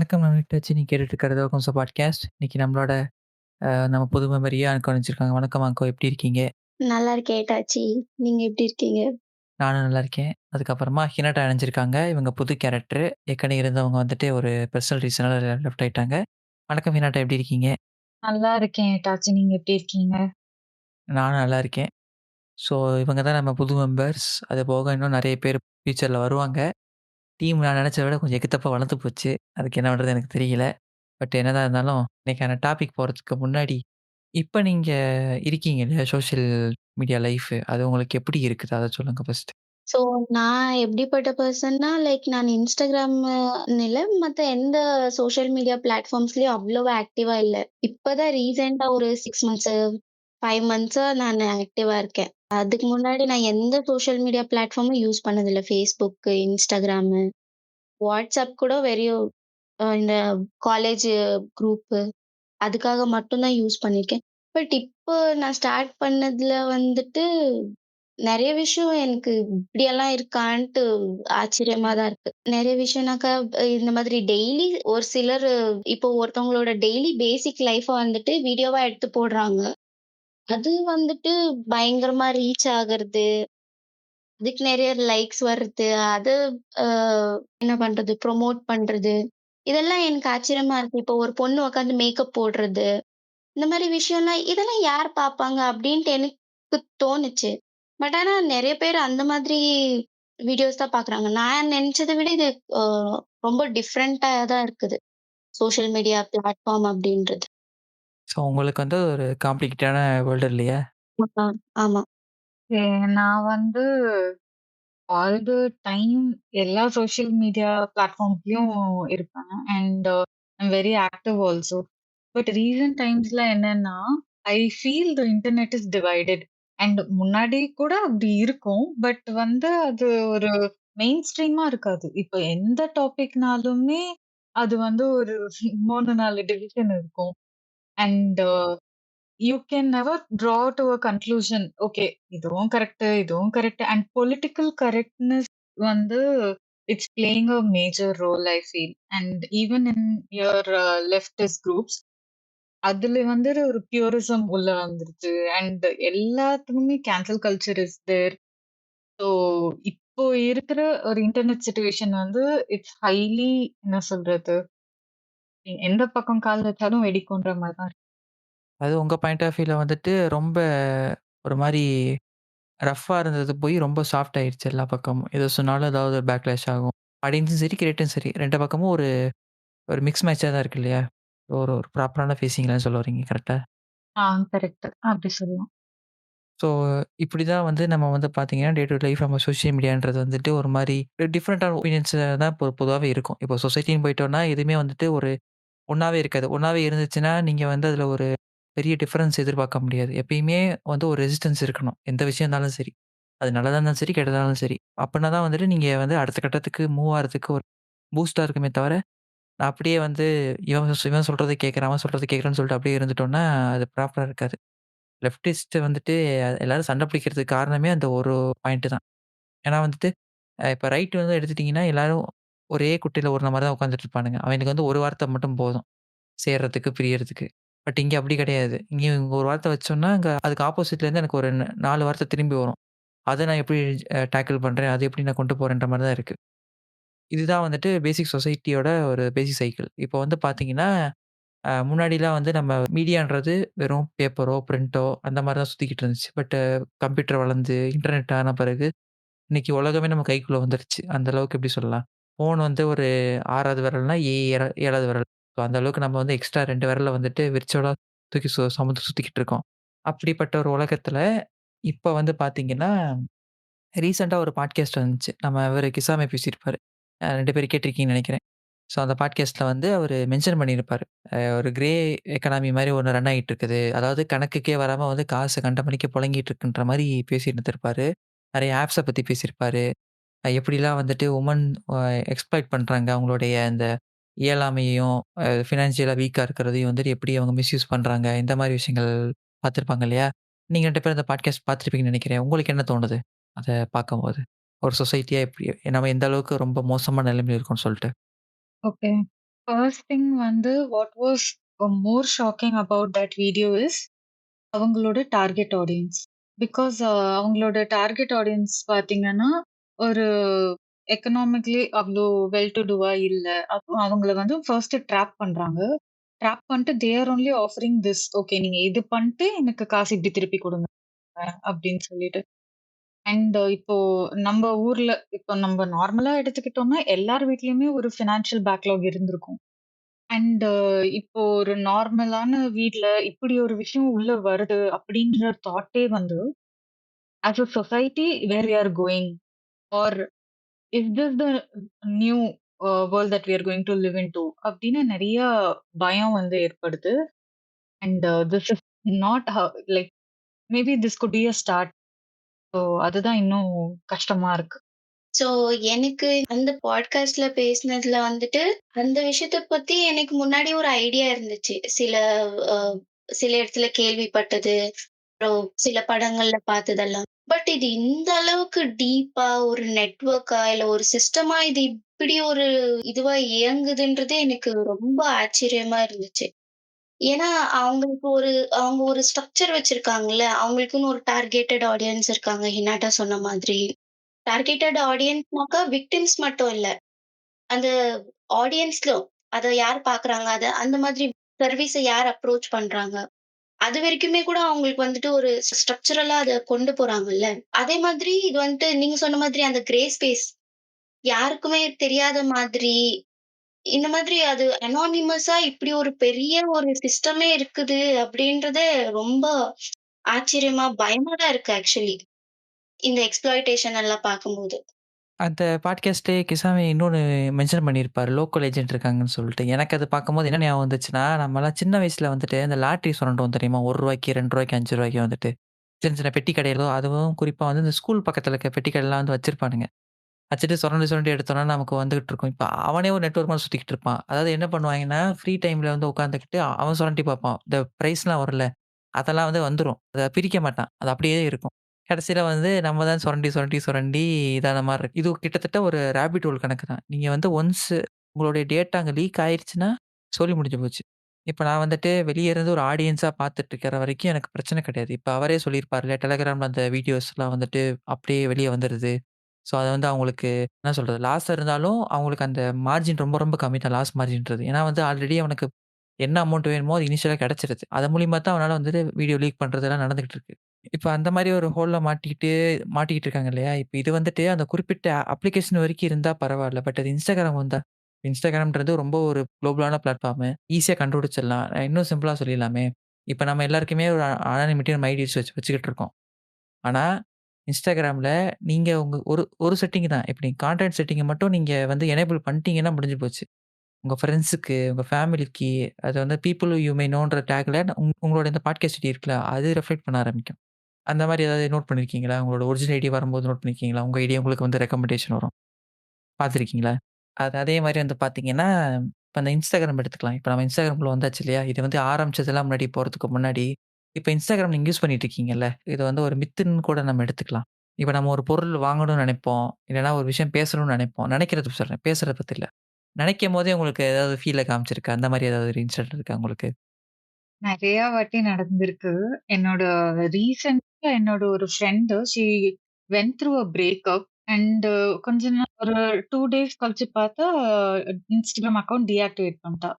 வணக்கம். நான் விட்டாச்சு. நீங்க கேட்டுட்டு இருக்கிறது வெல்கம்ஸ் பாட்காஸ்ட். இன்னைக்கு நம்மளோட நம்ம புது மெம்பர் அனுக்கோ அனுப்பிச்சிருக்காங்க. வணக்கம் அனுக்கோ எப்படி இருக்கீங்க? நல்லா இருக்கேன் ஏட்டாச்சி. நீங்க எப்படி இருக்கீங்க? நானும் நல்லா இருக்கேன். அதுக்கப்புறமா ஹினாட்டா இணைஞ்சிருக்காங்க. இவங்க புது கேரக்டர். ஏற்கனவே இருந்தவங்க வந்துட்டு ஒரு பெர்சனல் ரீசனால லெஃப்ட் ஆயிட்டாங்க. வணக்கம் ஹினாட்டா எப்படி இருக்கீங்க? நல்லா இருக்கேன் ஏட்டாச்சி. நீங்க எப்படி இருக்கீங்க? நானும் நல்லா இருக்கேன். ஸோ இவங்க தான் நம்ம புது மெம்பர்ஸ். அது போக இன்னும் நெறைய பேர் ஃபியூச்சர்ல வருவாங்க. டீம் நான் நெனச்சத விட கொஞ்சம் எக்குத்தப்பா வளர்ந்து போச்சு. அதுக்கு என்ன பண்றது எனக்கு தெரியல. பட் என்னதான் இருந்தாலும் இன்னைக்கான டாபிக் போறதுக்கு முன்னாடி இப்ப நீங்க இருக்கீங்க இல்லையா? சோசியல் மீடியா லைஃப் அது உங்களுக்கு எப்படி இருக்குது? அத சொல்லுங்க ஃபர்ஸ்ட். ஸோ நான் எப்படிப்பட்ட பெர்சன்னா, நான் Instagram இல்ல, மத்த எந்த சோசியல் மீடியா பிளாட்ஃபார்ம்ஸ்லயும் அவ்வளவா ஆக்டிவா இல்ல. இப்பதான் ரீசென்ட்டா ஒரு 6 மந்த்ஸ், 5 மந்த்ஸா நானு ஆக்டிவா இருக்கேன். அதுக்கு முன்னாடி நான் எந்த சோசியல் மீடியா பிளாட்ஃபார்மும் யூஸ் பண்ணதில்ல. Facebook, Instagram, WhatsApp கூட வெறும் இந்த காலேஜ் குரூப் அதுக்காக மட்டும் தான் யூஸ் பண்ணியிருக்கேன். பட் இப்போ நான் ஸ்டார்ட் பண்ணதுல வந்துட்டு, நெறைய விஷயம் எனக்கு இப்படியெல்லாம் இருக்கான்ட்டு ஆச்சரியமா தான் இருக்கு. நெறைய விஷயம்னாக்கா, இந்த மாதிரி டெய்லி ஒரு சிலர் இப்போ ஒருத்தவங்களோட டெய்லி பேசிக் லைஃப்ப வந்துட்டு வீடியோவா எடுத்து போடுறாங்க. அது வந்துட்டு பயங்கரமா ரீச் ஆகுறது. அதுக்கு நெறைய லைக்ஸ் வர்றது. அது அ என்ன பண்றது? ப்ரமோட் பண்றது. இதெல்லாம் எனக்கு ஆச்சரியமா இருக்கு. இப்போ ஒரு பொண்ணு உட்காந்து மேக்கப் போடுறது. இந்த மாரி விஷயம்லாம், இதெல்லாம் யார் பார்ப்பாங்க? அப்டின்ட்டு எனக்கு தோணுச்சு. பட் ஆனா நெறைய பேர் அந்த மாதிரி வீடியோஸ் தான் பார்க்குறாங்க. நான் நெனச்சத விட இது அ ரொம்ப டிஃபரெண்ட்டா தான் இருக்குது. சோசியல் மீடியா பிளாட்ஃபார்ம் அப்டின்றது. ஸோ உங்களுக்கு வந்து ஒரு காம்ப்ளிகேட்டான வேர்ல்டு இல்லையா? ஆ, ஆமா. நான் வந்து ஆல் த டைம் எல்லா சோஷியல் மீடியா பிளாட்ஃபார்ம்ஸ்லயும் இருப்பேன். And I'm very active also. But recent டைம்ஸ்ல என்னன்னா, I feel the internet is divided. And முன்னாடி கூட அப்படி இருக்கும். பட் வந்து அது ஒரு மெயின் ஸ்ட்ரீமா இருக்காது. இப்ப எந்த டாபிக்னாலுமே அது வந்து ஒரு 3, 4 டிவிஷன் இருக்கும். And you can never draw to a conclusion. Okay. இதுவும் கரெக்ட், இதுவும் கரெக்ட். அண்ட் பொலிட்டிக்கல் கரெக்ட்னஸ் வந்து it's playing a major role I feel. And even in your leftist groups அதுல வந்து ஒரு பியூரிசம் உள்ள வந்துருச்சு. அண்ட் எல்லாத்துக்குமே cancel culture is there. So இப்போ இருக்கிற ஒரு இன்டர்நெட் சிச்சுவேஷன் வந்து இட்ஸ் ஹைலி என்ன சொல்றது? எந்த பக்கம் கால் வச்சாலும் வெடிக்குன்ற மாரி தான் இருக்கு. அது உங்க பாயிண்ட் ஆஃப் வியூல வந்துட்டு ரொம்ப ஒரு மாரி ரஃப்பா இருந்தது போய் ரொம்ப சாஃப்ட் ஆயிருச்சு எல்லா பக்கமும். எது சொன்னாலும் ஏதாவது ஒரு பேக்லாஷ் ஆகும். ஆடியன்ஸும் சரி, கிரியேட்டரும் சரி 2 பக்கமும் ஒரு ஒரு மிக்ஸ் மேட்ச்சா தான் இருக்கு இல்லையா? ஒரு ஒரு ப்ராப்பரான ஃபேஸிங் இல்லன்னு சொல்ல வர்றீங்க கரெக்ட்டா? கரெக்ட். அப்படி சொல்லலாம். ஸோ, இப்படி தான் வந்து நம்ம வந்து பார்த்தீங்கன்னா, டே டு லைஃப் நம்ம சோசியல் மீடியான்றது வந்துட்டு ஒரு மாரி டிஃபரண்டான ஒப்பீனியன்ஸ் தான் பொதுவாவே இருக்கும். இப்போ சொசைட்டின்னு போயிட்டோம்னா, எதுவுமே வந்துட்டு ஒரு ஒண்ணாவே இருக்காது. ஒண்ணாவே இருந்துச்சுன்னா, நீங்க வந்து அதில ஒரு பெரிய டிஃபரன்ஸ் எதிர்பார்க்க முடியாது. எப்பயுமே வந்து ஒரு ரெசிஸ்டன்ஸ் இருக்கணும். எந்த விஷயம் இருந்தாலும் சரி. அது நல்லதா இருந்தாலும் சரி, கெட்டதா இருந்தாலும் சரி. அப்பன்னா தான் வந்துட்டு நீங்க வந்து அடுத்த கட்டத்துக்கு மூவ் ஆறதுக்கு ஒரு பூஸ்ட்டா இருக்குமே தவிர, நான் அப்படியே வந்து இவன் சொல்றத கேட்கிறேன், அவன் சொல்றத கேட்கிறேன்னு சொல்லிட்டு அப்படியே இருந்துட்டோம்னா, அது ப்ராப்பரா இருக்காது. லெஃப்டிஸ்ட் வந்துட்டு எல்லாரும் சண்டை பிடிக்கிறதுக்கு காரணமே அந்த ஒரு பாயிண்ட் தான். ஏன்னா வந்துட்டு, இப்ப ரைட் வந்து எடுத்துட்டீங்கன்னா, எல்லாரும் ஒரே குட்டையில ஊர்ன மாரி தான் உட்காந்துட்டு இருப்பானுங்க. அவனுக்கு வந்து ஒரு வார்த்தை மட்டும் போதும். சேர்றதுக்கு, பிரியறதுக்கு. பட் இங்க அப்படி கிடையாது. இங்க ஒரு வார்த்தை வச்சோம்னா, அங்க அதுக்கு ஆப்போசிட்ல இருந்து எனக்கு ஒரு 4 வார்த்தை திரும்பி வரும். அத நான் எப்படி டேக்கிள் பண்றேன், அத எப்படி நான் கொண்டு போறேன்ற மாரி தான் இருக்கு. இதுதான் வந்துட்டு பேசிக் சொசைட்டியோட ஒரு பேசிக் சைக்கிள். இப்போ வந்து பார்த்தீங்கன்னா, முன்னாடிலாம் வந்து நம்ம மீடியான்றது வெறும் பேப்பரோ, பிரிண்டோ அந்த மாரி தான் சுத்திக்கிட்டு இருந்துச்சு. பட் கம்ப்யூட்டர் வளர்ந்து, இன்டர்நெட் ஆன பிறகு, இன்னைக்கு உலகமே நம்ம கைக்குள்ள வந்துருச்சு. அந்த அளவுக்கு எப்படி சொல்லலாம்? ஃபோன் வந்து ஒரு 6வது விரல்னா, 7வது விரல். ஸோ அந்த அளவுக்கு நம்ம வந்து எக்ஸ்ட்ரா 2 விரல வந்துட்டு விர்ச்சுவலா தூக்கி சுமந்து சுத்திக்கிட்டு இருக்கோம். அப்படிப்பட்ட ஒரு உலகத்துல, இப்ப வந்து பார்த்தீங்கன்னா, ரீசென்ட்டா ஒரு பாட்காஸ்ட் வந்துச்சு. நம்ம இவரு கிசாமி பேசியிருப்பாரு. 2 பேரும் கேட்டிருக்கீங்கன்னு நெனைக்கிறேன். ஸோ அந்த பாட்காஸ்ட்ல வந்து அவரு மென்ஷன் பண்ணியிருப்பாரு. ஒரு கிரே எக்கானமி மாரி ஒண்ணு ரன் ஆயிட்டு இருக்குது. அதாவது கணக்குக்கே வராம வந்து காசு கண்டமேனிக்கு புழங்கிட்டு இருக்குன்ற மாரி பேசிட்டு இருந்திருப்பாரு. நெறைய ஆப்ஸ பத்தி பேசியிருப்பாரு. எப்படிலாம் வந்துட்டு வுமன் எக்ஸ்ப்ளாய்ட் பண்றாங்க. அவங்களுடைய அந்த இயலாமையையும், ஃபினான்ஷியலா வீக்கா இருக்கிறதையும் வந்துட்டு எப்படி அவங்க மிஸ்யூஸ் பண்றாங்க. இந்த மாரி விஷயங்கள் பார்த்துருப்பாங்க இல்லையா? நீங்க 2 பேரும் அந்த பாட்காஸ்ட் பார்த்துருப்பீங்கன்னு நெனைக்கிறேன். உங்களுக்கு என்ன தோணுது? அத பார்க்கும்போது? ஒரு சொசைட்டியா எப்படி நம்ம எந்த அளவுக்கு ரொம்ப மோசமான நிலைமையில இருக்கோம்னு சொல்ட்டு? ஓகே. ஃபர்ஸ்ட் திங் வந்து what was more shocking about that video is அவங்களோட டார்கெட் ஆடியன்ஸ். பிகாஸ் அவங்களோட டார்கெட் ஆடியன்ஸ் பார்த்தீங்கன்னா, ஒரு எக்கனாமிக்கலி அவ்ளோ வெல் டு டூவா இல்ல. அப்போ அவங்கள வந்து ஃபர்ஸ்ட் ட்ராப் பண்றாங்க. ட்ராப் பண்ணிட்டு they are only offering this. Okay நீங்க இது பண்ணிட்டு எனக்கு காசு இப்படி திருப்பி குடுங்க அப்படின்னு சொல்லிட்டு. அண்ட் இப்போ நம்ம ஊர்ல இப்போ நம்ம நார்மலா எடுத்துக்கிட்டோம்னா, எல்லார் வீட்லயுமே ஒரு ஃபினான்ஷியல் பேக்லாக் இருந்திருக்கும். அண்ட் இப்போ ஒரு நார்மலான வீட்ல இப்படி ஒரு விஷயம் உள்ள வருது அப்படின்ற தாட்டே வந்து, as a society where we are going or is this the new world that we are going to live into அப்படின்னு நெறைய பயம் வந்து ஏற்படுது. And this is not like maybe this could be a start. So அதுதான் இன்னும் கஷ்டமா இருக்கு. So, எனக்கு அந்த பாட்காஸ்ட்ல பேசினதுல வந்துட்டு, அந்த விஷயத்த பத்தி எனக்கு முன்னாடி ஒரு ஐடியா இருந்துச்சு. அ சில இடத்துல கேள்விப்பட்டது, அப்புறம் சில படங்கள்ல பார்த்ததெல்லாம். பட் இது இந்த அளவுக்கு டீப்பா ஒரு நெட்வொர்க்கா, இல்ல ஒரு சிஸ்டமா இது இப்படி ஒரு இதுவா இயங்குதுன்றதே எனக்கு ரொம்ப ஆச்சரியமா இருந்துச்சு. ஏன்னா, அவங்க ஒரு ஸ்ட்ரக்சர் வச்சிருக்காங்கல்ல. அவங்களுக்குன்னு ஒரு டார்கெட்டட் ஆடியன்ஸ் இருக்காங்க. ஹினாட்டா சொன்ன மாதிரி. டார்கெட்டட் ஆடியன்ஸ்னாக்கா விக்டிம்ஸ் மட்டும் இல்ல. அந்த ஆடியன்ஸ்லும் அத யார் பார்க்குறாங்க, அந்த மாதிரி சர்வீஸ யார் அப்ரோச் பண்றாங்க. அதுவரைக்குமே கூட அவங்களுக்கு வந்துட்டு ஒரு ஸ்ட்ரக்சரலா அத கொண்டு போறாங்கல்ல. அதே மாதிரி இது வந்துட்டு நீங்க சொன்ன மாதிரி அந்த கிரே ஸ்பேஸ் யாருக்குமே தெரியாத மாதிரி, இந்த மாதிரி அது அனானிமஸா இப்படி ஒரு பெரிய ஒரு சிஸ்டமே இருக்குது அப்படின்றதே ரொம்ப ஆச்சரியமா, பயமா தான் இருக்கு ஆக்சுவலி. இந்த எக்ஸ்ப்ளாய்டேஷன் எல்லாம் பார்க்கும்போது. அந்த பாட்காஸ்ட்லயே கிசாமி இன்னொன்னு மென்ஷன் பண்ணியிருப்பாரு. லோக்கல் ஏஜென்ட் இருக்காங்கன்னு சொல்லிட்டு. எனக்கு அது பார்க்கும்போது என்ன ஞாபகம் வந்துச்சுன்னா, நம்மலாம் சின்ன வயசுல வந்துட்டு இந்த லாட்டரி சுரண்டுவோம் தெரியுமா? ரூ. 1 ரூ. 2 ரூ. 5 வந்துட்டு. சின்ன சின்ன பெட்டி கடையிலோ அதுவும் குறிப்பா வந்து இந்த ஸ்கூல் பக்கத்துல இருக்க பெட்டி கடைலாம் வந்து வச்சிருப்பானுங்க. வச்சுட்டு சுரண்டி சுரண்டி எடுத்தோம்னா நமக்கு வந்துகிட்டு இருக்கும். இப்ப அவனே ஒரு நெட்வொர்க் மாரி சுத்திக்கிட்டு இருப்பான். அதாவது என்ன பண்ணுவாங்கன்னா, ஃப்ரீ டைம்ல வந்து உட்காந்துக்கிட்டு அவன் சுரண்டி பார்ப்பான். இந்த பிரைஸ்லாம் வரும்ல, அதெல்லாம் வந்து வந்துரும். அத பிரிக்க மாட்டான். அது அப்படியே இருக்கும். கடைசியில வந்து நம்ம தான் சுரண்டி, சுரண்டி, சுரண்டி இதான மாரி இருக்கு. இது கிட்டத்தட்ட ஒரு ராபிட் ஹோல் கணக்கு தான். நீங்க வந்து ஒன்ஸ் உங்களுடைய டேட்டா அங்க லீக் ஆயிருச்சுன்னா, சொல்லி முடிஞ்சு போச்சு. இப்ப நான் வந்துட்டு வெளிய இருந்து ஒரு ஆடியன்ஸா பார்த்துட்டு இருக்கிற வரைக்கும் எனக்கு பிரச்சனை கிடையாது. இப்ப அவரே சொல்லியிருப்பார்ல, Telegramல அந்த வீடியோஸ்லாம் வந்துட்டு அப்படியே வெளிய வந்துருது. ஸோ, அது வந்து அவங்களுக்கு என்ன சொல்றது? லாஸ் இருந்தாலும் அவங்களுக்கு அந்த மார்ஜின் ரொம்ப ரொம்ப கம்மி தான். லாஸ் மார்ஜின்றது. ஏன்னா வந்து ஆல்ரெடி அவனுக்கு என்ன அமௌண்ட் வேணுமோ அது இனிஷியலா கிடைச்சிருது. அது மூலியமா தான் அவனால வந்துட்டு வீடியோ லீக் பண்றதெல்லாம் நடந்துகிட்டு இருக்கு. இப்ப அந்த மாரி ஒரு ஹோல்ல மாட்டிக்கிட்டு இருக்காங்க இல்லையா? இப்ப இது வந்துட்டு அந்த குறிப்பிட்ட அப்ளிகேஷன் வரைக்கும் இருந்தா பரவால்ல. பட் அது Instagram வந்தா Instagramன்றது ரொம்ப ஒரு குளோபலான பிளாட்ஃபார்மு. ஈஸியா கண்டுபிடிச்சிடலாம். இன்னும் சிம்பிளா சொல்லிடலாமே. இப்ப நம்ம எல்லாருக்குமே ஒரு அனானிமிட்டி நம்ம ஐடிஸ் வச்சுக்கிட்டு இருக்கோம். ஆனா, Instagramல நீங்க உங்க ஒரு ஒரு செட்டிங் தான். இப்ப நீங்க கான்டென்ட் செட்டிங்க மட்டும் நீங்க வந்து எனேபிள் பண்ணிட்டீங்கன்னா முடிஞ்சு போச்சு. உங்க ஃபிரெண்ட்ஸுக்கு, உங்க ஃபேமிலிக்கு, அது வந்து பீப்பிள் யூ மே நோன்ற டாக்ல உங்களோட இந்த பாட்காஸ்ட் ஐடி இருக்குல்ல, அது ரிஃப்ளெக்ட் பண்ண ஆரம்பிக்கும். அந்த மாரி ஏதாவது நோட் பண்ணியிருக்கீங்களா? உங்களோட ஒரிஜினல் ஐடி வரும்போது நோட் பண்ணியிருக்கீங்களா? உங்க ஐடி உங்களுக்கு வந்து ரெக்கமெண்டேஷன் வரும். பார்த்துருக்கீங்களா? அது அதே மாரி வந்து பார்த்தீங்கன்னா, இப்ப அந்த Instagram எடுத்துக்கலாம். இப்ப நம்ம Instagramக்குள்ள வந்தாச்சு இல்லையா? இது வந்து ஆரம்பிச்சதெல்லாம் முன்னாடி போறதுக்கு முன்னாடி, இப்ப Instagram நீங்க யூஸ் பண்ணிட்டு இருக்கீங்கல்ல, இத வந்து ஒரு மித்துன்னு கூட நம்ம எடுத்துக்கலாம். இப்ப நம்ம ஒரு பொருள் வாங்கணும்னு நெனைப்போம். இல்லன்னா ஒரு விஷயம் பேசணும்னு நெனைப்போம். நெனைக்கிறது சொல்றேன். பேசுறத பத்தி இல்ல. நெனைக்கும்போதே உங்களுக்கு ஏதாவது ஃபீல காமிச்சிருக்கா? அந்த மாரி ஏதாவது ஒரு இன்சிடென்ட் இருக்கா உங்களுக்கு? நெறைய வாட்டி நடந்திருக்கு. என்னோட ரீசென்ட்டா என்னோட ஒரு friend vent through a breakup and கொஞ்ச நாள் ஒரு 2 டேஸ் கழிச்சு பார்த்தா, Instagram அக்கவுண்ட் டீஆக்டிவேட் பண்ணிட்டா.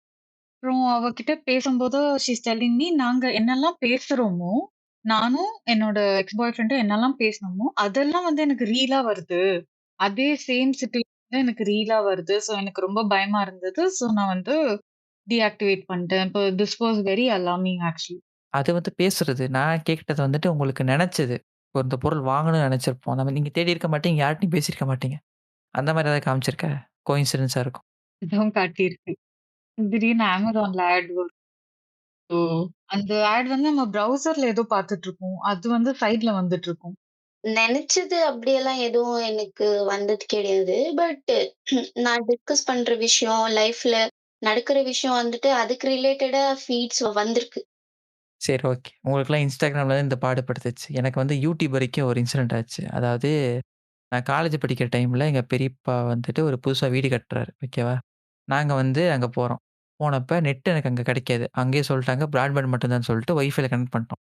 அப்புறம் அவகிட்ட பேசும்போது ஷி இஸ் டெல்லிங் மீ நாங்க என்னெல்லாம் பேசுறோமோ, நானும் என்னோட எக்ஸ் பாய் ஃப்ரெண்டும் என்னெல்லாம் பேசினோமோ, அதெல்லாம் வந்து எனக்கு ரீலா வருது. அதே சேம் சிட்யூேஷன்ல எனக்கு ரீலா வருது. ஸோ எனக்கு ரொம்ப பயமா இருந்தது. ஸோ நான் வந்து டீஆக்டிவேட் பண்ணிட்டேன். இப்போ this was very alarming actually. அது வந்து பேசுறது. நான் கேட்டது வந்துட்டு உங்களுக்கு நெனச்சது. இப்போ இந்த பொருள் வாங்கணும்னு நெனச்சிருப்போம். நீங்க தேடி இருக்க மாட்டீங்க. யார்ட்டயும் பேசியிருக்க மாட்டீங்க. அந்த மாரி ஏதாவது காமிச்சிருக்கா? கோஇன்சிடென்ஸா இருக்கும். இதுவும் காட்டியிருக்கு. திடீர்னு Amazonல ஆட் வரும். ஸோ அந்த ஆட் வந்து நம்ம ப்ரௌசர்ல ஏதோ பார்த்துட்டுருப்போம். அது வந்து சைட்ல வந்துட்டுருக்கும். நெனச்சது அப்படியெல்லாம் எதுவும் எனக்கு வந்தது கிடையாது. பட் நான் டிஸ்கஸ் பண்ற விஷயம், லைஃப்ல நடக்கிற விஷயம் வந்துட்டு அதுக்கு ரிலேட்டடா ஃபீட்ஸ் வந்திருக்கு. சரி ஓகே. உங்களுக்கெல்லாம் Instagramல தான் இந்த பாடுபடுத்துச்சு. எனக்கு வந்து YouTube வரைக்கும் ஒரு இன்சிடென்ட் ஆச்சு. அதாவது நான் காலேஜ் படிக்கிற டைம்ல எங்க பெரியப்பா வந்துட்டு ஒரு புதுசா வீடு கட்டுறாரு. ஓகேவா? நாங்க வந்து அங்க போறோம். போனப்ப நெட் எனக்கு அங்க கிடைக்காது. அங்கேயே சொல்ட்டாங்க பிராட்பேண்ட் மட்டும் தான்னு சொல்லிட்டு வைஃபைல கனெக்ட் பண்ணிட்டோம்.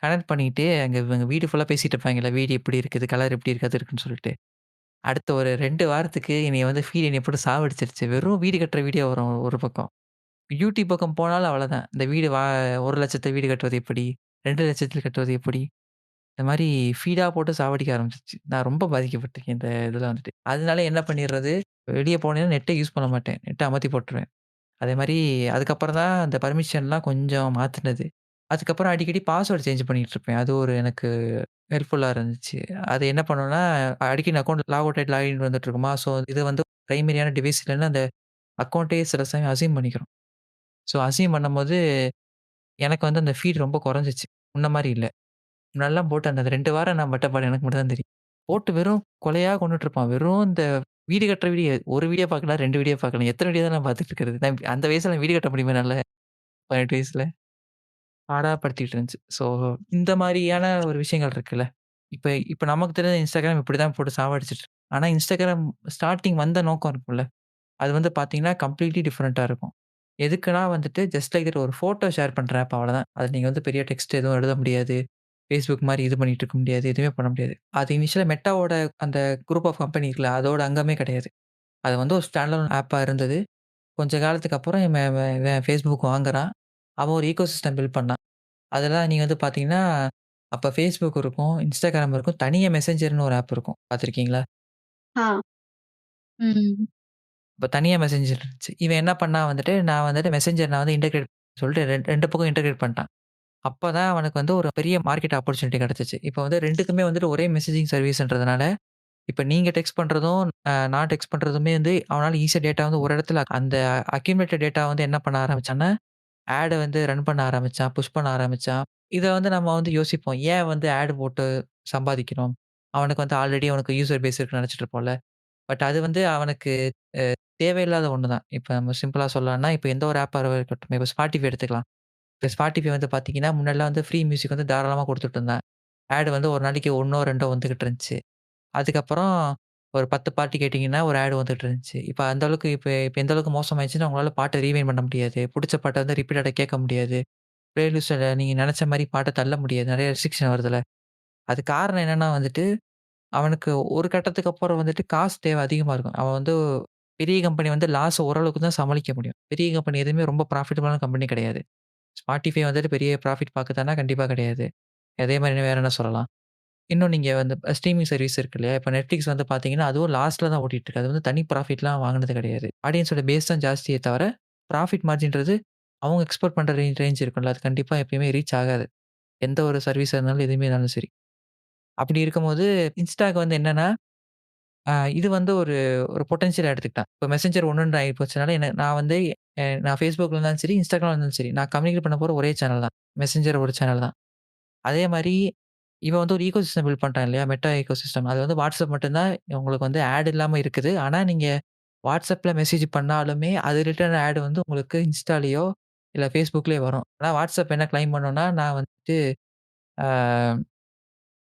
கனெக்ட் பண்ணிட்டு அங்க இவங்க வீடு ஃபுல்லா பேசிட்டு இருப்பாங்கல்ல. வீடு எப்படி இருக்குது? கலர் எப்படி இருக்கு? அது இருக்குன்னு சொல்லிட்டு. அடுத்த ஒரு 2 வாரத்துக்கு என்னைய வந்து ஃபீட் என்னைய போட்டு சாவடிச்சுருச்சு. வெறும் வீடு கட்டுற வீடியோ வரும் ஒரு பக்கம். யூடியூப் பக்கம் போனாலும் அவ்வளோதான். இந்த வீடு 1,00,000 வீடு கட்டுவது எப்படி? 2,00,000 கட்டுவது எப்படி? இந்த மாரி ஃபீடா போட்டு சாவடிக்க ஆரம்பிச்சுருச்சு. நான் ரொம்ப பாதிக்கப்பட்டேன் இந்த இதுல வந்துட்டு. அதனால என்ன பண்ணிறது, வெளிய போனேன்னா நெட்ட யூஸ் பண்ண மாட்டேன். நெட்ட அமத்தி போட்டுருவேன். அதே மாரி அதுக்கப்புறம் தான் அந்த பர்மிஷன்லாம் கொஞ்சம் மாத்துனது. அதுக்கப்புறம் அடிக்கடி பாஸ்வேர்ட் சேஞ்ச் பண்ணிட்டு இருப்பேன். அது ஒரு எனக்கு ஹெல்ப்ஃபுல்லா இருந்துச்சு. அது என்ன பண்ணும்னா, அடிக்கடி அக்கவுண்ட் லாக் அவுட் ஆயிட்டு லாகின் வந்துட்டு இருக்குமா, ஸோ இது வந்து பிரைமரியான டிவைஸ்லருந்து அந்த அக்கவுண்டயே சில சமயம் அசைன் பண்ணிக்கிறோம். ஸோ அசைன் பண்ணும்போது எனக்கு வந்து அந்த ஃபீட் ரொம்ப குறைஞ்சிச்சு. முன்ன மாரி இல்ல. முன்னாடிலாம் போட்டு அந்த 2 வாரம் நான் பட்ட பாடு எனக்கு மட்டும் தான் தெரியும். போட்டு வெறும் கொலையா கொன்னுட்டு இருப்பான். வெறும் இந்த வீடு கட்டுற வீடியோ, 1 வீடியோ பார்க்கலாம், 2 வீடியோ பார்க்கலாம். எத்தன வீடியோ தான் நான் பார்த்துட்டு இருக்கிறது. நான் அந்த வயசுல வீடு கட்ட முடியுமா என்னால? 18 வயசுல. பாடா படுத்திட்டு இருந்துச்சு. ஸோ இந்த மாரியான ஒரு விஷயங்கள் இருக்குல்ல. இப்ப இப்ப நமக்கு தெரிஞ்ச Instagram இப்படிதான் போட்டு சாவடிச்சுட்டு இருக்கு. ஆனா Instagram ஸ்டார்ட்டிங் வந்த நோக்கம் இருக்கும்ல. அது வந்து பார்த்தீங்கன்னா, கம்ப்ளீட்லி டிஃபரெண்ட்டா இருக்கும். எதுக்குன்னா வந்துட்டு ஜஸ்ட் லைக் தட் ஒரு ஃபோட்டோ ஷேர் பண்ற ஆப் அவ்வளோதான். அது நீங்க வந்து பெரிய டெக்ஸ்ட் எதுவும் எழுத முடியாது. Facebook மாரி இது பண்ணிட்டு இருக்க முடியாது. எதுவுமே பண்ண முடியாது. அது இனிஷியலா மெட்டாவோட அந்த குரூப் ஆஃப் கம்பெனி இருக்குல்ல, அதோட அங்கமே கிடையாது. அது வந்து ஒரு ஸ்டாண்ட் அலோன் ஆப்பா இருந்தது. கொஞ்ச காலத்துக்கு அப்புறம் இவன் இவன் இவன் Facebook வாங்குறான். அவன் ஒரு ஈக்கோசிஸ்டம் பில்ட் பண்ணான். அதெல்லாம் நீங்க வந்து பார்த்தீங்கன்னா, அப்ப Facebook இருக்கும், Instagram இருக்கும். தனியா மெசேஞ்சர்ன்னு ஒரு ஆப் இருக்கும். பார்த்துருக்கீங்களா? ஆ. ம். அப்ப தனியா மெசேஞ்சர் இருந்துச்சு. இவன் என்ன பண்ணான் வந்துட்டு, நான் வந்துட்டு மெசேஞ்சர் நான் வந்து இன்டகிரேட் சொல்லிட்டு 2 பக்கம் இன்டகிரேட் பண்ணிட்டான். அப்பதான் அவனுக்கு வந்து ஒரு பெரிய மார்க்கெட் ஆப்பர்ச்சுனிட்டி கிடைச்சுச்சு. இப்ப வந்து 2க்குமே வந்துட்டு ஒரே மெசேஜிங் சர்வீஸ்ன்றதுனால, இப்ப நீங்க டெக்ஸ்ட் பண்றதும், நான் டெக்ஸ்ட் பண்றதுமே வந்து அவனால ஈஸியா டேட்டா வந்து ஒரு இடத்துல அந்த அக்யூமுலேட்டட் டேட்டா வந்து என்ன பண்ண ஆரம்பிச்சான்னா, ஆட வந்து ரன் பண்ண ஆரம்பிச்சான், புஷ் பண்ண ஆரம்பிச்சான். இத வந்து நம்ம வந்து யோசிப்போம். ஏன் வந்து ஆட் போட்டு சம்பாதிக்கணும்? அவனுக்கு வந்து ஆல்ரெடி அவனுக்கு யூசர் பேஸ் இருக்குன்னு நினைச்சுட்டு இருப்போம்ல. பட் அது வந்து அவனுக்கு அ தேவையில்லாத ஒண்ணு தான். இப்ப நம்ம சிம்பிளா சொல்லலாம்னா, இப்ப எந்த ஒரு ஆப்பா இருக்கட்டும். இப்ப Spotify எடுத்துக்கலாம். இப்ப Spotify வந்து பார்த்தீங்கன்னா, முன்னாடிலாம் வந்து ஃப்ரீ மியூசிக் வந்து தாராளமா குடுத்துட்டு இருந்தான். ஆட் வந்து ஒரு நாளைக்கு 1ஓ 2ஓ வந்துகிட்டு இருந்துச்சு. அதுக்கப்புறம் ஒரு 10 பாட்டு கேட்டீங்கன்னா, ஒரு ஆட் வந்துட்டு இருந்துச்சு. இப்ப அந்த அளவுக்கு இப்ப எந்த அளவுக்கு மோசமாயிருச்சுன்னா, உங்களால பாட்ட ரீவைண்ட் பண்ண முடியாது. புடிச்ச பாட்ட வந்து ரிப்பீட்டடா கேட்க முடியாது. பிளேலிஸ்ட்ல நீங்க நெனச்ச மாரி பாட்ட தள்ள முடியாது. நெறைய ரெஸ்ட்ரிக்ஷன் வருதுல்ல. அதுக்கு காரணம் என்னன்னா வந்துட்டு, அவனுக்கு ஒரு கட்டத்துக்கு அப்புறம் வந்துட்டு காசு தேவை அதிகமா இருக்கும். அவன் வந்து பெரிய கம்பெனி வந்து லாஸ ஓரளவுக்கு தான் சமாளிக்க முடியும். பெரிய கம்பெனி எதுவுமே ரொம்ப ப்ராஃபிட்டபிளான கம்பெனி கிடையாது. Spotify வந்துட்டு பெரிய ப்ராஃபிட் பாக்குதான்னா கண்டிப்பா கிடையாது. அதே மாரி வேற என்ன சொல்லலாம்? இன்னும் நீங்க வந்து ஸ்ட்ரீமிங் சர்வீஸ் இருக்கு இல்லையா? இப்ப Netflix வந்து பாத்தீங்கன்னா, அதுவும் லாஸ்ட்ல தான் ஓடிட்டு இருக்கு. அது வந்து தனி ப்ராஃபிட்லாம் வாங்குனது கிடையாது. ஆடியன்ஸோட பேஸ் தான் ஜாஸ்தியே தவிர, ப்ராஃபிட் மார்ஜின்றது அவங்க எக்ஸ்பெக்ட் பண்ற ரேஞ்ச் இருக்கும்ல. அது கண்டிப்பா எப்பயுமே ரீச் ஆகாது. எந்த ஒரு சர்வீஸா இருந்தாலும், எதுவுமே இருந்தாலும் சரி. அப்படி இருக்கும்போது, Instaக்கு வந்து என்னன்னா, இது வந்து ஒரு ஒரு பொட்டன்ஷியலா எடுத்துக்கிட்டான். இப்ப மெசேஞ்சர் ஒண்ணுன்னு ஆயி போச்சுனால, நான் வந்து நான் Facebookல இருந்தாலும் சரி, Instagramல இருந்தாலும் சரி, நான் கம்யூனிகேட் பண்ண போற ஒரே சேனல் தான். மெசேஞ்சர் ஒரு சேனல் தான். அதே மாரி இவன் வந்து ஒரு ஈக்கோசிஸ்டம் பில்ட் பண்ட்டான் இல்லையா? மெட்டா ஈக்கோசிஸ்டம். அது வந்து WhatsApp மட்டும் தான் உங்களுக்கு வந்து ஆட் இல்லாம இருக்குது. ஆனா, நீங்க WhatsAppல மெசேஜ் பண்ணாலுமே, அது ரிட்டர்ன் ஆட் வந்து உங்களுக்கு Instaலயோ, இல்ல Facebookலயோ வரும். ஆனா, WhatsApp என்ன கிளைம் பண்ணும்னா, நான் வந்துட்டு ஆ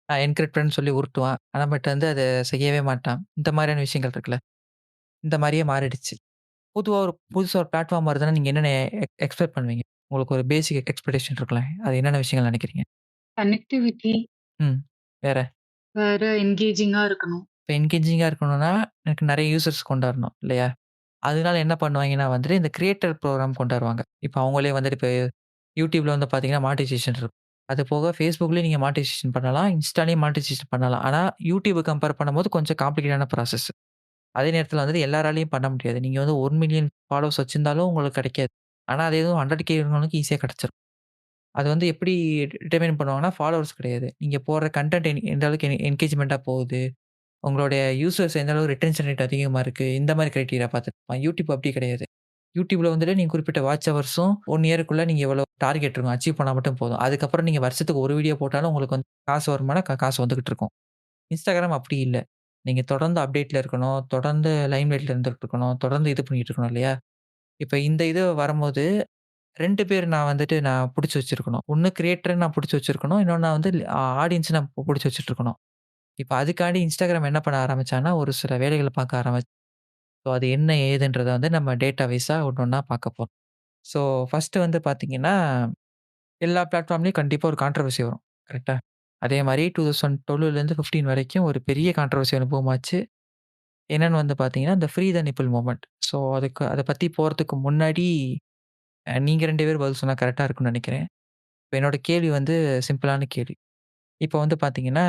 நான் என்கிரிப்டட்ன்னு சொல்லி உருட்டுவான். ஆனா, பட் வந்து அத செய்யவே மாட்டான். இந்த மாரியான விஷயங்கள் இருக்குல்ல. இந்த மாரியே மாறிடுச்சு. பொதுவா ஒரு புதுசா ஒரு பிளாட்ஃபார்ம் வருதுன்னா, நீங்க என்னென்ன எக்ஸ்பெக்ட் பண்ணுவீங்க? உங்களுக்கு ஒரு பேசிக் எக்ஸ்பெக்டேஷன் இருக்குல்ல. அது என்னென்ன விஷயங்கள் நெனைக்கிறீங்க? கனெக்டிவிட்டி ம். வேற? வேற என்கேஜிங்கா இருக்கணும். இப்ப என்கேஜிங்கா இருக்கணும்னா, எனக்கு நெறைய யூசர்ஸ் கொண்டு வரணும் இல்லையா? அதனால என்ன பண்ணுவாங்கன்னா வந்துட்டு, இந்த கிரியேட்டர் ப்ரோகிராம் கொண்டு வருவாங்க. இப்ப அவங்களே வந்துட்டு இப்ப YouTubeல வந்து பார்த்தீங்கன்னா, மானிடைசேஷன் இருக்கும். அது போக Facebookலயும் நீங்க மானிடைசேஷன் பண்ணலாம். Instaலயும் மானிடைசேஷன் பண்ணலாம். ஆனா, YouTube கம்பேர் பண்ணும்போது கொஞ்சம் காம்ப்ளிகேட்டான ப்ராசஸ். அதே நேரத்தில வந்துட்டு எல்லாராலயும் பண்ண முடியாது. நீங்க வந்து 1,000,000 ஃபாலோவர்ஸ் வச்சிருந்தாலும் உங்களுக்கு கிடைக்காது. ஆனா, அதே இதுவும் 100K இருக்கவங்களுக்கு ஈஸியா கிடைச்சிரும். அது வந்து எப்படி டிட்டர்மைன் பண்ணுவாங்கன்னா, ஃபாலோவர்ஸ் கிடையாது. நீங்க போடுற கன்டென்ட் எந்த அளவுக்கு என்கேஜ்மென்ட்டா போகுது. உங்களுடைய யூசர்ஸ் எந்த அளவு ரிட்டென்ஷன் ரேட் அதிகமா இருக்கு. இந்த மாரி கிரைட்டீரியா பார்த்துருப்பான். YouTube அப்படி கிடையாது. YouTubeல வந்துட்டு நீங்க குறிப்பிட்ட வாட்ச் ஹவர்ஸும் 1 இயர்க்குள்ள நீங்க எவ்வளோ டார்கெட் இருக்கும். அச்சீவ் பண்ணா மட்டும் போதும். அதுக்கப்புறம் நீங்க வருஷத்துக்கு ஒரு வீடியோ போட்டாலும் உங்களுக்கு வந்து காசு வருமானா, காசு வந்துகிட்டு இருக்கும். Instagram அப்படி இல்ல. நீங்க தொடர்ந்து அப்டேட்ல இருக்கணும். தொடர்ந்து லைம்லைட்ல இருந்துட்டு இருக்கணும். தொடர்ந்து இது பண்ணிட்டு இருக்கணும் இல்லையா? இப்ப இந்த இது வரும்போது 2 பேர் நான் புடிச்சு வச்சிருக்கணும். ஒண்ணு கிரியேட்டர நான் புடிச்சு வச்சிருக்கணும். இன்னொன்னு நான் வந்து ஆடியன்ஸ நான் புடிச்சு வச்சுட்டு இருக்கணும். இப்ப அதுக்காண்டி Instagram என்ன பண்ண ஆரம்பிச்சான்னா, ஒரு சில வேலைகள பார்க்க ஆரம்பிச்சான். ஸோ அது என்ன ஏதுன்றத வந்து நம்ம டேட்டா வைஸா ஒண்ணு ஒண்ணா பார்க்க போறோம். ஸோ ஃபர்ஸ்ட்டு வந்து பார்த்தீங்கன்னா, எல்லா பிளாட்ஃபார்ம்லயும் கண்டிப்பா ஒரு கான்ட்ரோவர்சி வரும். கரெக்ட்டா? அதே மாரி 2012லேருந்து 15 வரைக்கும் ஒரு பெரிய கான்ட்ரோவர்சி அனுபவமாச்சு. என்னன்னு வந்து பார்த்தீங்கன்னா, இந்த ஃப்ரீ த நிப்பிள் மூவ்மெண்ட். ஸோ அத பத்தி போறதுக்கு முன்னாடி நீங்க 2 பேரும் பதில் சொன்னா கரெக்ட்டா இருக்கும்னு நெனைக்கிறேன். இப்ப என்னோட கேள்வி வந்து சிம்பிளான கேள்வி. இப்ப வந்து பார்த்தீங்கன்னா,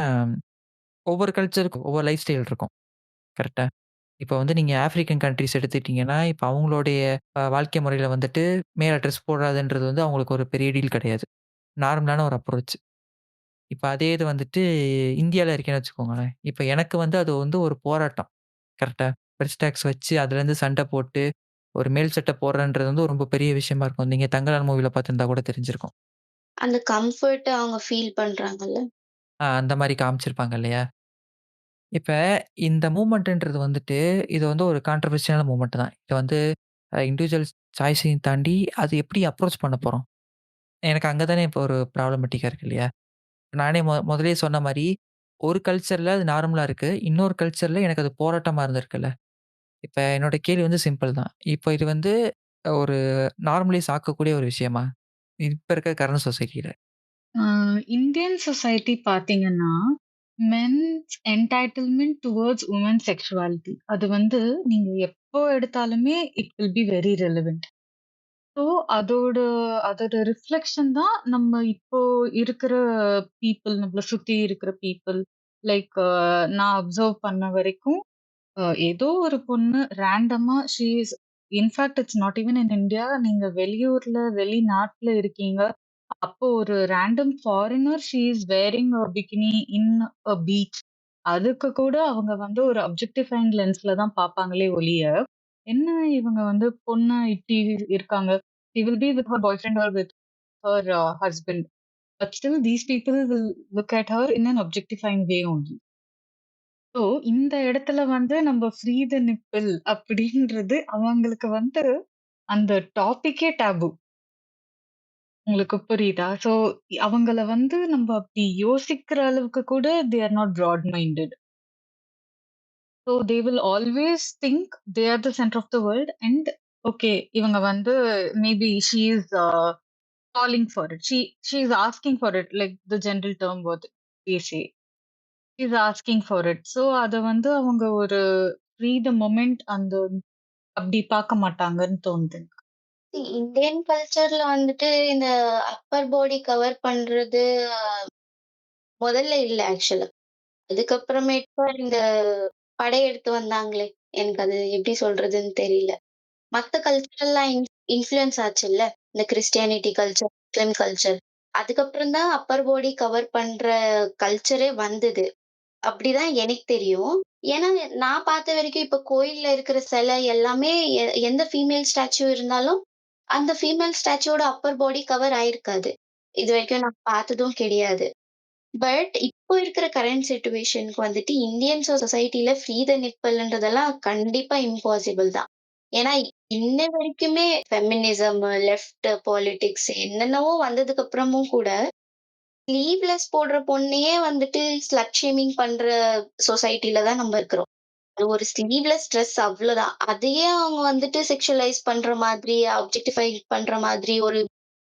ஒவ்வொரு கல்ச்சருக்கும் ஒவ்வொரு லைஃப் ஸ்டைல் இருக்கும். கரெக்ட்டா? இப்ப வந்து நீங்க ஆஃப்ரிக்கன் கன்ட்ரீஸ் எடுத்துக்கிட்டீங்கன்னா, இப்ப அவங்களுடைய வாழ்க்கை முறையில வந்துட்டு மேல ட்ரெஸ் போடாதன்றது வந்து அவங்களுக்கு ஒரு பெரிய டீல் கிடையாது. நார்மலான ஒரு அப்ரோச். இப்ப அதே இது வந்துட்டு இந்தியால இருக்கேன்னு வச்சுக்கோங்களேன். இப்ப எனக்கு வந்து அது வந்து ஒரு போராட்டம். கரெக்ட்டா? பிரெஸ் டாக்ஸ் வச்சு அதுலேருந்து சண்டை போட்டு, ஒரு மேல் சட்டை போடுறேன்றது வந்து ரொம்ப பெரிய விஷயமா இருக்கும். நீங்க தங்கலான் மூவில பார்த்திருந்தா கூட தெரிஞ்சிருக்கும். அந்த கம்ஃபர்ட் அவங்க ஃபீல் பண்றாங்கல்ல. அந்த மாரி காமிச்சிருப்பாங்க இல்லையா? இப்ப இந்த மூவ்மெண்ட்ன்றது வந்துட்டு, இது வந்து ஒரு கான்ட்ரோவர்ஷியலான மூவ்மெண்ட் தான். இது வந்து இண்டிவிஜுவல் சாய்ஸையும் தாண்டி அது எப்படி அப்ரோச் பண்ண போறோம்? எனக்கு அங்க தானே இப்போ ஒரு ப்ராப்ளமேட்டிக்கா இருக்கு இல்லையா? நானே முதல்லயே சொன்ன மாரி, ஒரு கல்ச்சர்ல அது நார்மலா இருக்கு. இன்னொரு கல்ச்சர்ல எனக்கு அது போராட்டமா இருந்திருக்குல்ல. இப்ப என்னோட கேள்வி வந்து சிம்பிள் தான். இப்ப இது வந்து ஒரு நார்மலைஸ் ஆக்கக்கூடிய ஒரு விஷயமா? இப்ப இருக்க கரண்ட் சொசைட்டில. ஆ இந்தியன் சொசைட்டி பார்த்தீங்கன்னா, மென்ஸ் என்டைட்டில்மென்ட் டுவர்ட்ஸ் வுமன் செக்சுவாலிட்டி அது வந்து நீங்க எப்போ எடுத்தாலுமே it will be very relevant. So அதோட அதோட ரிஃப்ளெக்ஷன் தான் நம்ம இப்போ இருக்கிற நம்மள சுத்தி இருக்கிற பீப்பிள். லைக் நான் அப்சர்வ் பண்ண வரைக்கும் ஏதோ ஒரு பொண்ணு ரேண்டமா she is in fact it's not even in India. நீங்க வெளியூர்ல, வெளிநாட்ல இருக்கீங்க. அப்போ ஒரு random foreigner she is wearing a bikini in a beach. அதுக்கு கூட அவங்க வந்து ஒரு அப்ஜெக்டிஃபையிங் லென்ஸ்ல தான் பார்ப்பாங்களே ஒழிய, என்ன இவங்க வந்து பொண்ணு இப்டி இருக்காங்க. She will be with her boyfriend or with her husband. But still these people will look at her in an objectifying way only. So, இந்த இடத்துல வந்து நம்ம ஃப்ரீ த நிப்பிள் அப்படின்றது அவங்களுக்கு வந்து அந்த டாபிக்கே டேபு. உங்களுக்கு புரியுதா? ஸோ, அவங்கள வந்து நம்ம அப்படி யோசிக்கிற அளவுக்கு கூட they are not broad minded. So, they will always think they are the centre of the world and okay இவங்க வந்து maybe she is calling for it. She is asking for it like the general term what they say. She is asking for it. So, அத வந்து அவங்க ஒரு free the moment அந்த அப்படி பார்க்க மாட்டாங்கன்னு தோணுது. இந்தியன் கல்ச்சர்ல வந்துட்டு இந்த அப்பர் பாடி கவர் பண்றது முதல்ல இல்ல ஆக்சுவலா. அதுக்கப்புறமேட்டு இந்த படையெடுத்து வந்தாங்களே! எனக்கு அது எப்படி சொல்றதுன்னு தெரியல. மத்த கல்ச்சர்லாம் இன்ஃப்ளூயன்ஸ் ஆச்சுல்ல. இந்த கிறிஸ்டியானிட்டி கல்ச்சர், முஸ்லிம் கல்ச்சர். அதுக்கப்புறம் தான் அப்பர் பாடி கவர் பண்ற கல்ச்சரே வந்தது. அப்படிதான் எனக்கு தெரியும். ஏன்னா, நான் பார்த்த வரைக்கும் இப்ப கோயில்ல இருக்கிற சிலை எல்லாமே எந்த ஃபீமேல் ஸ்டாச்சு இருந்தாலும், அந்த ஃபீமேல் ஸ்டாச்சுவோட அப்பர் பாடி கவர் ஆயிருக்காது. இதுவரைக்கும் நான் பார்த்ததும் கிடையாது. பட் இப்போ இருக்கிற கரண்ட் சிச்சுவேஷனுக்கு வந்துட்டு இந்தியன் சொசைட்டில ஃப்ரீ த நிப்பல்ன்றதெல்லாம் கண்டிப்பா இம்பாசிபிள் தான். ஏன்னா, இன்ன வரைக்குமே ஃபெமினிசம், லெஃப்ட் பாலிடிக்ஸ் என்னென்னவோ வந்ததுக்கு அப்புறமும் கூட, ஸ்லீவ்லெஸ் போடுற பொண்ணையே வந்துட்டு ஸ்லட் ஷேமிங் பண்ற சொசைட்டில தான் நம்ம இருக்கிறோம். அது ஒரு ஸ்லீவ்லெஸ் ட்ரெஸ் அவ்வளோதான். அதையே அவங்க வந்துட்டு செக்சுவலைஸ் பண்ற மாதிரி, ஆப்ஜெக்டிஃபை பண்ற மாதிரி ஒரு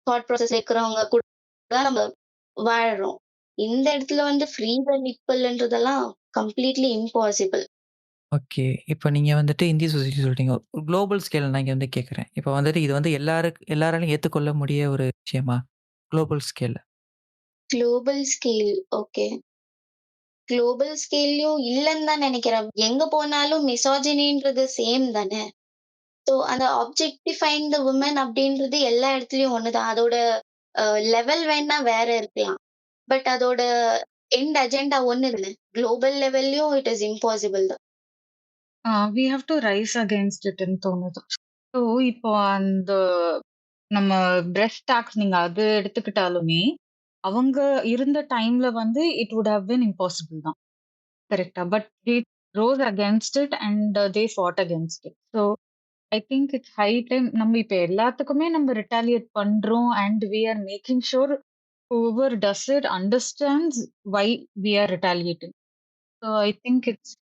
தாட் ப்ராசஸ் இருக்கிறவங்க கூட தான் நம்ம வாழுறோம். இந்த இடத்துல வந்து ஃப்ரீ த நிப்பிள்ன்றதெல்லாம் கம்ப்ளீட்லி இம்பாசிபிள். ஓகே. இப்ப நீங்க வந்துட்டு இந்திய சொசைட்டி சொல்லிட்டீங்க. குளோபல் ஸ்கேல்ல நான் இங்க வந்து கேட்கிறேன். இப்ப வந்துட்டு இது வந்து எல்லாராலும் ஏத்துக்கொள்ள முடிய ஒரு விஷயமா? குளோபல் ஸ்கேல்ல. Global scale okay. குளோபல் ஸ்கேல்லயும் இல்லன்னு தான் நெனைக்கிறேன். எங்க போனாலும் மிசோஜினின்றது சேம் தானே! ஸோ அந்த ஆப்ஜெக்டிஃபைங் த வுமன் அப்டின்றது எல்லா இடத்துலயும் ஒண்ணுதான். அதோட அ லெவல் வேணா வேற இருக்கலாம். பட் அதோட எண்ட் அஜெண்டா ஒண்ணு தானே. குளோபல் லெவல்லயும் இட் இஸ் இம்பாசிபிள் தான். We have to rise against இட்ன்னு தோணுது. ஸோ, இப்போ அந்த நம்ம பிரெஸ்ட் டாக்ஸ் நீங்க அது எடுத்துக்கிட்டாலுமே, அவங்க இருந்த டைம்ல வந்து it would have been impossible தான். கரெக்ட்டா? But they rose against it and they fought against it. So, I think it's high time நம்ம இப்ப எல்லாத்துக்குமே நம்ம ரிட்டாலியேட் பண்றோம் and we are making sure whoever does it understands why we are retaliating. So, I think it's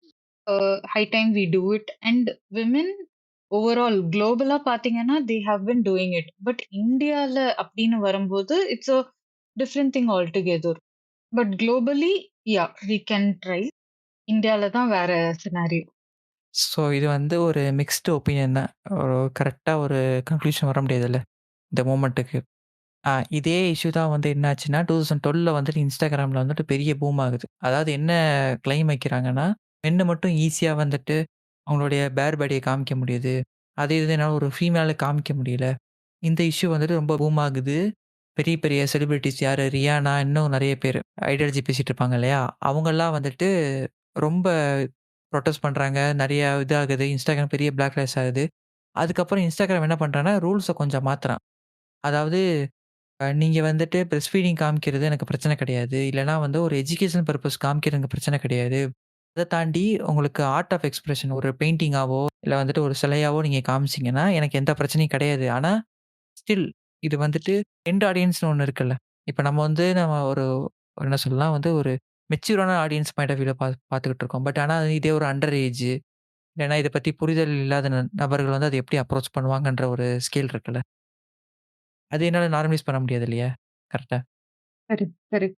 high time we do it. And women overall குளோபலா பார்த்தீங்கன்னா, they have been doing it. But இந்தியால அப்படின்னு வரும்போது, it's a different thing altogether. But globally yeah! We can try. இந்தியால தான் வேற scenario. So இது வந்து ஒரு மிக்ஸ்டு ஒப்பீனியன் தான். ஒரு கரெக்ட்டா ஒரு கன்க்ளூஷன் வர முடியாதுல்ல, இந்த மொமெண்ட்டுக்கு. இதே இஷ்யூ தான் வந்து என்னாச்சுன்னா, 2012ல வந்துட்டு Instagramல வந்துட்டு பெரிய பூம் ஆகுது. அதாவது என்ன கிளைம் வைக்கிறாங்கன்னா, மென்னு மட்டும் ஈஸியா வந்துட்டு அவங்களுடைய பேர் பாடிய காமிக்க முடியுது. அதே இது என்னால ஒரு ஃபீமேல காமிக்க முடியல. இந்த இஷ்யூ வந்துட்டு ரொம்ப பூம் ஆகுது. பெரிய பெரிய செலிபிரிட்டீஸ் யாரு ரியானா, இன்னும் நெறைய பேரு ஐடியாலஜி பேசிட்டு இருப்பாங்க இல்லையா? அவங்கலாம் வந்துட்டு ரொம்ப புரொட்டஸ்ட் பண்றாங்க. நெறைய இது ஆகுது. Instagram பெரிய பேக்லாஷ் ஆகுது. அதுக்கப்புறம் Instagram என்ன பண்றான்னா, ரூல்ஸ கொஞ்சம் மாத்துறான். அதாவது நீங்க வந்துட்டு பிரஸ்ட் ஃபீடிங் காமிக்கிறது எனக்கு பிரச்சனை கிடையாது. இல்லன்னா வந்து ஒரு எஜுகேஷன் பர்ப்பஸ் காமிக்கிறது எனக்கு பிரச்சனை கிடையாது. அத தாண்டி உங்களுக்கு ஆர்ட் ஆஃப் எக்ஸ்பிரஷன் ஒரு பெயிண்டிங்காவோ, இல்ல வந்துட்டு ஒரு சிலையாவோ நீங்க காமிச்சீங்கன்னா, எனக்கு எந்த பிரச்சனையும் கிடையாது. ஆனா, ஸ்டில் இது வந்துட்டு எண்ட் ஆடியன்ஸ்ன்னு ஒண்ணு இருக்குல்ல. இப்ப நம்ம ஒரு என்ன சொல்லலாம் வந்து ஒரு மெச்சூரான ஆடியன்ஸ் பாயிண்ட் ஆஃப் வியூல பார்த்துக்கிட்டு இருக்கோம். பட் ஆனா இதே ஒரு அண்டர் ஏஜ் இல்லன்னா இத பத்தி புரிதல் இல்லாத நபர்கள் வந்து அத எப்படி அப்ரோச் பண்ணுவாங்கன்ற ஒரு ஸ்கேல் இருக்குல்ல. அது என்னால நார்மலைஸ் பண்ண முடியாது இல்லையா? கரெக்ட்டா? Correct, correct.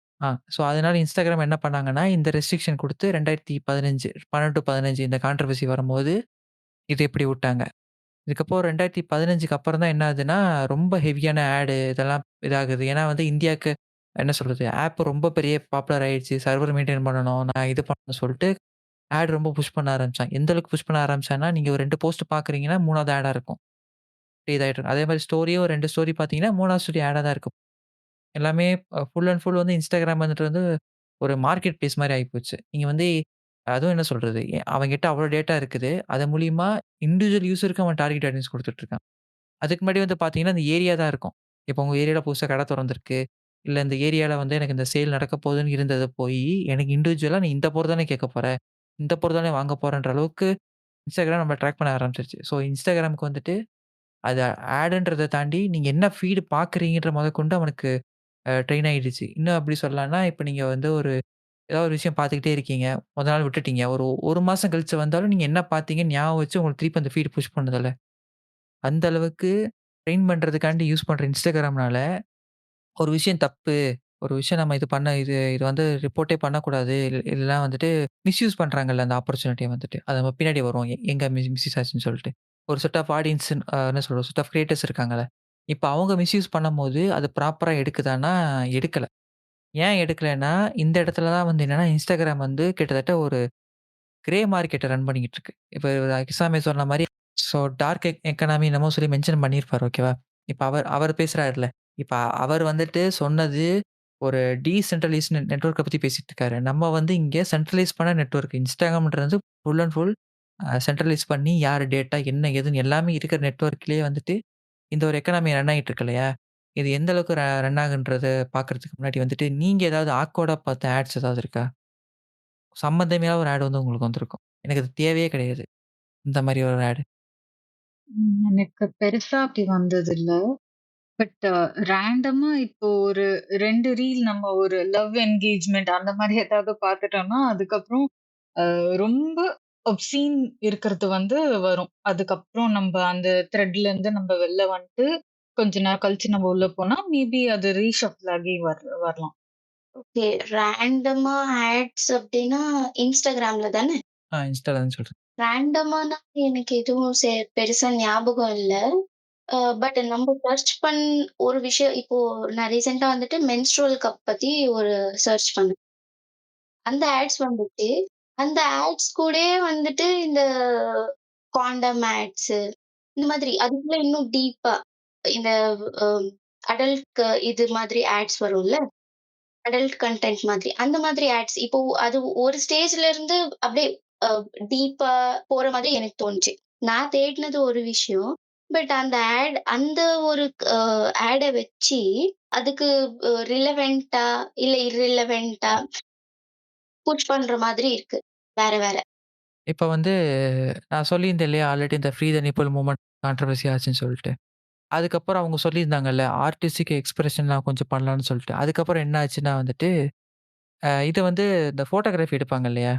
ஸோ அதனால Instagram என்ன பண்ணாங்கன்னா, இந்த ரெஸ்ட்ரிக்ஷன் குடுத்து 2015 12 டூ 15 இந்த கான்ட்ரோவர்சி வரும்போது, இது இப்படி விட்டாங்க. இதுக்கப்புறம் 2015க்கு அப்புறம் தான் என்ன ஆகுதுன்னா, ரொம்ப ஹெவியான இதெல்லாம் இதாகுது. ஏன்னா வந்து இந்தியாக்கு என்ன சொல்றது, ஆப் ரொம்ப பெரிய பாப்புலர் ஆயிடுச்சு. சர்வர் மெயின்டெயின் பண்ணணும். நான் இது பண்ணணும்னு சொல்லிட்டு ரொம்ப புஷ் பண்ண ஆரம்பிச்சாங்க. எந்த அளவுக்கு புஷ் பண்ண ஆரம்பிச்சாங்கன்னா, நீங்க ஒரு 2 போஸ்ட் பார்க்குறீங்கன்னா, 3வது இருக்கும். இதாயிட்டு இருக்கும். அதே மாரி ஸ்டோரியே ஒரு 2 ஸ்டோரி பார்த்தீங்கன்னா, 3வது ஸ்டோரி தான் இருக்கும். எல்லாமே ஃபுல் அண்ட் ஃபுல் வந்து Instagram வந்துட்டு வந்து ஒரு மார்க்கெட் பிளேஸ் மாரி ஆயிப்போச்சு. நீங்க வந்து அதுவும் என்ன சொல்றது, அவன்கிட்ட அவ்ளோ டேட்டா இருக்குது. அதன் மூலியமா இண்டிவிஜுவல் யூசருக்கு அவன் டார்கெட் ஆடியன்ஸ் குடுத்துட்டு இருக்கான். அதுக்கு முன்னாடி வந்து பார்த்தீங்கன்னா, அந்த ஏரியா தான் இருக்கும். இப்போ உங்க ஏரியால புதுசா கடை தொறந்திருக்கு. இல்ல இந்த ஏரியால வந்து எனக்கு இந்த சேல் நடக்க போகுதுன்னு இருந்தது போயி, எனக்கு இண்டிவிஜுவலா நீ இந்த பொருள் தானே கேட்க போற? இந்த பொருள் தானே வாங்க போறன்ற அளவுக்கு Instagram நம்மள ட்ராக் பண்ண ஆரம்பிச்சுருச்சு. ஸோ Instagramக்கு வந்துட்டு அது ஆடுன்றத தாண்டி நீங்க என்ன ஃபீட் பார்க்குறீங்கன்ற மொதற்கொண்டு அவனுக்கு ட்ரெயின் ஆயிடுச்சு. இன்னும் அப்படி சொல்லலாம்னா, இப்ப நீங்க வந்து ஏதாவது ஒரு விஷயம் பார்த்துக்கிட்டே இருக்கீங்க. மொத நாள் விட்டுட்டீங்க. ஒரு 1 மாசம் கழிச்சு வந்தாலும் நீங்க என்ன பார்த்தீங்கன்னு ஞாபகம் வச்சு உங்களுக்கு திருப்பி அந்த ஃபீட் புஷ் பண்ணுதுல்ல. அந்த அளவுக்கு ட்ரெயின் பண்றதுக்காண்டி யூஸ் பண்ற Instagramனால ஒரு விஷயம் தப்பு. ஒரு விஷயம் நம்ம இது இது வந்து ரிப்போர்ட்டே பண்ணக்கூடாது. இல்லன்னா வந்துட்டு மிஸ்யூஸ் பண்றாங்கல்ல அந்த ஆப்பர்ச்சுனிட்டிய வந்துட்டு. அது நம்ம பின்னாடி வரும். எங்க மிஸ்யூஸ் ஆச்சுன்னு சொல்லிட்டு. ஒரு செட் ஆஃப் ஆடியன்ஸ் என்ன சொல்றது? செட் ஆஃப் கிரியேட்டர்ஸ் இருக்காங்கல்ல. இப்ப அவங்க மிஸ்யூஸ் பண்ணும்போது அது ப்ராப்பரா எடுக்குதான்னா, எடுக்கல. ஏன் எடுக்கலன்னா, இந்த இடத்துல தான் வந்து என்னன்னா, Instagram வந்து கிட்டத்தட்ட ஒரு கிரே மார்க்கெட்ட ரன் பண்ணிக்கிட்டு இருக்கு. இப்ப கிசாமே சொன்ன மாரி டார்க் எக்கானமி என்னமோ சொல்லி மென்ஷன் பண்ணியிருப்பாரு. ஓகேவா? இப்ப அவர் அவர் பேசுறாருல்ல. இப்ப அவர் வந்துட்டு சொன்னது ஒரு டீசென்ட்ரலைஸ்ட் நெட்வொர்க்க பத்தி பேசிட்டு இருக்காரு. நம்ம வந்து இங்க சென்ட்ரலைஸ் பண்ண நெட்வொர்க். Instagramன்றது ஃபுல் அண்ட் ஃபுல் சென்ட்ரலைஸ் பண்ணி யார் டேட்டா என்ன ஏதுன்னு எல்லாமே இருக்கிற நெட்வொர்க்லயே வந்துட்டு இந்த ஒரு எக்கானமி ரன் ஆயிட்டு இருக்கு இல்லையா? இது எந்த அளவுக்கு ரன் ஆகுன்றத பார்க்கறதுக்கு முன்னாடி வந்துட்டு, நீங்க ஏதாவது ஆக்வர்டா பார்த்த ஆட்ஸ் ஏதாவது இருக்கா? சம்மந்தமே இல்லாத ஒரு ஆட் வந்து உங்களுக்கு வந்திருக்கும். எனக்கு அது தேவையே கிடையாது. இந்த மாரி ஒரு ஆட். எனக்கு பெருசா அப்படி வந்ததில்ல. பட் ரேண்டமா இப்போ ஒரு 2 ரீல் நம்ம ஒரு லவ் என்கேஜ்மென்ட் அந்த மாரி ஏதாவது பார்த்துட்டோம்னா, அதுக்கப்புறம் ரொம்ப ஒப்சீன் இருக்கிறது வந்து வரும். அதுக்கப்புறம் நம்ப அந்த த்ரெட்லருந்து நம்ம வெளில வந்துட்டு, கொஞ்ச நேரம் கழிச்சு நம்ம உள்ள போனா, மேபி அது ரீஷஃபிள் ஆகி வரலாம். ஓகே. ரேண்டமா ஆட்ஸ் அப்டின்னா Instagramல தானே? இன்ஸ்டால தான் சொல்றேன். ரேண்டமானா எனக்கு எதுவும் பெருசா ஞாபகம் இல்ல. பட் நம்ம சர்ச் ஒரு விஷயம் இப்போ நான் ரீசென்ட்டா வந்துட்டு மென்ஸ்ட்ருவல் கப் பத்தி ஒரு சர்ச் பண்ணேன். அந்த ஆட்ஸ் வந்துச்சு. அந்த ஆட்ஸ் கூடயே வந்துட்டு இந்த காண்டம் ஆட்ஸு இந்த மாதிரி அதுக்குள்ள இன்னும் டீப்பா இந்த அ அடல்ட்க்கு இது மாதிரி ஆட்ஸ் வரும்ல. அடல்ட் கன்டென்ட் மாதிரி. அந்த மாதிரி ஆட்ஸ். இப்போ அது ஒரு ஸ்டேஜ்ல இருந்து அப்படியே அ டீப்பா போற மாதிரி எனக்கு தோணுச்சு. நான் தேடினது ஒரு விஷயம். பட் அந்த ஒரு அ ஆட வச்சு அதுக்கு ரிலவென்ட்டா இல்ல இர்ரிலவென்ட்டா புஷ் பண்ற மாதிரி இருக்கு. வேற வேற. இப்ப வந்து நான் சொல்லியிருந்தேன் இல்லையா? ஆல்ரெடி இந்த ஃப்ரீ த நிப்பிள் மூவ்மெண்ட் கான்ட்ரோவர்சி ஆச்சுன்னு சொல்லிட்டு. அதுக்கப்புறம் அவங்க சொல்லியிருந்தாங்கல்ல, ஆர்டிஸ்டிக் எக்ஸ்பிரஷன்லாம் கொஞ்சம் பண்ணலான்னு சொல்லிட்டு. அதுக்கப்புறம் என்ன ஆச்சுன்னா வந்துட்டு, இது வந்து இந்த ஃபோட்டோகிராஃபி எடுப்பாங்க இல்லையா?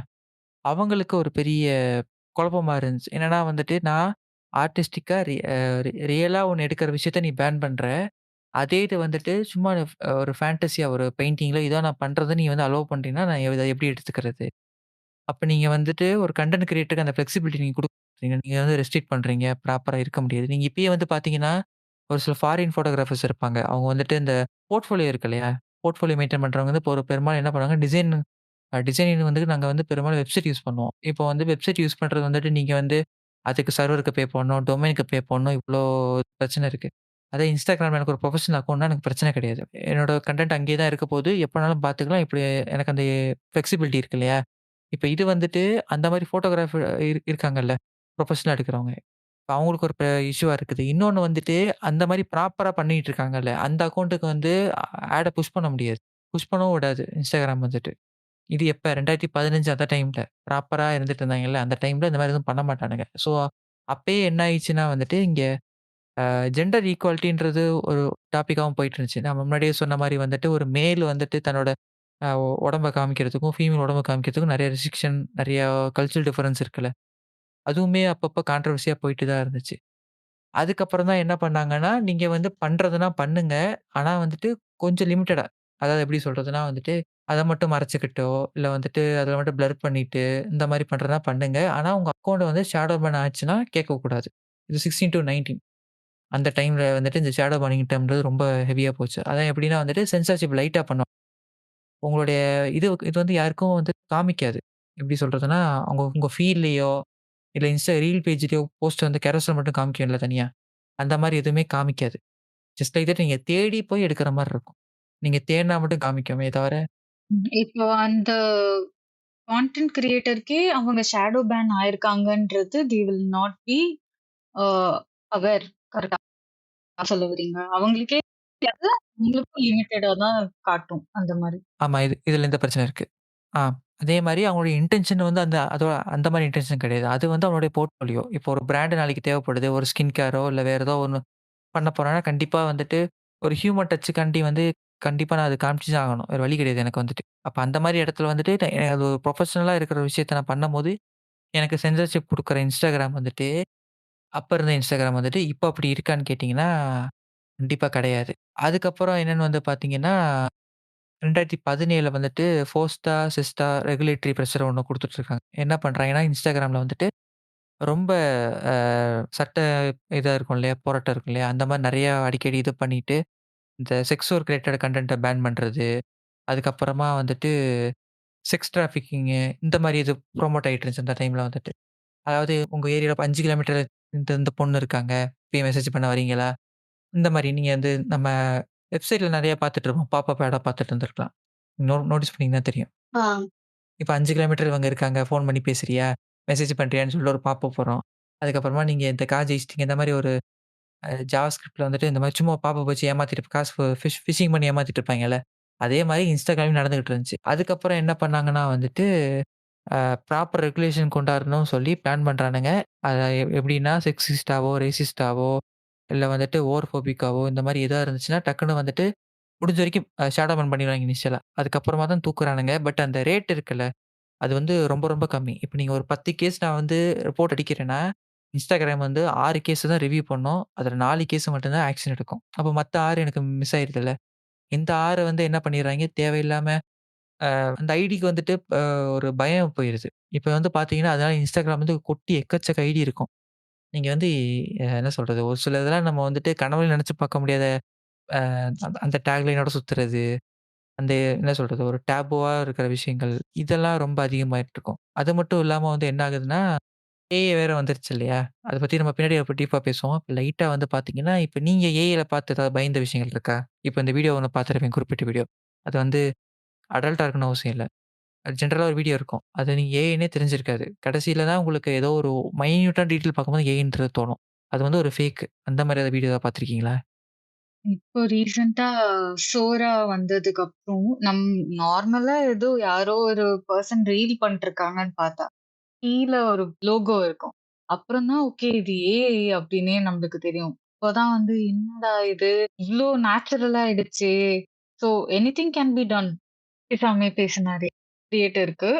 அவங்களுக்கு ஒரு பெரிய குழப்பமா இருந்துச்சு. என்னன்னா வந்துட்டு, நான் ஆர்டிஸ்டிக்கா ரியலா ஒண்ணு எடுக்கிற விஷயத்த நீ பேன் பண்ற. அதே இது வந்துட்டு சும்மா ஒரு ஃபேண்டஸியா ஒரு பெயிண்டிங்ல இதான் நான் பண்றத நீ வந்து அலோவ் பண்றீங்கன்னா, நான் இத எப்படி எடுத்துக்கிறது? அப்ப நீங்க வந்துட்டு ஒரு கன்டென்ட் கிரியேட்டருக்கு அந்த ஃப்ளெக்ஸிபிலிட்டி நீங்க குடுக்குறீங்க. நீங்க வந்து ரெஸ்ட்ரிக்ட் பண்றீங்க. ப்ராப்பரா இருக்க முடியாது. நீங்க இப்பயே வந்து பார்த்தீங்கன்னா, ஒரு சில ஃபாரின் ஃபோட்டோகிராஃபர்ஸ் இருப்பாங்க. அவங்க வந்துட்டு இந்த போர்ட்ஃபோலியோ இருக்கு இல்லையா? போர்ட்ஃபோலியோ மெயின்டெயின் பண்றவங்க வந்து இப்போ ஒரு பெரும்பாலும் என்ன பண்ணுவாங்க, டிசைனிங் வந்து நாங்க வந்து பெரும்பாலும் வெப்சைட் யூஸ் பண்ணுவோம். இப்போ வந்து வெப்சைட் யூஸ் பண்றது வந்துட்டு நீங்க வந்து அதுக்கு சர்வருக்கு பே பண்ணணும், டொமைனுக்கு பே பண்ணணும். இவ்ளோ பிரச்சனை இருக்கு. அதே Instagram எனக்கு ஒரு ப்ரொஃபஷனல் அக்கவுண்ட்னா எனக்கு பிரச்சனை கிடையாது. என்னோட கன்டென்ட் அங்கேயே தான் இருக்க போது. எப்பனாலும் பார்த்துக்கலாம். இப்படி எனக்கு அந்த ஃப்ளெக்ஸிபிலிட்டி இருக்கு இல்லையா? இப்ப இது வந்துட்டு அந்த மாரி ஃபோட்டோகிராஃபர் இருக்காங்கல்ல. ப்ரொஃபஷனலா எடுக்கிறவங்க. இப்ப அவங்களுக்கு ஒரு இஷ்யூவா இருக்குது. இன்னொன்னு வந்துட்டு அந்த மாரி ப்ராப்பரா பண்ணிட்டு இருக்காங்கல்ல. அந்த அக்கவுண்ட்டுக்கு வந்து ஆட புஷ் பண்ண முடியாது. புஷ் பண்ணவும் விடாது Instagram வந்துட்டு. இது எப்ப 2015 அந்த டைம்ல. ப்ராப்பரா இருந்துட்டு இருந்தாங்கல்ல. அந்த டைம்ல இந்த மாரி எதுவும் பண்ண மாட்டானுங்க. ஸோ அப்பயே என்ன ஆயிடுச்சுன்னா வந்துட்டு, இங்க ஜெண்டர் ஈக்வாலிட்டின்றது ஒரு டாபிக்காவும் போயிட்டு இருந்துச்சு. நான் முன்னாடியே சொன்ன மாரி வந்துட்டு ஒரு மேல் வந்துட்டு தன்னோட உடம்ப காமிக்கிறதுக்கும், ஃபீமேல் உடம்ப காமிக்கிறதுக்கும் நெறைய ரெஸ்ட்ரிக்ஷன், நெறைய கல்ச்சுரல் டிஃபரன்ஸ் இருக்குல்ல. அதுவுமே அப்பப்ப கான்ட்ரோவர்சியா போயிட்டு தான் இருந்துச்சு. அதுக்கப்புறம் தான் என்ன பண்ணாங்கன்னா, நீங்க வந்து பண்றதுனா பண்ணுங்க. ஆனா வந்துட்டு கொஞ்சம் லிமிட்டடா. அதாவது எப்படி சொல்றதுன்னா வந்துட்டு, அத மட்டும் மறைச்சுக்கிட்டோ, இல்ல வந்துட்டு அத மட்டும் பிளர் பண்ணிட்டு, இந்த மாரி பண்றதுனா பண்ணுங்க. ஆனா உங்க அக்கவுண்ட் வந்து ஷேடோ பேன் ஆச்சுன்னா கேட்கக்கூடாது. இது 16-19 அந்த டைம்ல வந்துட்டு இந்த ஷேடோ பானிங் டெர்ம்ன்றது ரொம்ப ஹெவியா போச்சு. அதான் எப்படின்னா வந்துட்டு சென்சார்ஷிப் லைட்டா பண்ணும். உங்களுடைய இது வந்து யாருக்கும் வந்து காமிக்காது. எப்படி சொல்றதுன்னா, அவங்க உங்க ஃபீட்லயோ, இல்ல ரீல் பேஜ்லயோ போஸ்ட் வந்து கேரோசல் மட்டும் காமிக்கும்ல தனியா. அந்த மாரி எதுவுமே காமிக்காது. ஜஸ்ட் லைக் தட் நீங்க தேடி போய் எடுக்கிற மாரி இருக்கும். நீங்க தேடுனா மட்டும் காமிக்குமே தவிர இப்போ அந்த கான்டென்ட் கிரியேட்டருக்கே அவங்க ஷேடோ பேன் ஆயிருக்காங்கன்றது they will not be uh aware. கரெக்ட்டா சொல்ல வரீங்க? அவங்களுக்கே தெரியாது. உங்களுக்கும் லிமிட்டடா தான் காட்டும். அந்த மாரி. ஆமா இதுல இந்த பிரச்சனை இருக்கு. ஆ அதே மாரி அவங்களுடைய இன்டென்ஷன் வந்து அந்த மாரி இன்டென்ஷன் கிடையாது. அது வந்து அவனுடைய போர்ட்ஃபோலியோ. இப்போ ஒரு பிராண்ட் நாளைக்கு தேவைப்படுது. ஒரு ஸ்கின் கேரோ இல்ல வேற ஏதோ ஒண்ணு பண்ண போறேன்னா, கண்டிப்பா வந்துட்டு ஒரு ஹியூமன் டச்சுக்காண்டி வந்து கண்டிப்பா நான் அத காமிச்சு தான் ஆகணும். வேற வழி கிடையாது எனக்கு வந்துட்டு. அப்ப அந்த மாரி இடத்துல வந்துட்டு அது ஒரு ப்ரொஃபஷனலா இருக்கிற விஷயத்த நான் பண்ணும்போது, எனக்கு சென்சார்ஷிப் குடுக்குற Instagram வந்துட்டு, அப்ப இருந்த Instagram வந்துட்டு, இப்ப அப்படி இருக்கான்னு கேட்டீங்கன்னா, கண்டிப்பா கிடையாது. அதுக்கப்புறம் என்னன்னு வந்து பார்த்தீங்கன்னா, 2017ல வந்துட்டு ஃபோஸ்டா, சிஸ்டா ரெகுலேட்டரி பிரஷர் ஒண்ணு குடுத்துட்டு இருக்காங்க. என்ன பண்றாங்கன்னா, Instagramல வந்துட்டு ரொம்ப அ சட்ட இதா இருக்கும் இல்லையா? போராட்டம் இருக்கும் இல்லையா? அந்த மாரி நெறைய அடிக்கடி இது பண்ணிட்டு இந்த செக்ஸ் ஒர்க் ரிலேட்டட் கன்டென்ட்ட பேன் பண்றது. அதுக்கப்புறமா வந்துட்டு செக்ஸ் டிராஃபிக்கிங்கு இந்த மாரி இது புரமோட் ஆயிட்டு இருந்துச்சு அந்த டைம்ல வந்துட்டு. அதாவது உங்க ஏரியால 5 கிலோமீட்டர் இந்த இந்த பொண்ணு இருக்காங்க. போய் மெசேஜ் பண்ண வரீங்களா? இந்த மாரி நீங்க வந்து நம்ம வெப்சைட்ல நெறைய பார்த்துட்டு இருப்போம். பாப்பப் ஆடா பார்த்துட்டு இருந்திருக்கலாம். நோட்டீஸ் பண்ணீங்கன்னா தெரியும். ஆ. இப்ப 5 கிலோமீட்டர் இவங்க இருக்காங்க. ஃபோன் பண்ணி பேசுறியா? மெசேஜ் பண்றியான்னு சொல்லிட்டு ஒரு பாப்பப் வரும். அதுக்கப்புறமா நீங்க இந்த கார் ஜெயிச்சிட்டீங்க. இந்த மாரி ஒரு ஜாவா ஸ்கிரிப்ட்ல வந்துட்டு இந்த மாரி சும்மா பாப்பப் வச்சு ஏமாத்திட்டு காசு ஃபிஷிங் பண்ணி ஏமாத்திட்டு இருப்பாங்கல்ல. அதே மாரி Instagramலயும் நடந்துகிட்டு இருந்துச்சு. அதுக்கப்புறம் என்ன பண்ணாங்கன்னா வந்துட்டு, ப்ராப்பர் ரெகுலேஷன் கொண்டாரணும்னு சொல்லி பிளான் பண்றானுங்க. அத எப்படின்னா செக்ஸிஸ்டாவோ, ரேசிஸ்டாவோ இல்ல வந்துட்டு ஓவர்ஃபோபிக்காவோ இந்த மாரி எதா இருந்துச்சுன்னா, டக்குனு வந்துட்டு முடிஞ்ச வரைக்கும் ஷேடோ பேன் பண்ணிருவாங்க இனிஷியலா. அதுக்கப்புறமா தான் தூக்குறானுங்க. பட் அந்த ரேட் இருக்குல்ல, அது வந்து ரொம்ப ரொம்ப கம்மி. இப்ப நீங்க ஒரு 10 கேஸ் நான் வந்து ரிப்போர்ட் அடிக்கிறேன்னா, Instagram வந்து 6 கேஸ் தான் ரிவ்யூ பண்ணும். அதுல 4 கேஸ் மட்டும் தான் ஆக்ஷன் எடுக்கும். அப்ப மத்த 6 எனக்கு மிஸ் ஆயிருதுல்ல. இந்த 6 வந்து என்ன பண்ணிடுறாய்ங்க, தேவையில்லாம அந்த ஐடிக்கு வந்துட்டு ஒரு பயம் போயிருது. இப்ப வந்து பார்த்தீங்கன்னா, அதனால Instagram வந்து கொட்டி எக்கச்சக்க ஐடி இருக்கும். நீங்க வந்து என்ன சொல்றது, ஒரு சில இதெல்லாம் நம்ம வந்துட்டு கனவுல நெனச்சு பார்க்க முடியாத அந்த டேக்லைனோட சுத்துறது, அந்த என்ன சொல்றது, ஒரு டேபூவா இருக்கிற விஷயங்கள், இதெல்லாம் ரொம்ப அதிகமாயிட்டு இருக்கும். அது மட்டும் இல்லாம வந்து என்ன ஆகுதுன்னா, ஏஐ வேற வந்துருச்சு இல்லையா? அத பத்தி நம்ம பின்னாடி டீப்பா பேசுவோம். லைட்டா வந்து பார்த்தீங்கன்னா, இப்ப நீங்க ஏஐல பார்த்து ஏதாவது பயந்த விஷயங்கள் இருக்கா? இப்ப இந்த வீடியோ ஒண்ணு பார்த்திருப்பீங்க, குறிப்பிட்ட வீடியோ. அது வந்து அடல்ட்டா இருக்கணும்னு அவசியம் இல்ல. ஜெனரலா ஒரு வீடியோ இருக்கும். அது நீங்க ஏஐன்னே தெரிஞ்சிருக்காது. கடைசில தான் உங்களுக்கு ஏதோ ஒரு மைன்யூட்டா டீட்டெயில் பார்க்கும்போது ஏஐன்றது தோணும். அது வந்து ஒரு ஃபேக். அந்த மாரி ஏதாவது வீடியோ பார்த்துருக்கீங்களா? இப்போ ரீசென்ட்டா சோரா வந்ததுக்கப்புறம், நார்மலா ஏதோ யாரோ ஒரு பெர்சன் ரீல் பண்ணிட்டுருக்காங்கன்னு பார்த்தா, கீழ ஒரு லோகோ இருக்கும். அப்புறம் தான் ஓகே இது ஏஐ அப்டின்னே நம்மளுக்கு தெரியும். அப்பதான் வந்து என்னடா இது! இவ்ளோ நேச்சுரலா ஆயிடுச்சே! So anything can be done பேசாமயே பேசினாரே கிரியேட்டருக்கு.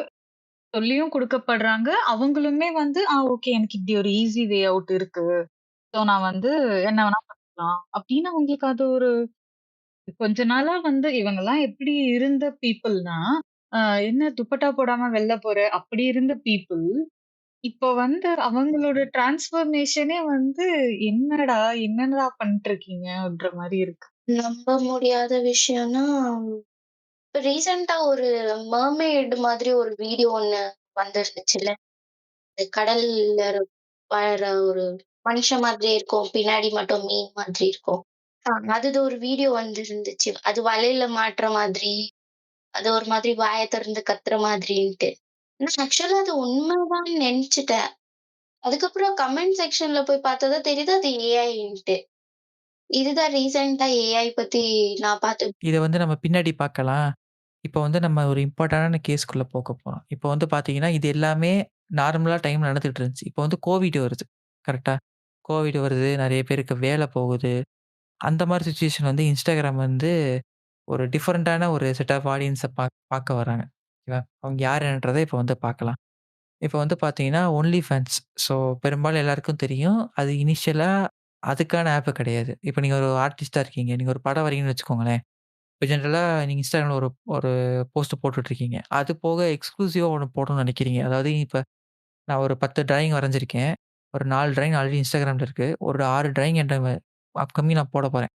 சொல்லியும் குடுக்கப்படுறாங்க. அவங்களுமே வந்து, ஓகே எனக்கு இப்படி ஒரு ஈஸி வே அவுட் இருக்கு. சோ நான் வந்து என்ன வேணா பண்ணிக்கலாம். அப்படின்னு அவங்களுக்கு அது ஒரு கொஞ்ச நாளா வந்து இவங்கலாம் எப்படி இருந்த பீப்பிள்னா, அ என்ன துப்பட்டா போடாம வெளில போற அப்படி இருந்த பீப்பிள், இப்போ வந்து அவங்களோட டிரான்ஸ்ஃபர்மேஷனே வந்து என்னடா, என்னடா பண்ணிட்டுருக்கீங்க? அப்படின்ற மாரி இருக்கு. நம்ப முடியாத விஷயம்னா, இப்ப ரீசென்ட்டா ஒரு மர்மெய்ட் மாதிரி ஒரு வீடியோ ஒண்ணு வந்துருந்துச்சுல்ல. இந்த கடல்ல வாழற ஒரு மனுஷன் மாதிரியே இருக்கும். பின்னாடி மட்டும் மீன் மாதிரி இருக்கும். அது ஒரு வீடியோ வந்துருந்துச்சு. அது வலையில மாட்ற மாதிரி, அது ஒரு மாதிரி வாய திறந்து கத்துற மாதிரின்ட்டு. நான் ஆக்சுவலா அது உண்மைதான்னு நெனச்சுட்டேன். அதுக்கப்புறம் கமெண்ட் செக்ஷன்ல போய் பார்த்தா தான் தெரியுது அது ஏஐன்ட்டு. இதுதான் ரீசென்ட்டா ஏஐ பத்தி நான் பார்த்த இத வந்து நம்ம பின்னாடி பார்க்கலாம். இப்போ வந்து நம்ம ஒரு இம்பார்ட்டன்டான கேஸ்க்குள்ள போக போறோம். இப்போ வந்து பார்த்தீங்கன்னா, இது எல்லாமே நார்மலா டைம்ல நடந்துட்டு இருந்துச்சு. இப்போ வந்து கோவிட் வருது. கரெக்ட்டா? கோவிட் வருது. நெறைய பேருக்கு வேல போகுது. அந்த மாரி சிச்சுவேஷன் வந்து Instagram வந்து ஒரு டிஃபரண்டான ஒரு செட் ஆஃப் ஆடியன்ஸ பார்க்க வராங்க. ஓகேவா? அவங்க யாருன்றத இப்போ வந்து பார்க்கலாம். இப்போ வந்து பார்த்தீங்கன்னா, ஒன்லி ஃபேன்ஸ். ஸோ பெரும்பாலும் எல்லாருக்கும் தெரியும். அது இனிஷியலா அதுக்கான ஆப் கிடையாது. இப்போ நீங்க ஒரு ஆர்டிஸ்ட்டா இருக்கீங்க. நீங்க ஒரு படம் வரையணும்னு வச்சுக்கோங்களேன். இப்ப ஜெனரலா நீங்க Instagramல ஒரு ஒரு போஸ்ட் போட்டுட்ருக்கீங்க. அது போக எக்ஸ்க்ளூசிவா ஒண்ணு போடணும்னு நெனைக்கிறீங்க. அதாவது இப்ப நான் ஒரு 10 டிராயிங் வரைஞ்சிருக்கேன். ஒரு 4 டிராயிங் ஆல்ரெடி Instagramல இருக்கு. ஒரு 6 டிராயிங் என்ட்ட அப்கமிங் நான் போடப் போறேன்.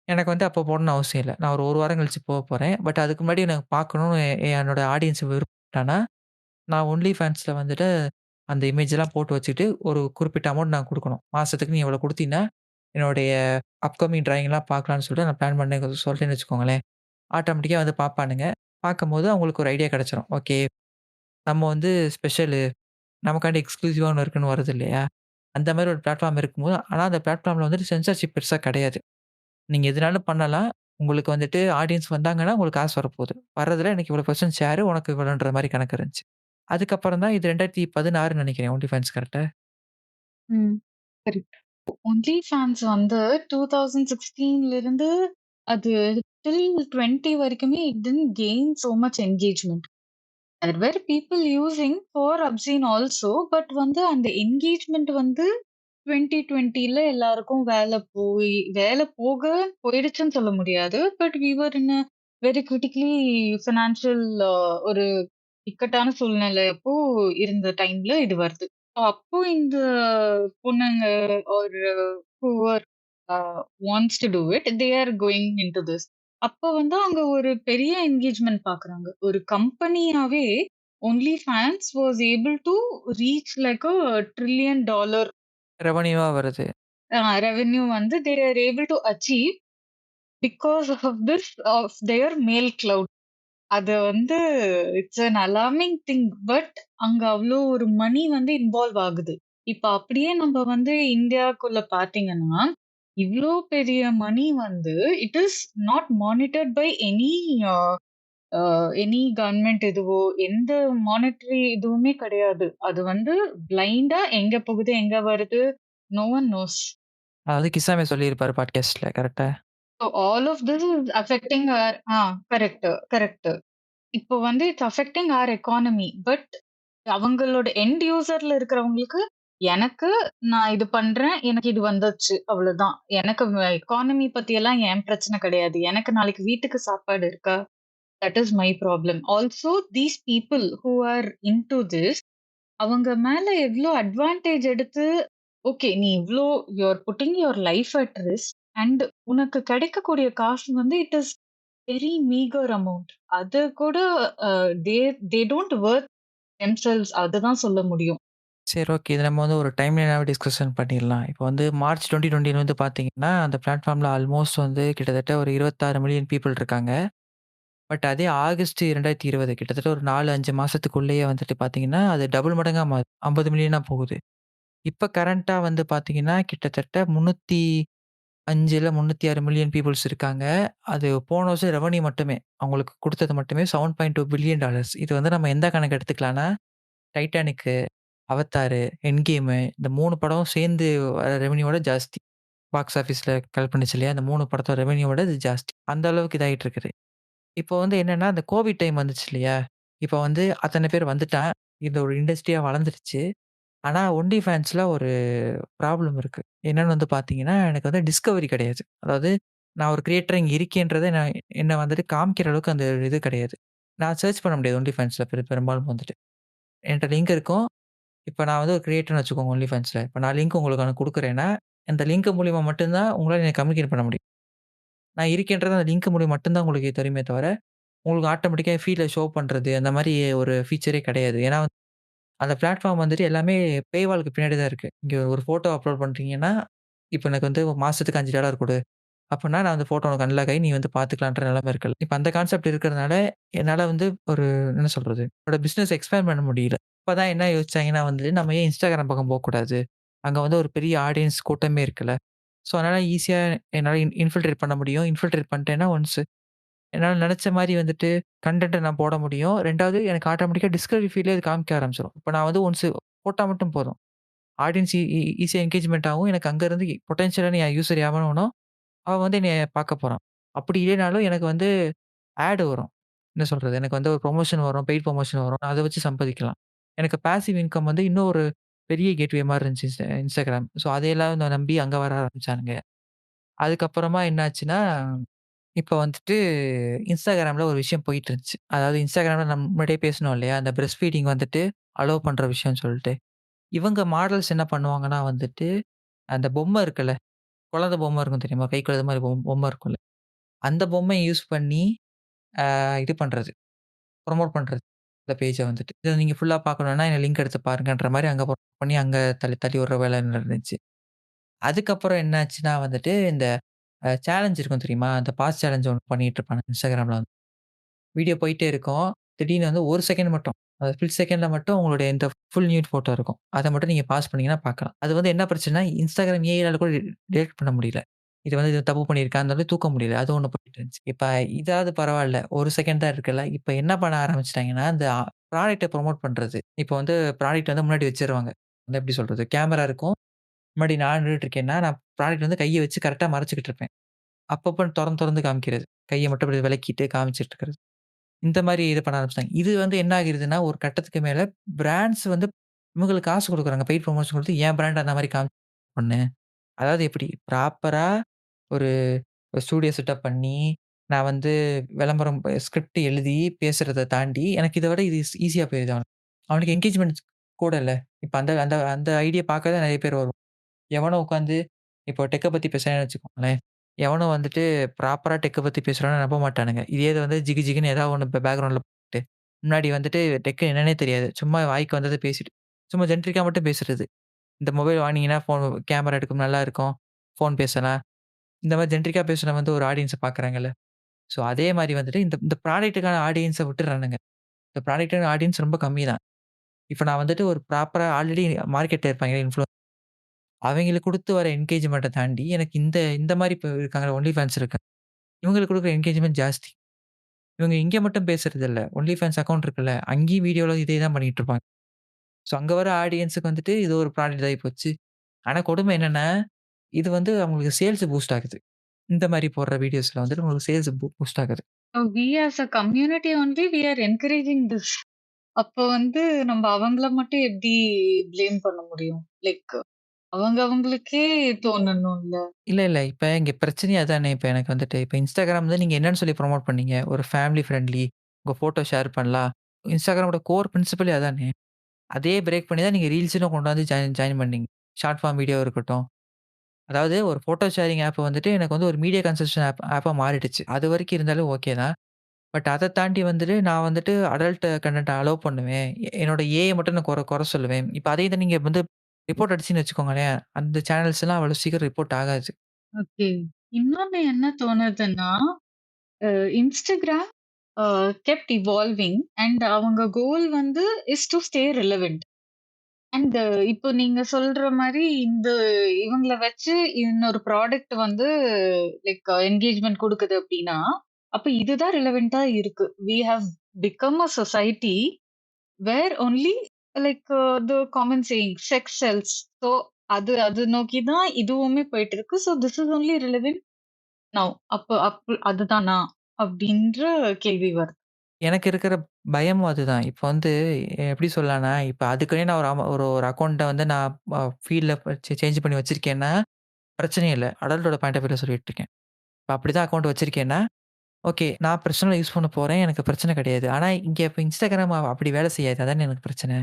எனக்கு வந்து அப்போ போடணும்னு அவசியம் இல்ல. நான் ஒரு 1 வாரம் கழிச்சு போறேன். பட் அதுக்கு முன்னாடி எனக்கு பார்க்கணும்னு என்னோட ஆடியன்ஸ் விருப்பப்பட்டாங்கன்னா, நான் ஒன்லி ஃபேன்ஸ்ல வந்துட்டு அந்த இமேஜ்லாம் போட்டு வச்சுட்டு, ஒரு குறிப்பிட்ட அமௌண்ட் நான் குடுக்கணும். மாசத்துக்கு நீ இவ்வளோ குடுத்தீன்னா, என்னுடைய அப்கமிங் டிராயிங்லாம் பார்க்கலாம்னு சொல்லிட்டு நான் பிளான் பண்ணேன் சொல்ட்டேன்னு வச்சுக்கோங்களேன். ஆட்டோமேட்டிக்கா வந்து பார்ப்பானுங்க. பார்க்கும்போது அவங்களுக்கு ஒரு ஐடியா கிடைச்சிரும். ஓகே. நம்ம வந்து ஸ்பெஷலு நமக்காண்டி எக்ஸ்க்ளூசிவா ஒண்ணு இருக்குன்னு வருது இல்லையா? அந்த மாரி ஒரு பிளாட்ஃபார்ம் இருக்கும்போது ஆனா அந்த பிளாட்ஃபார்ம்ல வந்துட்டு சென்சார்ஷிப் பெருசா கிடையாது. நீங்க எதுனாலும் பண்ணலாம். உங்களுக்கு வந்துட்டு ஆடியன்ஸ் வந்தாங்கன்னா, உங்களுக்கு காசு வரப்போது. வர்றதுல எனக்கு இவ்வளோ பெர்சன்ட் ஷேரு, உனக்கு இவ்வளோன்ற மாரி கணக்கு இருந்துச்சு. அதுக்கப்புறம் தான் இது 2016ன்னு நெனைக்கிறேன். ஒன்லி ஃபேன்ஸ் கரெக்ட்டா? ம். கரெக்ட். ஒன்லி ஃபேன்ஸ் வந்து 2016ல இருந்து அது டில் 20 வரைக்குமே it didn't gain so much engagement. There were people using for obscene also. But வந்து அந்த என்கேஜ்மென்ட் வந்து 2020ல எல்லாருக்கும் வேல போக போயிடுச்சுன்னு சொல்ல முடியாது. But we were in a very critically financial ஒரு இக்கட்டான சூழ்நிலை அப்போ இருந்த டைம்ல இது வருது. அப்போ இந்த பொண்ணுங்க ஒரு whoever uh wants to do it. They are going into this. அப்ப வந்து அவங்க ஒரு பெரிய என்கேஜ்மென்ட் பாக்குறாங்க. ஒரு கம்பெனியாவே OnlyFans was able to reach like a $1 trillion ரெவென்யூவா வருது. ரெவென்யூ வந்து they are able to achieve because of this of their male clout. அது வந்து it's an alarming thing. But அங்க அவ்ளோ ஒரு மணி வந்து இன்வால்வ் ஆகுது. இப்ப அப்படியே நம்ம வந்து இந்தியாக்குள்ள பார்த்தீங்கன்னா, இவ்ளோ பெரிய மணி வந்து it is not monitored by a a any government இதுவோ, எந்த மானிட்டரி இதுவுமே கிடையாது. அது வந்து பிளைண்டா எங்க போகுது, எங்க வருது, நோ ஒன் நோஸ். அதாவது கிசாமே சொல்லியிருப்பாரு பாட்காஸ்ட்ல கரெக்ட்டா? So all of this is affecting our correct, correct. இப்போ வந்து it's affecting our economy. But அவங்களோட எண்ட் யூசர்ல இருக்கிறவங்களுக்கு, எனக்கு நான் இது பண்றேன். எனக்கு இது வந்துச்சு. அவ்வளவுதான். எனக்கு எக்கானமி பத்தியெல்லாம் என் பிரச்சனை கிடையாது. எனக்கு நாளைக்கு வீட்டுக்கு சாப்பாடு இருக்கா? That is my problem. Also these people who are into this அவங்க மேல எவ்ளோ அட்வான்டேஜ் எடுத்து, ஓகே நீ இவ்ளோ you are putting your life at risk and உனக்கு கிடைக்கக்கூடிய காசு வந்து it is very meagre amount. அது கூட அ தே தே டோன்ட் வொர்த் தெம்செல்வ்ஸ் அதுதான் சொல்ல முடியும். சரி ஓகே. இத நம்ம வந்து ஒரு டைம் லைனாவே டிஸ்கஷன் பண்ணிடலாம். இப்போ வந்து மார்ச் 2020 வந்து பார்த்தீங்கன்னா, அந்த பிளாட்ஃபார்ம்ல ஆல்மோஸ்ட் வந்து கிட்டத்தட்ட ஒரு 26 மில்லியன் பீப்பிள் இருக்காங்க. பட் அதே ஆகஸ்ட் 2020 கிட்டத்தட்ட ஒரு 4, 5 மாசத்துக்குள்ளேயே வந்துட்டு பார்த்தீங்கன்னா, அது டபுள் மடங்கா 50 மில்லியனா போகுது. இப்ப கரண்ட்டா வந்து பார்த்தீங்கன்னா, கிட்டத்தட்ட 305 இல்ல 306 மில்லியன் பீப்பிள்ஸ் இருக்காங்க. அது போன வருஷம் ரெவென்யூ மட்டுமே. அவங்களுக்கு குடுத்தது மட்டுமே $7.2 பில்லியன். இது வந்து நம்ம எந்த கணக்கு எடுத்துக்கலாம்னா, டைட்டானிக்கு, அவதாரு, எண்ட் கேமு இந்த 3 படம் சேர்ந்து வர ரெவென்யூவோட ஜாஸ்தி. பாக்ஸ் ஆஃபிஸ்ல கலெக்ட் பண்ணுச்சு இல்லையா? அந்த 3 படத்தோட ரெவென்யூவோட இது ஜாஸ்தி. அந்த அளவுக்கு இதாயிட்டு இருக்குது. இப்போ வந்து என்னன்னா, அந்த கோவிட் டைம் வந்துச்சு இல்லையா? இப்போ வந்து அத்தன பேர் வந்துட்டான். இந்த ஒரு இண்டஸ்ட்ரியா வளர்ந்துருச்சு. ஆனா ஒன்லி ஃபேன்ஸ்ல ஒரு ப்ராப்ளம் இருக்கு. என்னன்னு வந்து பார்த்தீங்கன்னா, எனக்கு வந்து டிஸ்கவரி கிடையாது. அதாவது நான் ஒரு கிரியேட்டரா இங்க இருக்கேன்றத நான் என்ன வந்துட்டு காமிக்கிற அளவுக்கு அந்த இது கிடையாது. நான் சர்ச் பண்ண முடியாது ஒன்லி ஃபேன்ஸ்ல பெரும்பாலும் வந்துட்டு. என்ட்ட லிங்க் இருக்கும். இப்ப நான் வந்து ஒரு கிரியேட்டர்ன்னு வச்சுக்கோங்க ஒன்லி ஃபேன்ஸ்ல. இப்ப நான் லிங்க் உங்களுக்கு குடுக்குறேன்னா, அந்த லிங்க் மூலியமா மட்டும் தான் உங்களால என்ன கம்யூனிகேட் பண்ண முடியும். நான் இருக்கேன்றது அந்த லிங்க் மூலியம் மட்டும் தான் உங்களுக்கு தெரியுமே தவிர, உங்களுக்கு ஆட்டோமேட்டிக்கா ஃபீல்ட்ல ஷோ பண்றது அந்த மாரி ஒரு ஃபீச்சரே கிடையாது. ஏன்னா அந்த பிளாட்ஃபார்ம் வந்துட்டு எல்லாமே பேய்வாலுக்கு பின்னாடி தான் இருக்கு. இங்க ஒரு ஃபோட்டோ அப்லோட் பண்றீங்கன்னா, இப்ப எனக்கு வந்து மாசத்துக்கு $5 குடு. அப்பன்னா நான் அந்த ஃபோட்டோ உனக்கு அன்லாக் ஆயி நீ வந்து பார்த்துக்கலான்ற நிலைமை இருக்குல்ல. இப்ப அந்த கான்செப்ட் இருக்கிறதுனால, என்னால வந்து ஒரு என்ன சொல்றது? என்னோட பிசினஸ் எக்ஸ்பேண்ட் பண்ண முடியல. அப்பதான் என்ன யோசிச்சாங்கன்னா வந்து, நம்ம ஏன் Instagram பக்கம் போக்கூடாது? அங்க வந்து ஒரு பெரிய ஆடியன்ஸ் கூட்டமே இருக்குல்ல. ஸோ, அதனால ஈஸியா என்னால இன்ஃபில்ட்ரேட் பண்ண முடியும். இன்ஃபில்ட்ரேட் பண்ணிட்டேன்னா ஒன்ஸ் என்னால நெனச்ச மாரி வந்துட்டு கன்டென்ட்ட நான் போட முடியும். 2வது எனக்கு ஆட்டோமேட்டிக்கா டிஸ்கவரி ஃபீல்ட்லயே அது காமிக்க ஆரம்பிச்சுரும். இப்ப நான் வந்து ஒன்ஸ் போட்டா மட்டும் போதும். ஆடியன்ஸ் ஈஸியா என்கேஜ்மென்ட் ஆகும். எனக்கு அங்கருந்து பொட்டன்ஷியலான என் யூசர் எவனோ அவன் வந்து என்னைய பார்க்க போறான். அப்படி இல்லைனாலும் எனக்கு வந்து ஆட் வரும். என்ன சொல்றது? எனக்கு வந்து ஒரு புரமோஷன் வரும். பெய்ட் புரமோஷன் வரும். அத வச்சு சம்பாதிக்கலாம். எனக்கு பாசிவ் இன்கம் வந்து இன்னும் ஒரு பெரிய கேட்வே மாரி இருந்துச்சு Instagram. ஸோ அதையெல்லாம் நான் நம்பி அங்க வர ஆரம்பிச்சானுங்க. அதுக்கப்புறமா என்னாச்சுன்னா இப்ப வந்துட்டு Instagramல ஒரு விஷயம் போயிட்டு இருந்துச்சு. அதாவது Instagramல நம்ம முன்னாடியே பேசினோம் இல்லையா? அந்த பிரஸ்ட் ஃபீடிங் வந்துட்டு அலோவ் பண்ற விஷயம்னு சொல்லிட்டு. இவங்க மாடல்ஸ் என்ன பண்ணுவாங்கன்னா வந்துட்டு, அந்த பொம்மை இருக்குல்ல, குழந்தை பொம்மை இருக்கும் தெரியுமா? கை குழந்தை மாரி பொம்மை இருக்கும்ல. அந்த பொம்மைய யூஸ் பண்ணி இது பண்றது. புரமோட் பண்றது. இந்த பேஜ வந்துட்டு. இத நீங்க ஃபுல்லா பார்க்கணும்னா, என் லிங்க் எடுத்து பாருங்கன்ற மாரி அங்க புரமோட் பண்ணி அங்க தள்ளி தள்ளி விடுற வேலை நடந்துச்சு. அதுக்கப்புறம் என்னாச்சுன்னா வந்துட்டு, இந்த சேலஞ்ச் இருக்கும் தெரியுமா? அந்த பாஸ் சேலஞ்ச் ஒண்ணு பண்ணிட்டு இருப்பானுங்க Instagramல வந்து. வீடியோ போயிட்டே இருக்கும். திடீர்னு வந்து 1 செகண்ட் மட்டும். அந்த ஸ்பிளிட் செகண்ட்ல மட்டும் உங்களுடைய இந்த ஃபுல் நியூட் ஃபோட்டோ இருக்கும். அத மட்டும் நீங்க பாஸ் பண்ணீங்கன்னா பார்க்கலாம். அது வந்து என்ன பிரச்சனைனா, Instagram ஏஐயால கூட டிடெக்ட் பண்ண முடியல. இது வந்து இது தப்பு பண்ணியிருக்கான்னு சொல்லி தூக்க முடியல. அது ஒண்ணு போயிட்டு இருந்துச்சு. இப்ப இதாவது பரவால்ல. 1 செகண்ட் தான் இருக்குல்ல. இப்ப என்ன பண்ண ஆரம்பிச்சுட்டாங்கன்னா, இந்த ப்ராடக்ட்ட புரமோட் பண்றது. இப்ப வந்து ப்ராடக்ட் வந்து முன்னாடி வச்சுருவாங்க. வந்து எப்படி சொல்றது? கேமரா இருக்கும். முன்னாடி நான் நின்னுட்டு இருக்கேன்னா, நான் ப்ராடக்ட் வந்து கைய வச்சு கரெக்ட்டா மறைச்சுக்கிட்டு இருப்பேன். அப்பப்ப தொறந்து தொறந்து காமிக்கிறது. கைய மட்டும் இப்படி விலக்கிட்டு காமிச்சுட்டு இருக்கிறது. இந்த மாரி இது பண்ண ஆரம்பிச்சுட்டாங்க. இது வந்து என்ன ஆகிருதுன்னா, ஒரு கட்டத்துக்கு மேல பிராண்ட்ஸ் வந்து இவங்களுக்கு காசு குடுக்குறாங்க. பெய்ட் புரமோஷன் குடுத்து, என் பிராண்ட் அந்த மாரி பண்ணு. அதாவது எப்படி ப்ராப்பரா ஒரு ஸ்டூடியோ செட்டப் பண்ணி, நான் வந்து விளம்பரம் ஸ்கிரிப்ட் எழுதி பேசுறத தாண்டி, எனக்கு இத விட இது ஈஸியா போயிருது அவனுக்கு. அவனுக்கு என்கேஜ்மென்ட் கூட இல்ல. இப்ப அந்த அந்த அந்த ஐடியா பார்க்க தான் நெறைய பேர் வருவாங்க. எவனோ உட்காந்து இப்போ டெக்க பத்தி பேசுறான்னு வச்சுக்கோங்களேன். எவனோ வந்துட்டு ப்ராப்பரா டெக்க பத்தி பேசுறான்னு நம்ப மாட்டானுங்க. இதே இது வந்து ஜிகு ஜிகுன்னு ஏதாவது ஒண்ணு பேக்கிரவுண்ட்ல போட்டு, முன்னாடி வந்துட்டு டெக் என்னன்னே தெரியாது. சும்மா வாய்க்கு வந்தத பேசிட்டு, சும்மா ஜென்ரிக்கா மட்டும் பேசுறது. இந்த மொபைல் வாங்குனீங்கன்னா கேமரா எடுக்கும் நல்லா இருக்கும். ஃபோன் பேசலாம். இந்த மாரி ஜென்ரிக்கா பேசுனவன் வந்து ஒரு ஆடியன்ஸ பார்க்குறாங்கல்ல. ஸோ அதே மாரி வந்துட்டு இந்த இந்த ப்ராடக்ட்டுக்கான ஆடியன்ஸ விட்டுர்றானுங்க. இந்த ப்ராடக்ட்டுக்கான ஆடியன்ஸ் ரொம்ப கம்மி தான். இப்ப நான் வந்துட்டு ஒரு ப்ராப்பரா ஆல்ரெடி மார்க்கெட்ல இருப்பாங்க அவைங்களுக்கு குடுத்து வர என்கேஜ்மென்ட்ட தாண்டி, எனக்கு இந்த இந்த மாரி இப்ப இருக்காங்கல்ல ஒன்லி ஃபேன்ஸ் இருக்காங்க. இவங்களுக்கு குடுக்குற என்கேஜ்மென்ட் ஜாஸ்தி. இவங்க இங்க மட்டும் பேசுறதில்ல. ஒன்லி ஃபேன்ஸ் அக்கவுண்ட் இருக்குல்ல, அங்கேயும் வீடியோல இதே தான் பண்ணிட்டு இருப்பாங்க. ஸோ அங்க வர ஆடியன்ஸ்க்கு வந்துட்டு இது ஒரு ப்ராடக்ட் ஆயி போச்சு. ஆனா கொடுமை என்னன்னா, இது வந்து அவங்களுக்கு சேல்ஸ் பூஸ்ட் ஆகுது. இந்த மாரி போடுற வீடியோஸ்ல வந்துட்டு உங்களுக்கு சேல்ஸ் பூஸ்ட் ஆகுது. We as a community only we are encouraging this. அப்போ வந்து நம்ம அவங்கள மட்டும் எப்படி ப்ளேம் பண்ண முடியும்? லைக் அவங்களுக்கே தோணணும்ல. இல்ல, இல்ல. இப்ப இங்க பிரச்சனையே அதானே. இப்ப எனக்கு வந்துட்டு இப்ப Instagram வந்து நீங்க என்னன்னு சொல்லி புரமோட் பண்ணீங்க? ஒரு ஃபேமிலி ஃப்ரெண்ட்லி. உங்க ஃபோட்டோ ஷேர் பண்ணலாம். Instagramோட கோர் பிரின்சிபலே அதானே. அதே பிரேக் பண்ணி தான் நீங்க ரீல்ஸ்ன்னு கொண்டாந்து ஜாயின் ஜாயின் பண்ணீங்க. ஷார்ட் ஃபார்ம் வீடியோ இருக்கட்டும். அதாவது ஒரு ஃபோட்டோ ஷேரிங் ஆப் வந்துட்டு எனக்கு வந்து ஒரு மீடியா கன்சம்ப்ஷன் ஆப்பா மாறிடுச்சு. அதுவரைக்கும் இருந்தாலும் ஓகே தான். பட் அத தாண்டி வந்துட்டு நான் வந்துட்டு அடல்ட் கன்டென்ட் அலோவ் பண்ணுவேன். என்னோட ஏஐ மட்டும் நான் குறை சொல்லுவேன். இப்ப அதே இத நீங்க வந்து ரிப்போர்ட் அடிச்சீங்கன்னு வச்சுக்கோங்களேன், அந்த சேனல்ஸ்லாம் அவ்வளோ சீக்கிரம் ரிப்போர்ட் ஆகாது. ஓகே. இன்னொன்னு என்ன தோணுதுன்னா, Instagram கெப்ட் இவால்விங் அண்ட் அவங்க கோல் வந்து is to stay relevant. And இப்போ நீங்க சொல்ற மாரி இவங்கள வச்சு இன்னொரு ப்ராடக்ட் வந்து லைக் என்கேஜ்மென்ட் குடுக்குது அப்டின்னா, அப்ப இதுதான் ரிலவென்ட்டா இருக்கு. We have become a society where only like the common saying sex sells. So அது நோக்கி தான் இதுவுமே போயிட்டு இருக்கு. So this is only relevant now. அப்ப அதுதானா? அப்டின்ற கேள்வி வருது. எனக்கு இருக்கிற பயமும் அதுதான். இப்ப வந்து எப்படி சொல்லலாம்னா, இப்ப அதுக்குன்னே நான் ஒரு அக்கவுண்ட்ட வந்து நான் ஃபீல்ட்ல சேஞ்ச் பண்ணி வச்சிருக்கேன்னா, பிரச்சனையே இல்ல. அடல்ட்டோட பாயிண்ட் ஆஃப் வியூல சொல்லிட்டு இருக்கேன். இப்ப அப்படிதான் அக்கவுண்ட் வச்சிருக்கேன்னா, ஓகே. நான் பர்சனலா யூஸ் பண்ண போறேன். எனக்கு பிரச்சனை கிடையாது. ஆனா இங்க இப்ப Instagram அப்படி வேலை செய்யாது. அதானே எனக்கு பிரச்சனை.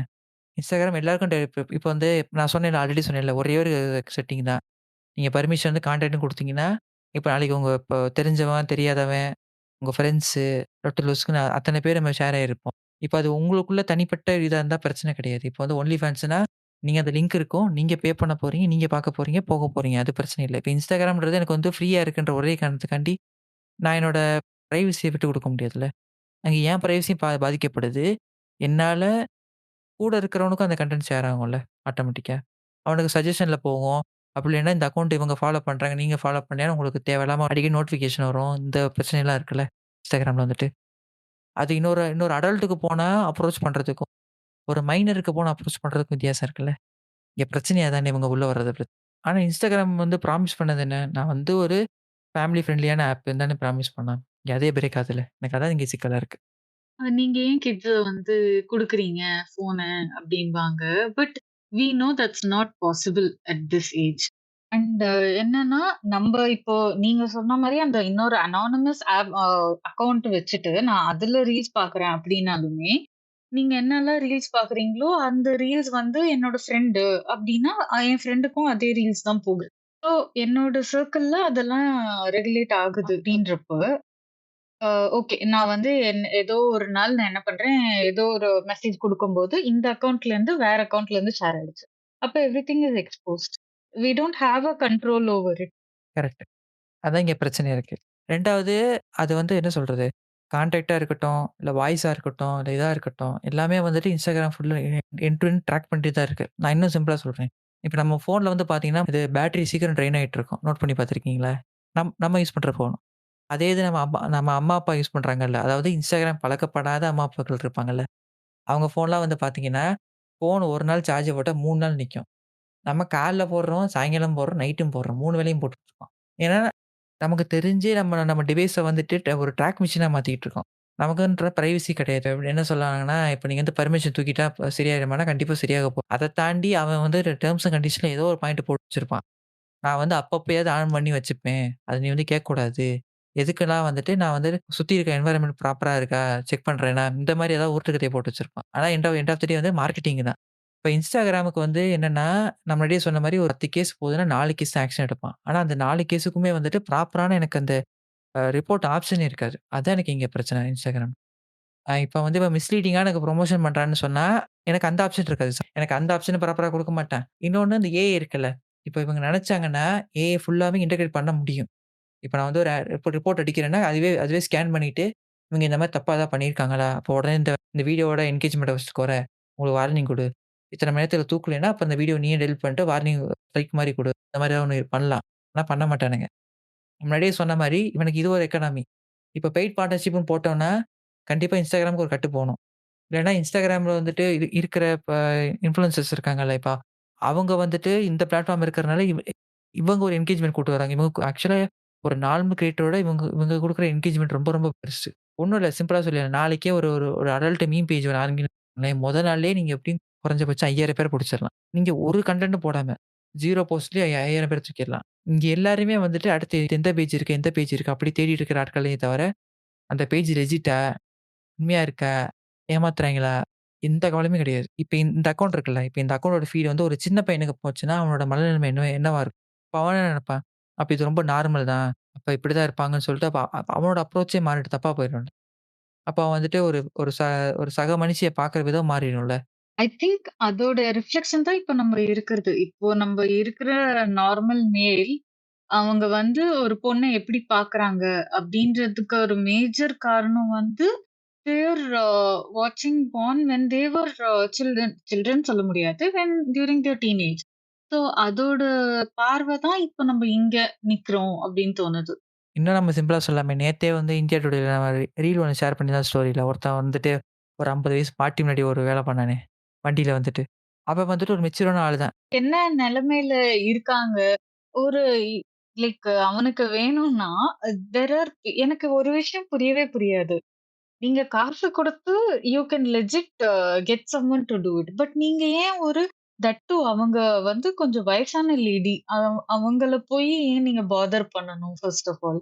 Instagram எல்லாருக்கும் இப்ப இப்ப வந்து நான் சொன்னேன்ல ஆல்ரெடி சொன்னேன்ல. ஒரே ஒரு செட்டிங் தான். நீங்க பர்மிஷன் வந்து கான்டாக்ட்ன்னு குடுத்தீங்கன்னா, இப்ப நாளைக்கு உங்க இப்போ தெரிஞ்சவன், தெரியாதவன், உங்க ஃப்ரெண்ட்ஸு, லொட்டு லொஸ்க்குன்னு அத்தன பேர் நம்ம ஷேர் ஆயிருப்போம். இப்ப அது உங்களுக்குள்ள தனிப்பட்ட இதா இருந்தா பிரச்சனை கிடையாது. இப்ப வந்து ஒன்லி ஃபேன்ஸ்ன்னா, நீங்க அந்த லிங்க் இருக்கும். நீங்க பே பண்ண போறீங்க. நீங்க பார்க்க போறீங்க, போக போறீங்க. அது பிரச்சனை இல்ல. இப்ப Instagramன்றது எனக்கு வந்து ஃப்ரீயா இருக்குன்ற ஒரே காரணத்துக்காண்டி, நான் என்னோட பிரைவசிய விட்டுக் குடுக்க முடியாதுல்ல. அங்க என் பிரைவசியும் பாதிக்கப்படுது. என்னால கூட இருக்கிறவனுக்கும் அந்த கன்டென்ட் ஷேர் ஆகும்ல ஆட்டோமேட்டிக்கா. அவனுக்கு சஜஷன்ல போகும். அப்படி இல்லன்னா இந்த அக்கவுண்ட் இவங்க ஃபாலோ பண்றாங்க. நீங்க ஃபாலோ பண்ணலையான்னு உங்களுக்கு தேவையில்லாம அடிக்கடி நோட்டிஃபிகேஷன் வரும். இந்த பிரச்சனைலாம் இருக்குல்ல. Instagramல வந்துட்டு. அது இன்னொரு இன்னொரு அடல்ட்டுக்கு போனா அப்ரோச் பண்றதுக்கும், ஒரு மைனருக்கு போனா அப்ரோச் பண்றதுக்கும் வித்தியாசம் இருக்குல்ல. இங்க பிரச்சனை அதானே இவங்க உள்ள வர்றது ஆனா Instagram வந்து ப்ராமிஸ் பண்ணது என்ன? நான் வந்து ஒரு ஃபேமிலி ஃப்ரெண்ட்லியான ஆப்ன்னு தானே ப்ராமிஸ் பண்ணான். இங்க அதே பிரேக் ஆகுதுல்ல. எனக்கு அதான் இங்க சிக்கலா இருக்கு. நீங்க ஏன் கிட்ஸ வந்து குடுக்குறீங்க ஃபோன அப்டின்பாங்க. But we know that's not possible at this age. And என்னன்னா, நம்ப இப்போ நீங்க சொன்ன மாரி அந்த இன்னொரு அனானிமஸ் ஆப் அக்கவுண்ட் வச்சுட்டு, நான் அதுல ரீல்ஸ் பார்க்குறேன் அப்டின்னாலுமே, நீங்க என்னலாம் ரீல்ஸ் பார்க்குறீங்களோ, அந்த ரீல்ஸ் வந்து என்னோட ஃப்ரெண்டு அப்டின்னா, என் ஃப்ரெண்டுக்கும் அதே ரீல்ஸ் தான் போகுது. ஸோ என்னோட சர்க்கிள்ல அதெல்லாம் ரெகுலேட் ஆகுது அப்டின்றப்ப அ ஓகே. நான் வந்து ஏதோ ஒரு நாள் நான் என்ன பண்றேன், ஏதோ ஒரு மெசேஜ் குடுக்கும்போது, இந்த அக்கவுண்ட்லேருந்து வேற அக்கவுண்ட்லேருந்து ஷேர் ஆயிடுச்சு. அப்ப everything is exposed. We don't have a control over it. Correct. அதான் இங்க பிரச்சனையா இருக்கு. 2வது அது வந்து என்ன சொல்றது? கான்டாக்ட்டா இருக்கட்டும், இல்ல வாய்ஸா இருக்கட்டும், இல்ல இதா இருக்கட்டும், எல்லாமே வந்துட்டு Instagram ஃபுல்லா எண்ட் டு எண்ட் ட்ராக் பண்ணிட்டே தான் இருக்கு. நான் இன்னும் சிம்பிளா சொல்றேன். இப்ப நம்ம ஃபோன்ல வந்து பார்த்தீங்கன்னா, இது பேட்டரி சீக்கிரம் ட்ரெயின் ஆயிட்டு இருக்கும். நோட் பண்ணி பார்த்துருக்கீங்களா? நம்ம யூஸ் பண்ற ஃபோன். அதே இது நம்ம அம்மா, அப்பா யூஸ் பண்றாங்கல்ல. அதாவது Instagram பழக்கப்படாத அம்மா, அப்பாக்கள் இருப்பாங்கல்ல. அவங்க ஃபோன்லாம் வந்து பார்த்தீங்கன்னா, ஃபோன் 1 நாள் சார்ஜ் போட்டா 3 நாள் நிக்கும். நம்ம காலைல போடுறோம், சாயங்காலம் போடுறோம், நைட்டும் போடுறோம். 3 வேளையும் போட்டுட்டுருக்கோம். ஏன்னா நமக்கு தெரிஞ்சே நம்ம நம்ம டிவைஸ வந்துட்டு ஒரு ட்ராக் மிஷினா மாத்திக்கிட்டு இருக்கோம். நமக்குன்ற பிரைவசி கிடையாது. என்ன சொல்லாங்கன்னா, இப்ப நீங்க வந்து பெர்மிஷன் தூக்கிட்டா சரியாயிடுமான்னா, கண்டிப்பா சரியாக அத தாண்டி அவன் வந்து டெர்ம்ஸ் அண்ட் கண்டிஷன்ல ஏதோ ஒரு பாயிண்ட் போட்டு வச்சிருப்பான். நான் வந்து அப்பப்பயாவது ஆன் பண்ணி வச்சுப்பேன். அத நீ வந்து கேட்கக்கூடாது. எதுக்குன்னா வந்துட்டு நான் வந்து சுத்தி இருக்க என்வைரன்மென்ட் ப்ராப்பரா இருக்கா? செக் பண்றேனா? இந்த மாரி ஏதாவது உருட்டு கதைய போட்டு வச்சிருப்பான். ஆனா எண்ட் ஆஃப் த டே வந்து மார்க்கெட்டிங் தான். இப்ப Instagramக்கு வந்து என்னன்னா, நான் முன்னாடியே சொன்ன மாரி ஒரு 10 கேஸ் போகுதுன்னா 4 கேஸ் ஆக்ஷன் எடுப்பான். ஆனா அந்த 4 கேஸுக்குமே வந்துட்டு ப்ராப்பரான எனக்கு அந்த ரிப்போர்ட் ஆப்ஷன் இருக்காது. அதான் எனக்கு இங்க பிரச்சனை Instagram. இப்ப வந்து இவன் மிஸ்லீடிங்கா எனக்கு புரமோஷன் பண்றான்னு சொன்னா, எனக்கு அந்த ஆப்ஷன் இருக்காது. எனக்கு அந்த ஆப்ஷன் ப்ராப்பரா குடுக்க மாட்டான். இன்னொன்னு இந்த ஏஐ இருக்குல்ல. இப்ப இவங்க நெனச்சாங்கன்னா, ஏஐ ஃபுல்லாவே இன்டகிரேட் பண்ண முடியும். இப்ப நான் வந்து ஒரு ரிப்போர்ட் அடிக்கிறேன்னா, அதுவே ஸ்கேன் பண்ணிட்டு, இவங்க இந்த மாரி தப்பா ஏதாவது பண்ணியிருக்காங்களா? அப்போ உடனே இந்த இந்த வீடியோவோட என்கேஜ்மென்ட்ட ஃபர்ஸ்ட் கொற. உங்களுக்கு வார்னிங் குடு. இத்தன மணி நேரத்துல தூக்கலைன்னா, அப்ப இந்த வீடியோ நீயே டெலீட் பண்ணிட்டு வார்னிங் ஸ்ட்ரைக் மாரி குடு. இந்த மாரி ஏதாவது ஒண்ணு பண்ணலாம். ஆனா பண்ண மாட்டானுங்க. முன்னாடியே சொன்ன மாரி, இவனுக்கு இது ஒரு எக்கானமி. இப்ப பெய்ட் பார்ட்னர்ஷிப்ன்னு போட்டோம்னா, கண்டிப்பா Instagramக்கு ஒரு கட்டு போணும். இல்லன்னா Instagramல வந்துட்டு இருக்கிற இப்ப இன்ஃப்ளூயன்சர்ஸ் இருக்காங்கல்ல, இப்ப அவங்க வந்துட்டு இந்த பிளாட்ஃபார்ம் இருக்கிறனால, இவங்க ஒரு என்கேஜ்மென்ட் கூட்டு வராங்க. இவங்க ஆக்சுவலா ஒரு நார்மல் கிரியேட்டரோட இவங்க இவங்க குடுக்குற என்கேஜ்மென்ட் ரொம்ப ரொம்ப பெருசு. ஒண்ணும் இல்ல சிம்பிளா சொல்லிறேன். நாளைக்கே ஒரு ஒரு ஒரு அடல்ட் மீம் பேஜ் ஆரம்பிங்களேன், மொத நாள்லயே நீங்க எப்படியும் குறைஞ்சபட்சம் 5000 பேர புடிச்சிடலாம். நீங்க ஒரு கன்டென்ட் போடாம, 0 போஸ்ட்லயே 5000 பேர தூக்கிரலாம். இங்க எல்லாருமே வந்துட்டு அடுத்து எந்த பேஜ் இருக்கு, எந்த பேஜ் இருக்கு அப்படி தேடிட்டு இருக்கிற ஆட்களே தவிர, அந்த பேஜ் லெஜிட்டா, உண்மையா இருக்கா, ஏமாத்துறாய்ங்களா, எந்த கவலையுமே கிடையாது. இப்ப இந்த அக்கவுண்ட் இருக்குல்ல, இப்ப இந்த அக்கவுண்டோட ஃபீட் வந்து ஒரு சின்ன பையனுக்கு போச்சுன்னா, அவனோட மனநிலைமை என்னவா இருக்கும்? அப்ப அவன் என்ன நெனைப்பான்? அப்ப இது ரொம்ப நார்மல் தான். அப்ப இப்படிதான் இருப்பாங்கன்னு சொல்லிட்டு, அப்ப அவனோட அப்ரோச்சே மாறிட்டு தப்பா போயிடும். அப்ப அவன் வந்துட்டு ஒரு சக மனுஷிய பார்க்குற விதம் மாறிடும்ல. ஐ திங்க் அதோட ரிஃப்ளெக்ஷன் தான் இப்ப நம்ம இருக்கிறது. இப்போ நம்ப இருக்கிற நார்மல் மேல், அவங்க வந்து ஒரு பொண்ண எப்படி பார்க்குறாங்க அப்படின்றதுக்கு ஒரு மேஜர் காரணம் வந்து தேர் வாட்சிங் porn when they were children சொல்ல முடியாது. During their teenage. ஸோ அதோட பார்வை தான் இப்ப நம்ம இங்க நிக்கிறோம் அப்படின்னு தோணுது. இன்னும் நம்ம சிம்பிளா சொல்லலாமே. நேத்தே வந்து இந்தியா டுடேல நம்ம ரீல் ஒண்ணு ஷேர் பண்ணியிருந்தோம் ஸ்டோரில. ஒருத்தன் வந்துட்டு ஒரு 50 வயசு பாட்டி முன்னாடி ஒரு வேல பண்ணானே! வண்டியில வந்துட்டு. அவன் வந்துட்டு ஒரு மெச்சூரான ஆளு தான். என்ன நிலைமையில இருக்காங்க? ஒரு லைக் அவனுக்கு வேணும்னா, தேர் ஆர் எனக்கு ஒரு விஷயம் புரியவே புரியாது. நீங்க காசு குடுத்து you can legit get someone to do it. But நீங்க ஏன் ஒரு தட் டூ அவங்க வந்து கொஞ்சம் வயசான லேடி. அவங்கள போய் ஏன் நீங்க பாதர் பண்ணணும் ஃபர்ஸ்ட் ஆஃப் ஆல்.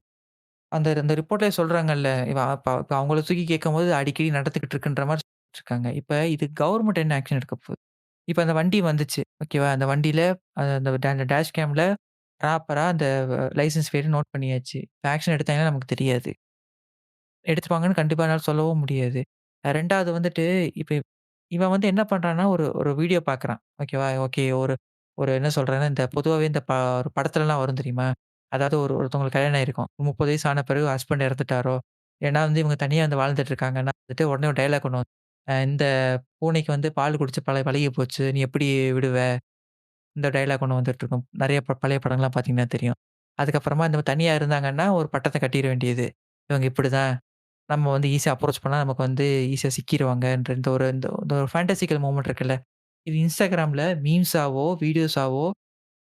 அந்த அந்த ரிப்போர்ட்லயே சொல்றாங்கல்ல, இவ அப்ப இப்ப அவங்கள தூக்கி கேட்கும்போது அடிக்கடி நடந்துகிட்டு இருக்குன்ற மாரி இருக்காங்க. இப்ப இது கவர்ன்மெண்ட் என்ன ஆக்ஷன் எடுக்க போகுது? இப்ப அந்த வண்டி வந்துச்சு. ஓகேவா? அந்த வண்டியில அந்த டேஷ் கேம்ல ப்ராப்பரா அந்த லைசென்ஸ் பிளேட்ட நோட் பண்ணியாச்சு. ஆக்ஷன் எடுத்தாங்கன்னா நமக்கு தெரியாது. எடுத்துருவாங்கன்னு கண்டிப்பா என்னால சொல்லவும் முடியாது. 2வது வந்துட்டு, இப்ப இவன் வந்து என்ன பண்றான்னா, ஒரு ஒரு வீடியோ பார்க்குறான். ஓகேவா? ஓகே. ஒரு ஒரு என்ன சொல்றேன்னா, இந்த பொதுவாவே இந்த ஒரு படத்துலலாம் வரும் தெரியுமா? அதாவது ஒருத்தவங்களுக்கு கல்யாணம் ஆயிருக்கும். 30 வயசு ஆன பிறகு ஹஸ்பண்ட் இறந்துட்டாரோ, ஏன்னா வந்து இவங்க தனியா வந்து வாழ்ந்துட்டு இருக்காங்கன்னா வந்துட்டு உடனே ஒரு டயலாக் ஒண்ணு வரும். இந்த பூனைக்கு வந்து பால் குடிச்சு பழகி போச்சு. நீ எப்படி விடுவ? இந்த டயலாக் ஒண்ணு வந்துட்டுருக்கும். நெறைய பழைய படங்கள்லாம் பார்த்தீங்கன்னா தெரியும். அதுக்கப்புறமா இந்த தனியா இருந்தாங்கன்னா, ஒரு பட்டத்த கட்டிற வேண்டியது. இவங்க இப்படிதான். நம்ம வந்து ஈஸியா அப்ரோச் பண்ணா நமக்கு வந்து ஈஸியா சிக்கிருவாங்கன்ற இந்த ஒரு ஃபேண்டசிக்கல் மொமெண்ட் இருக்குல்ல. இது Instagramல மீம்ஸாவோ, வீடியோஸாவோ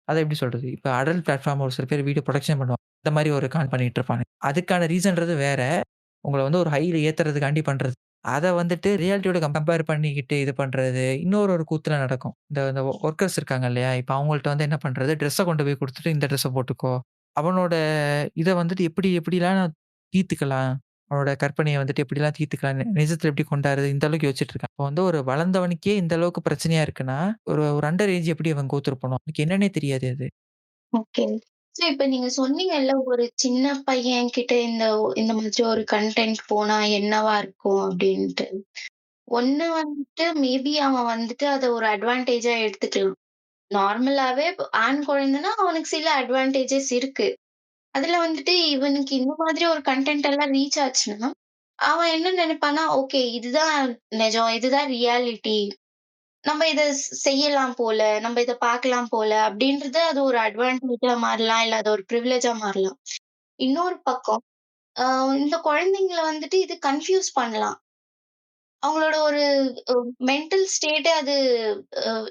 அத எப்படி சொல்றது? இப்ப அடல்ட் பிளாட்ஃபார்ம் ஒரு சில பேர் வீடியோ புரொடக்ஷன் பண்ணுவாங்க. இந்த மாரி ஒரு கால் பண்ணிட்டு இருப்பானுங்க. அதுக்கான ரீசன்றது வேற. உங்கள வந்து ஒரு ஹைல ஏத்துறதுக்காண்டி பண்றது. அத வந்துட்டு ரியாலிட்டியோட கம்பேர் பண்ணிக்கிட்டு இது பண்றது, இன்னொரு ஒரு கூத்துல நடக்கும். இந்த இந்த வொர்க்கர்ஸ் இருக்காங்க இல்லையா? இப்ப அவங்கள்ட்ட வந்து என்ன பண்றது, ட்ரெஸ்ஸ கொண்டு போய் குடுத்துட்டு, இந்த ட்ரெஸ்ஸ போட்டுக்கோ. அவனோட இத வந்துட்டு எப்படிலாம் தீர்த்துக்கலாம்? அவனோட கற்பனைய வந்துட்டு எப்படிலாம் தீர்த்துக்கலாம்? நிஜத்துல எப்படி கொண்டாருது? இந்த அளவுக்கு யோசிச்சுட்டு இருக்கான். அப்போ வந்து ஒரு வளர்ந்தவனுக்கே இந்த அளவுக்கு பிரச்சனையா இருக்குன்னா, ஒரு ஒரு அண்டர் ஏஜ் எப்படி அவன் கோ த்ரூ பண்ணுவான்? அவனுக்கு என்னன்னே தெரியாது அது. ஓகே. சோ இப்ப நீங்க சொன்னீங்கல்ல, ஒரு சின்ன பையன் கிட்ட இந்த இந்த மாதிரி ஒரு கன்டென்ட் போனா என்னவா இருக்கும் அப்டின்ட்டு. ஒண்ணு வந்துட்டு மேபி அவன் வந்துட்டு அத ஒரு அட்வான்டேஜா எடுத்துக்கலாம். நார்மலாவே ஆண் குழந்தைன்னா அவனுக்கு சில அட்வான்டேஜஸ் இருக்கு. அதுல வந்துட்டு இவனுக்கு இந்த மாதிரி ஒரு கன்டென்ட் எல்லாம் ரீச் ஆச்சுன்னா, அவன் என்ன நெனைப்பான்னா, ஓகே இதுதான் நெஜம். இதுதான் ரியாலிட்டி. நம்ம இத செய்யலாம் போல, நம்ம இத பார்க்கலாம் போல அப்படின்றது அது ஒரு அட்வான்டேஜா மாறலாம். இல்ல அது ஒரு பிரிவிலேஜா மாறலாம். இன்னொரு பக்கம், அ இந்த குழந்தைங்கள வந்துட்டு இது கன்ஃப்யூஸ் பண்ணலாம். அவங்களோட ஒரு மென்டல் ஸ்டேட்டே அது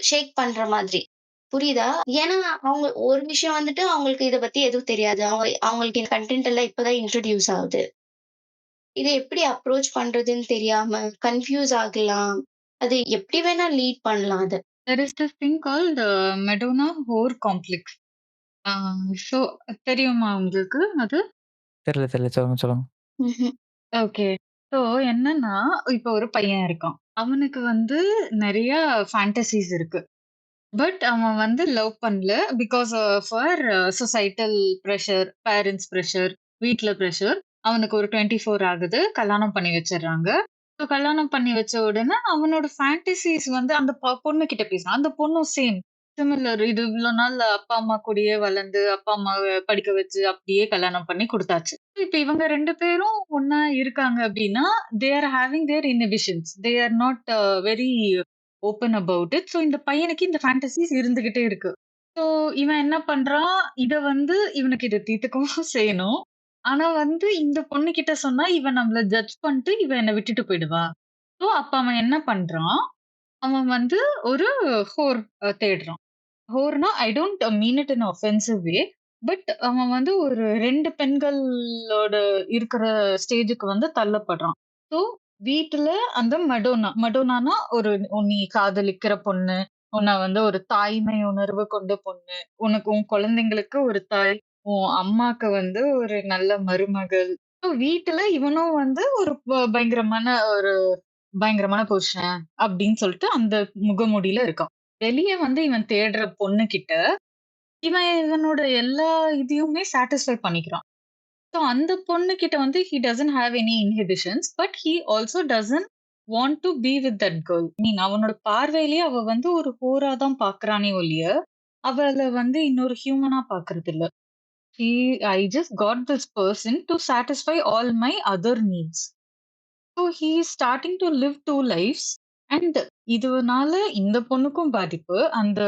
ஷேக் பண்ற மாதிரி. புரியுதா? ஏன்னா, அவங்க ஒரு விஷயம் வந்துட்டு அவங்களுக்கு இத பத்தி எதுவும் தெரியாது. அவங்களுக்கு இந்த கன்டென்ட் எல்லாம் இப்ப தான் இன்ட்ரோடியூஸ் ஆகுது. இத எப்படி அப்ரோச் பண்றதுன்னு தெரியாம கன்ஃப்யூஸ் ஆகலாம். அது எப்படி வேணா லீட் பண்ணலாம் அத. There is this thing called Madonna whore complex. Ah so தெரியுமா உங்களுக்கு அது? தெரியல. சொல்லுங்க, சொல்லுங்க. ம்ஹ்ம். ஓகே. ஸோ என்னன்னா, இப்ப ஒரு பையன் இருக்கான். அவனுக்கு வந்து நெறைய ஃபேண்டஸீஸ் இருக்கு. பட் அவன் வந்து லவ் பண்ணல. Because for societal pressure, parents pressure, வீட்ல பிரஷர். அவனுக்கு ஒரு 24 ஆகுது. கல்யாணம் பண்ணி வச்சுர்றாங்க. ஸோ கல்யாணம் பண்ணி வச்ச உடனே அவனோட ஃபேண்டஸீஸ் வந்து அந்த பொண்ணு கிட்ட பேசுறான். அந்த பொண்ணும் சேம். சிமிலர். இது இவ்ளோ நாள் அப்பா, அம்மா கூடயே வளர்ந்து, அப்பா, அம்மாவ படிக்க வச்சு, அப்படியே கல்யாணம் பண்ணி குடுத்தாச்சு. இப்ப இவங்க 2 பேரும் ஒண்ணா இருக்காங்க அப்படின்னா, they are having there inhibitions. They are not very open about it. So இந்த பையனுக்கு இந்த ஃபேண்டஸீஸ் இருந்துகிட்டே இருக்கு. ஸோ இவன் என்ன பண்றான், இத வந்து இவனுக்கு இத தீர்த்துக்கவும் செய்யணும். ஆனா வந்து இந்த பொண்ணுகிட்ட சொன்னா, இவ நம்மள ஜட்ஜ் பண்ணிட்டு, இவ என்ன விட்டுட்டு போயிடுவா. ஸோ அப்ப அவன் என்ன பண்றான், அவன் வந்து ஒரு ஹோர் தேடுறான். ஹோர்னா I don't mean it in offensive way. But அவன் வந்து ஒரு 2 பெண்களோட இருக்கிற ஸ்டேஜ்க்கு வந்து தள்ளப்படுறான். ஸோ வீட்டுல அந்த மடோனானா ஒரு நீ காதலிக்கிற பொண்ணு, உன்ன வந்து ஒரு தாய்மை உணர்வு கொண்ட பொண்ணு, உனக்கு உன் குழந்தைங்களுக்கு ஒரு தாய், உன் அம்மாக்கு வந்து ஒரு நல்ல மருமகள். ஸோ வீட்டுல இவனும் வந்து ஒரு பயங்கரமான பயங்கரமான புருஷன் அப்படின்னு சொல்லிட்டு அந்த முகமூடியில இருக்கான். வெளிய வந்து இவன் தேடுற பொண்ணுகிட்ட, இவனோட எல்லா இதையுமே சாட்டிஸ்ஃபை பண்ணிக்கிறான். ஸோ அந்த பொண்ணுகிட்ட வந்து he doesn't have any inhibitions. But he also doesn't want to be with that girl. அவனோட பார்வையிலேயே அவ வந்து ஒரு ஹோரா தான் பார்க்குறானே ஒழிய, அவள வந்து இன்னொரு ஹியூமனா பார்க்கறதில்ல. He I just got this person to satisfy all my other needs. So he is starting to live 2 lives. And இதுனால இந்த பொண்ணுக்கும் பாதிப்பு. அந்த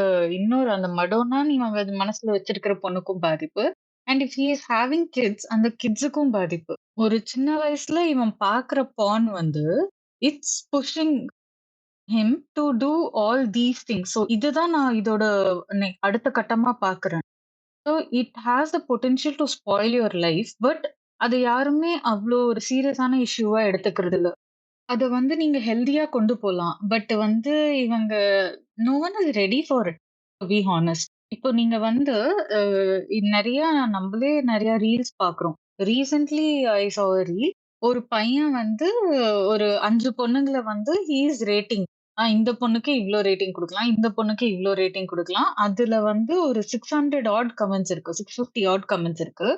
மடோனான்னு இவன் மனசுல வச்சிருக்கிற பொண்ணுக்கும் பாதிப்பு. And if he is having kids, அந்த கிட்ஸுக்கும் பாதிப்பு. ஒரு சின்ன வயசுல இவன் பார்க்குற பான் வந்து, it's pushing him to do all these things. So இதுதான் நான் இதோட அடுத்த கட்டமா பார்க்குறேன். So it has the potential to spoil your life. But அத யாருமே அவ்ளோ ஒரு சீரியஸான இஷ்யூவா எடுத்துக்கிறது இல்ல. அத வந்து நீங்க ஹெல்தியா கொண்டு போலாம். பட் வந்து இவங்க no one is ready for it to be honest. இப்போ நீங்க வந்து அ நெறைய நம்மளே நெறைய ரீல்ஸ் பார்க்குறோம். Recently I saw a reel. ஒரு பையன் வந்து ஒரு 5 பொண்ணுங்கள வந்து ஹி இஸ் ரேட்டிங். இந்த பொண்ணுக்கு இவ்ளோ ரேட்டிங் குடுக்கலாம். இந்த பொண்ணுக்கு இவ்ளோ ரேட்டிங் குடுக்கலாம். அதுல வந்து ஒரு 600 ஆட் கமெண்ட்ஸ் இருக்கு. 650 ஆட் கமெண்ட்ஸ் இருக்கு.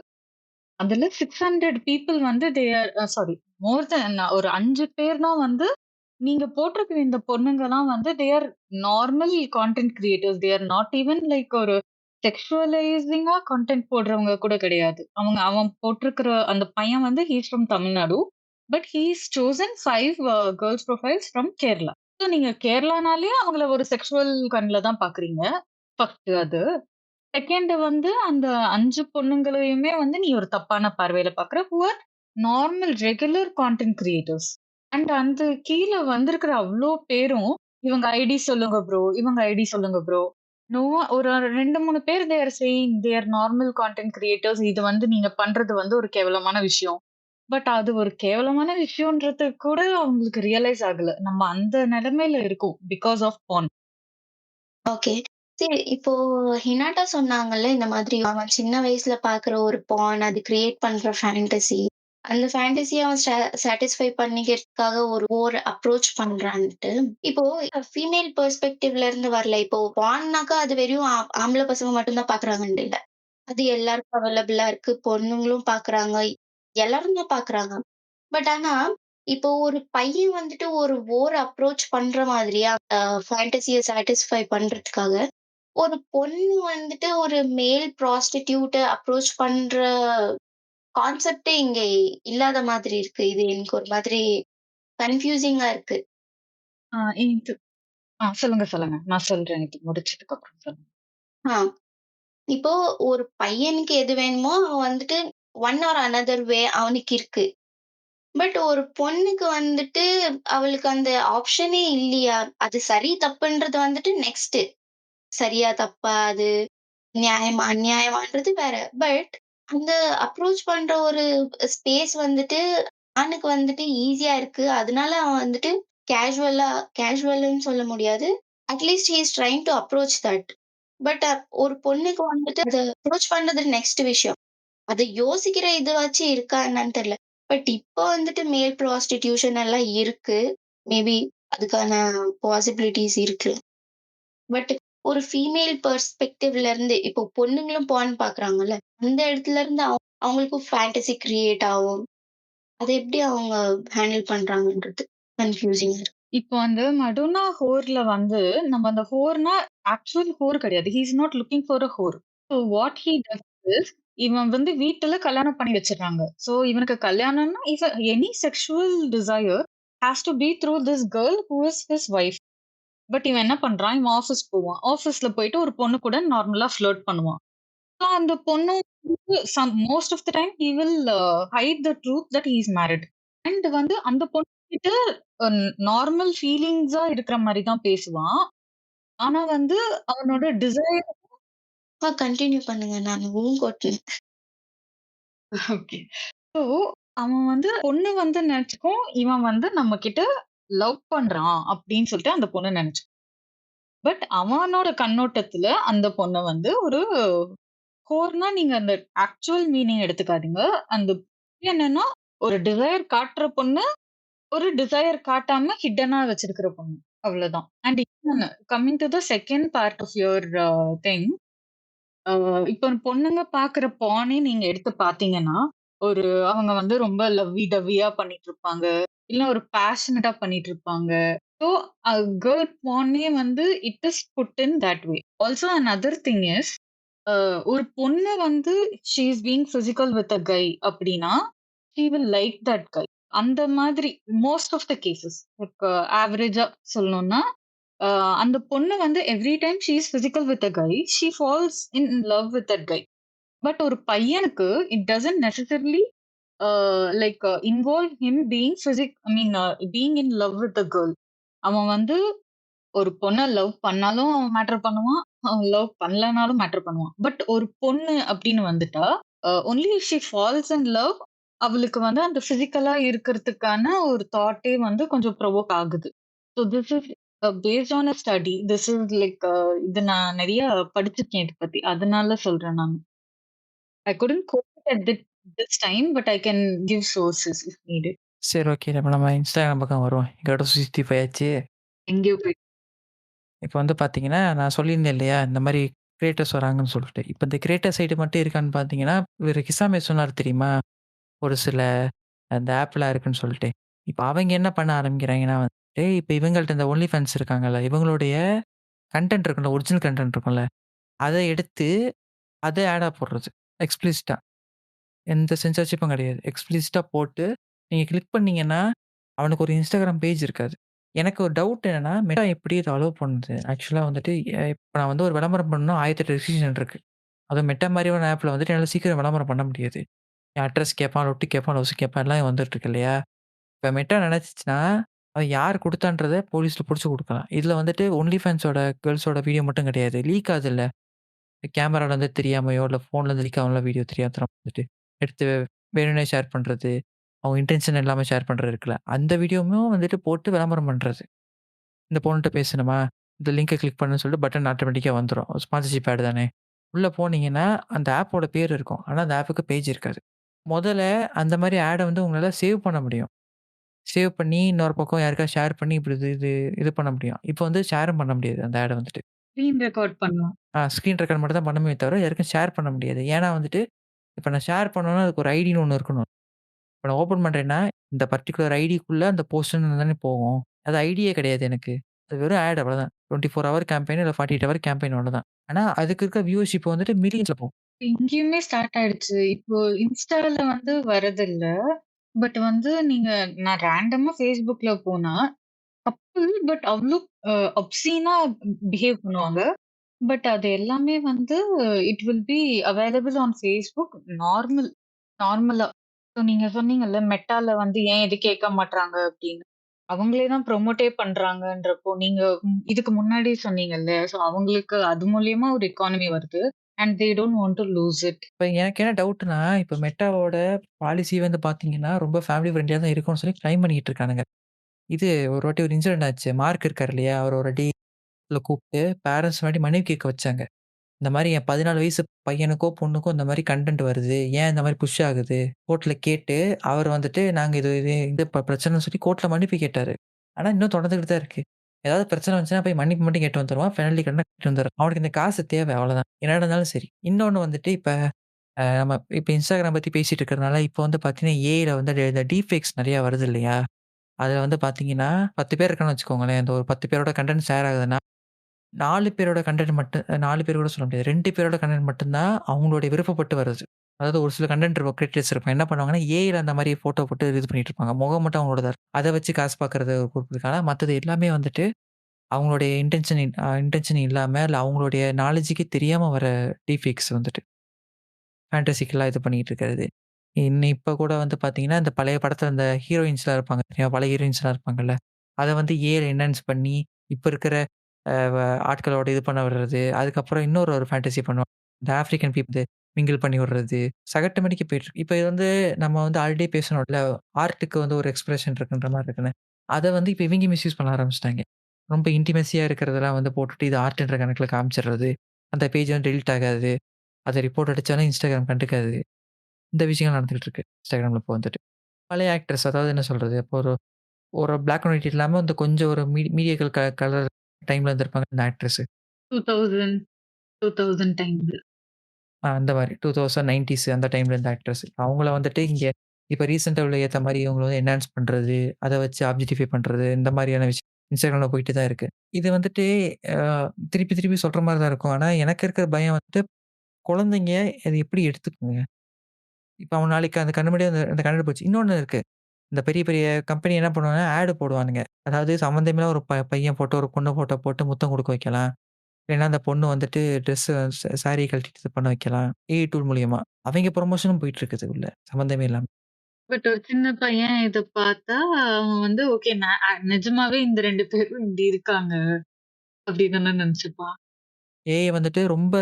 அதுல 600 பீப்பிள் வந்து தே ஆர் சாரி மோர் தென் ஒரு 5 பேர் தான் வந்து நீங்க போட்டிருக்கிற இந்த பொண்ணுங்கலாம் வந்து they R normal content creators. They are not even like ஒரு செக்ஷுவலைசிங்கா கான்டென்ட் போடுறவங்க கூட கிடையாது. அவன் போட்டிருக்கிற அந்த பையன் வந்து he is from Tamil Nadu. But he is chosen 5 girls profiles from Kerala. So நீங்க கேரளானாலே அவங்கள ஒரு செக்சுவல் கண்ல தான் பார்க்குறீங்க. ஃபர்ஸ்ட் அது. 2ண்டு வந்து அந்த 5 பொண்ணுங்களையுமே வந்து நீ ஒரு தப்பான பார்வையில பார்க்குற. Who are normal regular content creators. And அந்த கீழ வந்திருக்கிற அவ்ளோ பேரும், இவங்க ஐடி சொல்லுங்க ப்ரோ, இவங்க ஐடி சொல்லுங்க ப்ரோ. நோ ஒரு 2, 3 பேர் they are saying they are normal content creators. இது வந்து நீங்க பண்றது வந்து ஒரு கேவலமான விஷயம். பட் அது ஒரு கேவலமான விஷயம்ன்றது கூட அவங்களுக்கு ரியலைஸ் ஆகல. நம்ம அந்த நிலைமையில இருக்கோம். Because of porn. ஓகே. சரி, இப்போ ஹினாட்டா சொன்னாங்கல்ல, இந்த மாதிரி அவன் சின்ன வயசுல பார்க்குற ஒரு பான், அது கிரியேட் பண்ற ஃபேண்டஸி. அந்த ஃபேண்டஸிய அவன் சாட்டிஸ்ஃபை பண்ணிக்கிறதுக்காக ஒரு அப்ரோச் பண்றான்ட்டு. இப்போ ஃபீமேல் பெர்ஸ்பெக்டிவ்ல இருந்து வரல. இப்போ பான்னாக்கா அது வெறும் ஆம்பள பசங்க மட்டும் தான் பார்க்குறாங்கன்ட்டு இல்ல. அது எல்லாருக்கும் அவைலபிளா இருக்கு. பொண்ணுங்களும் பார்க்குறாங்க. எல்லாரும் தான் பார்க்குறாங்க. பட் ஆனா, இப்போ ஒரு பையன் வந்துட்டு அப்ரோச் பண்ற மாதிரியா ஃபேண்டஸிய சாட்டிஸ்ஃபை பண்றதுக்காக, ஒரு பொண்ணு வந்துட்டு ஒரு மேல் ப்ராஸ்டிட்யூட்ட அப்ரோச் பண்ற கான்செப்ட்டே இங்க இல்லாத மாதிரி இருக்கு. இது எனக்கு ஒரு மாதிரி கன்ஃப்யூசிங்கா இருக்கு. ஆ இது சொல்லுங்க, சொல்லுங்க. நான் சொல்றேன். இது முடிச்சதுக்கு அப்புறம் சொல்லுங்க. ஆ இப்போ ஒரு பையனுக்கு எது வேணுமோ, அவன் வந்துட்டு ஒன் ஆர் அனதர் வே அவனுக்கு இருக்கு. பட் ஒரு பொண்ணுக்கு வந்துட்டு அவளுக்கு அந்த ஆப்ஷனே இல்லையா? அது சரி, தப்புன்றது வந்துட்டு நெக்ஸ்ட்டு. சரியா, தப்பா, அது நியாயமா, அநியாயமான்றது வேற. பட் அந்த அப்ரோச் பண்ற ஒரு ஸ்பேஸ் வந்துட்டு ஆணுக்கு வந்துட்டு ஈஸியா இருக்கு. அதனால அவன் வந்துட்டு கேஷுவலா கேஷுவல்ன்னு சொல்ல முடியாது. At least he is trying to approach that. But ஒரு பொண்ணுக்கு வந்துட்டு அத அப்ரோச் பண்றது நெக்ஸ்ட் விஷயம். அத யோசிக்கிற இதுவாச்சும் இருக்கா என்னன்னு தெரியல. பட் இப்ப வந்துட்டு மேல் ப்ராஸ்டிடியூஷன் எல்லாம் இருக்கு. மேபி அதுக்கான பாசிபிலிட்டீஸ் இருக்கு. பட் ஒரு ஃபீமேல் பெர்ஸ்பெக்டிவ்ல இருந்து இப்போ பொண்ணுங்களும் பான் பார்க்குறாங்கல்ல. அந்த இடத்துல இருந்து அவங்களுக்கும் ஃபேண்டஸி கிரியேட் ஆகும். அத எப்படி அவங்க ஹேண்டில் பண்றாங்கன்றது கன்ஃப்யூசிங்கா இருக்கு. இப்போ அந்த மடோனா ஹோர்ல வந்து நம்ம அந்த ஹோர்னா ஆக்சுவல் ஹோர் கிடையாது. He is not looking for a whore. So what he does is இவன் வந்து வீட்டுல கல்யாணம் பண்ணி வச்சுடுறாங்க. ஸோ இவனுக்கு கல்யாணம்னா if any sexual desire has to be through this girl who is his wife. But இவன் என்ன பண்றான்? இவன் ஆஃபீஸ் போவான். ஆஃபீஸ்ல போயிட்டு ஒரு பொண்ணு கூட நார்மலா ஃப்ளர்ட் பண்ணுவான். அந்த பொண்ணு most of the time he will hide the truth that he is married. And வந்து அந்த பொண்ணு கிட்ட நார்மல் ஃபீலிங்ஸா இருக்கிற மாரி தான் பேசுவான். ஆனா வந்து அவனோட டிசைர் கன்டின்யூ பண்ணுங்க. நான் கொட்னேன். ஓகே. ஸோ அவன் வந்து பொண்ணு வந்து நெனச்சுக்கும், இவன் வந்து நம்ம கிட்ட லவ் பண்றான் அப்படின்னு சொல்லிட்டு அந்த பொண்ணு நெனச்சுக்கும். பட் அவனோட கண்ணோட்டத்துல அந்த பொண்ண வந்து ஒரு கோர்னா நீங்க அந்த ஆக்சுவல் மீனிங் எடுத்துக்காதீங்க. அந்த என்னன்னா, ஒரு டிசைர் காட்டுற பொண்ணு, ஒரு டிசைர் காட்டாம ஹிட்டனா வச்சிருக்கிற பொண்ணு. அவ்வளதான். அண்ட் இன்னொன்னு coming to the second part of your thing. Uh இப்ப பொண்ணுங்க பாக்குற பாணே நீங்க எடுத்து பாத்தீங்கன்னா, ஒரு அவங்க வந்து ரொம்ப லவ்வி டவ்வியா பண்ணிட்டு இருப்பாங்க. இல்ல ஒரு பேஷனட்டா பண்ணிட்டு இருப்பாங்க. ஸோ கேர்ள் பாணே வந்து it is put in that way. Also another thing is ஒரு பொண்ணு வந்து she is being physical with a guy அப்படின்னா, she will like that guy. அந்த மாதிரி மோஸ்ட் ஆஃப் த கேஸஸ் இப்ப ஆவரேஜா சொல்லணும்னா, அ அந்த பொண்ணு வந்து every time she is physical with a guy, she falls in love with that guy. But ஒரு பையனுக்கு it doesn't necessarily like involve him being being in love with a girl. அவன் வந்து ஒரு பொண்ண லவ் பண்ணாலும் அவன் மேட்டர் பண்ணுவான். அவன் லவ் பண்ணலனாலும் மேட்டர் பண்ணுவான். பட் ஒரு பொண்ணு அப்படின்னு வந்துட்டா, only if she falls in love அவளுக்கு வந்து அந்த பிசிக்கலா இருக்கிறதுக்கான ஒரு தாட்டே வந்து கொஞ்சம் ப்ரொவோக் ஆகுது. So this is based on a study. This is like இது நான் நெறைய படிச்சிருக்கேன் இத பத்தி. அதனால சொல்றேன் நானு. I couldn't quote it at this time, but I can give sources if needed. சரி, ஓகே. அப்ப நம்ம Instagram பக்கம் வருவோம். இதோட சுத்தி போயாச்சு. எங்கேயோ போய் இப்ப வந்து பார்த்தீங்கன்னா, நான் சொல்லியிருந்தேன் இல்லையா? இந்த மாரி கிரியேட்டர்ஸ் வராங்கன்னு சொல்லிட்டு. இப்ப இந்த கிரியேட்டர் சைடு மட்டும் இருக்கான்னு பார்த்தீங்கன்னா, இவரு கிசாமே சொன்னாரு தெரியுமா? ஒரு சில அந்த ஆப்லாம் இருக்குன்னு சொல்லிட்டு. இப்ப அவங்க என்ன பண்ண ஆரம்பிக்கிறாங்கன்னா வந்துட்டு, இப்ப இவங்கள்ட்ட இந்த ஒன்லி ஃபேன்ஸ் இருக்காங்கல்ல, இவங்களுடைய கன்டென்ட் இருக்கும்ல, ஒரிஜினல் கன்டென்ட் இருக்கும்ல, அத எடுத்து அத ஆடா போடுறது. எக்ஸ்பிளிசிட்டா. எந்த சென்சார்ஷிப்பும் கிடையாது. எக்ஸ்பிளிசிட்டா போட்டு, நீங்க கிளிக் பண்ணீங்கன்னா, அவனுக்கு ஒரு Instagram பேஜ் இருக்காது. எனக்கு ஒரு டவுட் என்னன்னா, மெட்டா எப்படி இத அலோவ் பண்ணுது? ஆக்சுவலா வந்துட்டு இப்ப நான் வந்து ஒரு விளம்பரம் பண்ணணும்னா 1008 ரெஸ்ட்ரிக்ஷன் இருக்கு. அதுவும் மெட்டா மாரியான ஆப்ல வந்துட்டு என்னால சீக்கிரம் விளம்பரம் பண்ண முடியாது. என் அட்ரஸ் கேட்பான், லொட்டு கேட்பான், லொசுக்கு கேட்பான் எல்லாம் வந்துட்டு இருக்கு இல்லையா? இப்ப மெட்டா நினைச்சுச்சுன்னா, அவன் யார் குடுத்தான்றத போலீஸ்ல புடிச்சு குடுக்கலாம். இதுல வந்துட்டு ஒன்லி ஃபேன்ஸோட கேர்ல்ஸோட வீடியோ மட்டும் கிடையாது. லீக் ஆகுதுல்ல. கேமரால வந்து தெரியாமயோ, இல்ல ஃபோன்ல இருந்து லீக் ஆகும்ல வீடியோ தெரியாத்தனமா வந்துட்டு. எடுத்து வேணும்னே ஷேர் பண்றது. அவங்க இன்டென்ஷன் இல்லாம ஷேர் பண்றது இருக்குல்ல. அந்த வீடியோவும் வந்துட்டு போட்டு விளம்பரம் பண்றது. இந்த பொண்ணுட்ட பேசணுமா? இந்த லிங்க கிளிக் பண்ணுன்னு சொல்லிட்டு பட்டன் ஆட்டோமேட்டிக்கா வந்துரும். ஸ்பான்சர்ஷிப் ஆட் தானே. உள்ள போனீங்கன்னா, அந்த ஆப்போட பேர் இருக்கும். ஆனா, அந்த ஆப்புக்கு பேஜ் இருக்காது. மொதல்ல அந்த மாரி ஆட வந்து உங்களால சேவ் பண்ண முடியும். சேவ் பண்ணி இன்னொரு பக்கம் யாருக்காவது ஷேர் பண்ணி இப்படி இது இது இது பண்ண முடியும். இப்ப வந்து ஷேரும் பண்ண முடியாது அந்த ஆட வந்துட்டு. ஸ்க்ரீன் ரெக்கார்ட் பண்ணலாம். ஸ்க்ரீன் ரெக்கார்ட் மட்டும் தான் பண்ண முடியுமே தவிர, யாருக்கும் ஷேர் பண்ண முடியாது. ஏன்னா வந்துட்டு, இப்ப நான் ஷேர் பண்ணணும்னா அதுக்கு ஒரு ஐடின்னு ஒண்ணு இருக்கணும். இப்ப நான் ஓப்பன் பண்றேன்னா, இந்த பர்ட்டிகுலர் ஐடிக்குள்ள அந்த போஸ்ட்ன்னு தானே போகும். அது ஐடியே கிடையாது எனக்கு. அது வெறும் ஆட் அவ்வளோதான். 24 ஹவர் கேம்பெயின் இல்ல 48 ஹவர் கேம்பெயின் அவ்வளோதான். ஆனா, அதுக்கு இருக்க வியூவர்ஷிப் வந்துட்டு மில்லியன்ஸ்ல போகும். இங்கேயுமே ஸ்டார்ட் ஆயிடுச்சு. இப்போ இன்ஸ்டால வந்து வரதில்ல. பட் வந்து நீங்க நான் ரேண்டமா Facebookல போனா, கப்புள் பட் அவ்ளோ அப்சீனா பிஹேவ் பண்ணுவாங்க. பட் அது எல்லாமே வந்து it will be available on Facebook normal நார்மலா. ஸோ நீங்க சொன்னீங்கல்ல, மெட்டால வந்து ஏன் இது கேட்க மாட்றாங்க அப்படின்னு. அவங்களே தான் ப்ரமோட்டே பண்றாங்கன்றப்போ, நீங்க இதுக்கு முன்னாடி சொன்னீங்கல்ல, ஸோ அவங்களுக்கு அது மூலியமா ஒரு எக்கானமி வருது. And they don't want to lose it. இப்ப எனக்கு என்ன டவுட்னா, இப்ப மெட்டாவோட பாலிசி வந்து பார்த்தீங்கன்னா, ரொம்ப ஃபேமிலி ஃப்ரெண்ட்லியா தான் இருக்கும்னு சொல்லி கிளைம் பண்ணிக்கிட்டு இருக்கானுங்க. இது ஒரு வாட்டி ஒரு இன்சிடென்ட் ஆச்சு. மார்க் இருக்காரு இல்லையா? அவர ஒரு வாட்டி கூப்ட்டு பேரன்ட்ஸ் முன்னாடி மன்னிப்பு கேட்க வச்சாங்க. இந்த மாரி என் 14 வயசு பையனுக்கோ, பொண்ணுக்கோ இந்த மாரி கன்டென்ட் வருது. ஏன் இந்த மாரி புஷ் ஆகுது? கோர்ட்ல கேட்டு, அவர் வந்துட்டு நாங்க இது இது இது பிரச்சனைன்னு சொல்லி கோர்ட்ல மன்னிப்பு கேட்டாரு. ஆனா இன்னும் தொடர்ந்துகிட்டு தான் இருக்கு. ஏதாவது பிரச்சனை வந்துச்சுன்னா போய் மன்னிப்பு மட்டும் கேட்டு வந்துருவான். பெனல்டி கட்டுனா கட்டிட்டு வந்துர்றான். அவனுக்கு இந்த காசு தேவை அவ்வளோதான். என்ன நடந்தாலும் சரி. இன்னொன்னு வந்துட்டு இப்ப நம்ம இப்ப Instagram பத்தி பேசிட்டு இருக்கிறதுனால, இப்ப வந்து பார்த்தீங்கன்னா, ஏஐல வந்து இந்த டீப்ஃபேக்ஸ் நெறைய வருது இல்லையா? அதுல வந்து பார்த்தீங்கன்னா, 10 பேர் இருக்கான்னு வச்சுக்கோங்களேன். இந்த ஒரு 10 பேரோட கன்டென்ட் ஷேர் ஆகுதுன்னா 4 பேரோட கன்டென்ட் மட்டும் 4 பேர் கூட சொல்ல முடியாது. 2 பேரோட கன்டென்ட் மட்டும் தான் அவங்களுடைய விருப்பப்பட்டு வருது. அதாவது ஒரு சில கன்டென்ட் இருக்கும் கிரியேட்டர்ஸ் இருப்பாங்க. என்ன பண்ணுவாங்கன்னா, ஏஐல அந்த மாரி ஃபோட்டோ போட்டு இது பண்ணிட்டு இருப்பாங்க. முகம் மட்டும் அவங்களோடதா இருக்கும். அத வச்சு காசு பார்க்கறது ஒரு குரூப் இருக்கு. ஆனா மத்தது எல்லாமே வந்துட்டு அவங்களுடைய இன்டென்ஷன் இல்லாம, இல்ல அவங்களுடைய நாலேட்ஜ்க்கே தெரியாம வர டீஃபேக்ஸ் வந்துட்டு. ஃபேண்டசிக்கலா இது பண்ணிட்டு இருக்கிறது. இப்ப கூட வந்து பார்த்தீங்கன்னா, இந்த பழைய படத்துல இந்த ஹீரோயின்ஸ்லாம் இருப்பாங்க தெரியுமா? பழைய ஹீரோயின்ஸ்லாம் இருப்பாங்கல்ல. அத வந்து ஏஐல என்ஹான்ஸ் பண்ணி, இப்ப இருக்கிற அ வ ஆட்களோட இது பண்ண விடுறது. அதுக்கப்புறம் இன்னொரு ஒரு ஃபேண்டசி பண்ணுவாங்க. இந்த ஆஃப்ரிக்கன் பீப்புள் மிங்கிள் பண்ணி விடுறது. சகட்டு போயிட்டுருக்கு. இப்ப இது வந்து நம்ம வந்து ஆல்ரெடி பேசினோம்ல, ஆர்ட்க்கு வந்து ஒரு எக்ஸ்பிரஷன் இருக்குன்ற மாரி இருக்குன்னு. அத வந்து இப்ப இவங்க மிஸ்யூஸ் பண்ண ஆரம்பிச்சுட்டாங்க. ரொம்ப இன்டிமேசியா இருக்கிறதெல்லாம் வந்து போட்டுட்டு, இது ஆர்ட்ன்ற கணக்குல காமிச்சிடுறது. அந்த பேஜ் வந்து டெலீட் ஆகாது. அத ரிப்போர்ட் அடிச்சாலும் Instagram கண்டுக்காது. இந்த விஷயங்கள் நடந்துகிட்டு இருக்கு. Instagramல இப்போ வந்துட்டு. பழைய ஆக்டர்ஸ் அதாவது என்ன சொல்றது? இப்போ ஒரு ஒரு பிளாக் அண்ட் ஒயிட் இல்லாம வந்து கொஞ்சம் ஒரு மீடியேக்கல் கலர் டைம்ல இருந்திருப்பாங்க இந்த ஆக்ட்ரஸ். 2000 2000 டைம்ல. அந்த மாரி 2090ஸ் அந்த டைம்ல இருந்த ஆக்ட்ரஸ். அவங்கள வந்துட்டு இங்க இப்ப ரீசென்ட்டா உள்ள ஏத்த மாரி இவங்கள வந்து என்ஹான்ஸ் பண்றது, அத வச்சு ஆப்ஜெக்டிஃபை பண்றது, இந்த மாரியான விஷயம் Instagramல போயிட்டு தான் இருக்கு. இது வந்துட்டு அ திருப்பி திருப்பி சொல்ற மாரி தான் இருக்கும். ஆனா எனக்கு இருக்கிற பயம் வந்துட்டு குழந்தைங்க அத எப்படி எடுத்துக்குங்க? இப்ப அவன் நாளைக்கு அந்த கண்ணு முன்னாடியே அந்த அந்த கண்ணாடி போச்சு. இன்னொன்னு இருக்கு. இந்த பெரிய பெரிய கம்பெனி என்ன பண்ணுவாங்கன்னா, ஆட் போடுவானுங்க. அதாவது சம்மந்தமே இல்லாம ஒரு பையன் ஃபோட்டோ, ஒரு பொண்ணு ஃபோட்டோ போட்டு முத்தம் குடுக்க வைக்கலாம். இல்லைன்னா அந்த பொண்ணு வந்துட்டு ட்ரெஸ் சாரிய கழட்டிட்டு இது பண்ண வைக்கலாம். ஏஐ டூல் மூலியமா. அவைங்க ப்ரமோஷனும் போயிட்டு இருக்குது உள்ள. சம்மந்தமே இல்லாம. பட் ஒரு சின்ன பையன் இத பார்த்தா, அவன் வந்து ஓகே நிஜமாவே இந்த 2 பேரும் இப்படி இருக்காங்க. அப்படி தானே நெனச்சுப்பான். ஏஐ வந்துட்டு ரொம்ப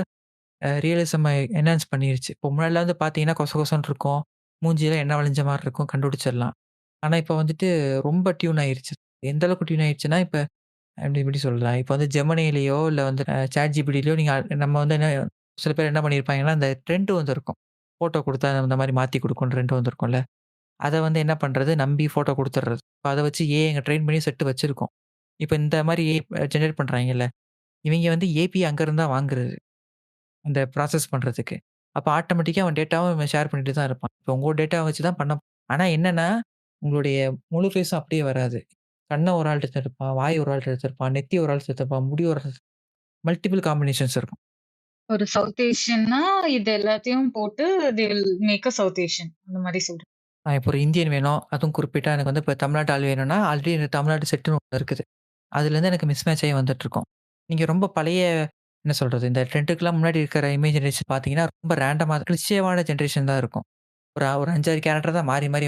ரியலிசம என்ஹான்ஸ் பண்ணிருச்சு. இப்போ முன்னாடிலாம் வந்து பார்த்தீங்கன்னா, கொச கொசன்னு இருக்கும். மூஞ்சிலாம் எண்ணெய் வழிஞ்ச மாரி இருக்கும் கண்டுபிடிச்சிடலாம். ஆனா, இப்ப வந்துட்டு ரொம்ப டியூன் ஆயிருச்சு. எந்த அளவுக்கு டியூன் ஆயிருச்சுன்னா, இப்ப எப்படி எப்படி சொல்லலாம்? இப்ப வந்து ஜெமினிலயோ இல்ல வந்து ChatGPTலயோ நீங்க நம்ம வந்து என்ன சில பேர் என்ன பண்ணியிருப்பாங்கன்னா, அந்த ட்ரெண்ட் வந்து இருக்கும். ஃபோட்டோ குடுத்தா இந்த மாரி மாத்தி குடுக்கும் ட்ரெண்ட் வந்திருக்கும்ல. அத வந்து என்ன பண்றது? நம்பி ஃபோட்டோ குடுத்துடுறது. இப்ப அத வச்சு ஏஐ ட்ரெயின் பண்ணி செட்டு வச்சிருக்கோம். இப்ப இந்த மாரி ஜெனரேட் பண்றாங்கல்ல, இவைங்க வந்து ஏபி அங்க இருந்து தான் வாங்குறது. அந்த ப்ராசஸ் பண்றதுக்கு. அப்ப ஆட்டோமேட்டிக்கா அவன் டேட்டாவும் இவன் ஷேர் பண்ணிட்டு தான் இருப்பான். இப்ப உங்க டேட்டாவ வச்சு தான் ஆனா என்னன்னா, உங்களுடைய முழு ஃபேஸும் அப்படியே வராது. கண்ண ஒரு ஆள்ட்ட எடுத்திருப்பான், வாய் ஒரு ஆள்ட்ட எடுத்திருப்பான், நெத்தி ஒரு ஆள்ட்ட எடுத்திருப்பான், முடி ஒரு மல்டிபிள் காம்பினேஷன்ஸ் இருக்கும். ஒரு சவுத் ஏஷியன்னா இது எல்லாத்தையும் போட்டு they will make a South Asian அந்த மாரி சொல்றீங்க. இப்போ ஒரு இந்தியன் வேணும், அதுவும் குறிப்பிட்டா எனக்கு வந்து இப்ப தமிழ்நாட்டு ஆள் வேணும்னா, ஆல்ரெடி எனக்கு தமிழ்நாடு செட்டுன்னு ஒண்ணு இருக்குது. அதுலேருந்து எனக்கு மிஸ் மேட்ச் ஆகி வந்துட்டுருக்கும். நீங்க ரொம்ப பழைய என்ன சொல்றது? இந்த ட்ரெண்டுக்குலாம் முன்னாடி இருக்கிற இமேஜ் ஜெனரேஷன் பார்த்தீங்கன்னா, ரொம்ப ரேண்டமா கிளிஷேவான ஜெனரேஷன் தான் இருக்கும். ஒரு 5, 6 கேரக்டர் தான் மாறி, மாறி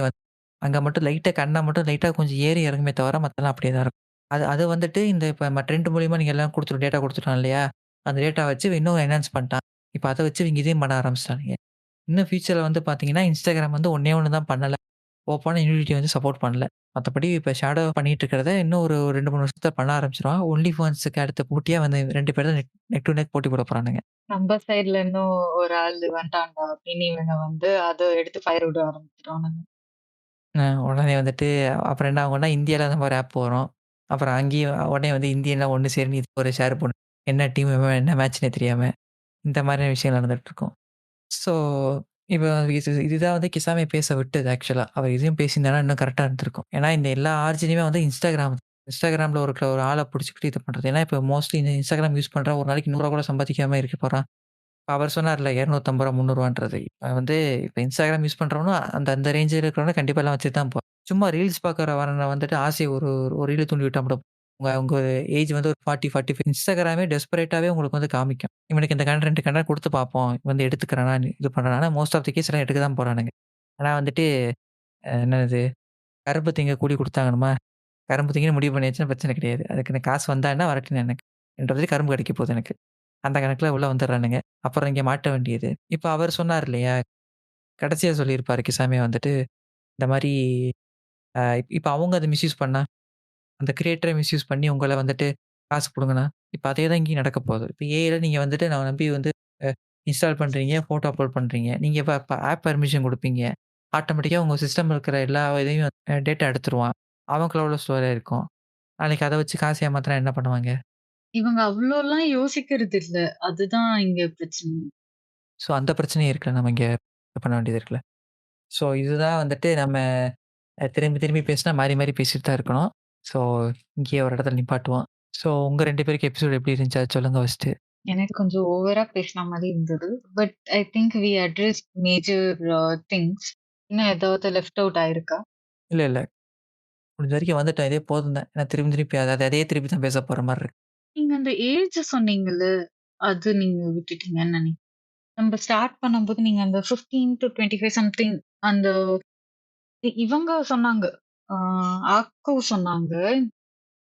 அங்க மட்டும் லைட்டா கண்ண மட்டும் லைட்டா கொஞ்சம் ஏறி இறங்குமே தவிர, மத்தெல்லாம் அப்படியே தான் இருக்கும். அது அது வந்துட்டு இந்த இப்ப நம்ம ட்ரெண்ட் மூலியமா நீங்க எல்லாம் டேட்டா குடுத்துட்டோம் இல்லையா? அந்த டேட்டா வச்சு இன்னும் என்ஹான்ஸ் பண்ணிட்டான். இப்ப அத வச்சு இவங்க இதையும் பண்ண ஆரம்பிச்சுட்டானுங்க. இன்னும் ஃபியூச்சர்ல வந்து பார்த்தீங்கன்னா, Instagram வந்து ஒண்ணே ஒண்ணு தான் பண்ணல. ஓப்பனா யூனிட்டி வந்து சப்போர்ட் பண்ணல. மத்தபடி இப்ப ஷேடோ பண்ணிட்டு இருக்கிறத இன்னும் ஒரு 2, 3 வருஷத்துல பண்ண ஆரம்பிச்சுருவான். ஒன்லி ஃபேன்ஸுக்கு அடுத்த போட்டியா வந்து 2 பேரும் தான் நெக் டூ நெக் போட்டி போட போறானுங்க. நம்ம சைட்ல இருந்தும் ஒரு ஆள் வந்துட்டான்டா அப்படின்னு இவங்க வந்து அத எடுத்து ஃபயர் விட ஆரம்பிச்சுருவானுங்க. உடனே வந்துட்டு அப்புறம் என்ன ஆகும்னா, இந்தியால அந்த மாரி ஆப் வரும். அப்புறம் அங்கேயும் உடனே வந்து இந்தியன்லாம் ஒண்ணு சேர்ந்து இது ஒரு ஷேர் பண்ணும். என்ன டீம் என்ன மேட்ச்ன்னே தெரியாம. இந்த மாதிரியான விஷயம் நடந்துட்டு இருக்கும். ஸோ, இப்ப இதுதான் வந்து கிசாமே பேச விட்டது ஆக்சுவலா. அவர் இதையும் பேசியிருந்தாருன்னா இன்னும் கரெக்ட்டா இருந்திருக்கும். ஏன்னா இந்த எல்லா ஆர்ஜினுமே வந்து Instagramல ஒரு ஆள புடிச்சுக்கிட்டு இது பண்றது. ஏன்னா இப்ப மோஸ்ட்லி இந்த Instagram யூஸ் பண்றவன் ஒரு நாளைக்கு ரூ. 100 கூட சம்பாதிக்காம இருக்க போறான். அவர் சொன்னார்ல ரூ. 250 ரூ. 300ன்றது. இப்ப வந்து இப்ப Instagram யூஸ் பண்றவனும் அந்த அந்த ரேஞ்சுல இருக்கிறவனும் கண்டிப்பா எல்லாம் வச்சுட்டு தான் போறான். சும்மா ரீல்ஸ் பார்க்குறவன வந்துட்டு ஆசைய ஒரு ஒரு ரீல தூண்டி விட்டா மட்டும் உங்க உங்க ஏஜ் வந்து ஒரு 40, 45 Instagramமே டெஸ்பரேட்டாவே உங்களுக்கு வந்து காமிக்கும். இவனுக்கு இந்த கன்டென்ட் குடுத்து பார்ப்போம். வந்து எடுத்துக்கிறானா, இது பண்றானா. ஆனா மோஸ்ட் ஆஃப் தி கேஸ் எல்லாம் எடுக்க தான் போறானுங்க. ஆனா வந்துட்டு என்னது கரும்பு திங்க கூலி குடுத்தாகணுமா? கரும்பு திங்கன்னு முடிவு பண்ணியாச்சுன்னா பிரச்சனை கிடையாது. அதுக்கு எனக்கு காசு வந்தா என்ன, வரட்டுன்னு எனக்கு. என்றது கரும்பு கிடைக்க போகுது எனக்கு. அந்த கணக்குல உள்ள வந்துர்றானுங்க. அப்புறம் இங்க மாட்ட வேண்டியது. இப்ப அவர் சொன்னார் இல்லையா? கடைசியா சொல்லியிருப்பாரு கிசாமே வந்துட்டு, இந்த மாரி இப்ப அவங்க அத மிஸ்யூஸ் பண்ணா, அந்த கிரியேட்டர மிஸ்யூஸ் பண்ணி உங்கள வந்துட்டு காசு புடுங்குனா, இப்ப அதே தான் இங்கேயும் நடக்க போகுது. இப்ப ஏஐல நீங்க வந்துட்டு நான் நம்பி வந்து அ இன்ஸ்டால் பண்றீங்க, ஃபோட்டோ அப்லோட் பண்றீங்க. நீங்க இப்ப இப்ப ஆப் பெர்மிஷன் குடுப்பீங்க. ஆட்டோமேட்டிக்கா உங்க சிஸ்டம்ல இருக்கிற எல்லா இதையும் டேட்டா எடுத்துருவான். அவன் கிளவுட்ல ஸ்டோர் ஆயிருக்கும். நாளைக்கு அத வச்சு காசு ஏமாத்துனா என்ன பண்ணுவாங்க? இவங்க அவ்ளோலாம் யோசிக்கிறது இல்ல. அதுதான் இங்க பிரச்சனை. ஸோ அந்த பிரச்சனையும் இருக்குல்ல. நம்ம இங்க இது பண்ண வேண்டியது இருக்குல்ல. ஸோ இதுதான் வந்துட்டு நம்ம திரும்பி திரும்பி பேசினா மாறி மாறி பேசிட்டு தான் இருக்கணும். ஸோ இங்கேயே ஒரு இடத்துல நிப்பாட்டுவோம். ஸோ உங்க 2 பேருக்கு எபிசோட் எப்படி இருந்துச்சு? அத சொல்லுங்க ஃபர்ஸ்ட்டு. எனக்கு கொஞ்சம் ஓவரா பேசின மாரி இருந்தது. But I think we addressed major things. இன்னும் ஏதாவது லெஃப்ட் அவுட் ஆயிருக்கா? இல்ல, இல்ல. முடிஞ்ச வரைக்கும் வந்துட்டோம். இதே போதும் தான். ஏன்னா திரும்பி திருப்பி அதே திருப்பி தான் பேச போற மாரி இருக்கு. நீங்க அந்த ஏஜ் சொன்னீங்கல்ல, அது நீங்க விட்டுட்டீங்கன்னு நெனைக்கிறேன். நம்ம ஸ்டார்ட் பண்ணும்போது நீங்க அந்த 15 டூ 25 சம்திங் அந்த இவங்க சொன்னாங்க. ஆ ஆக்கு சொன்னாங்க.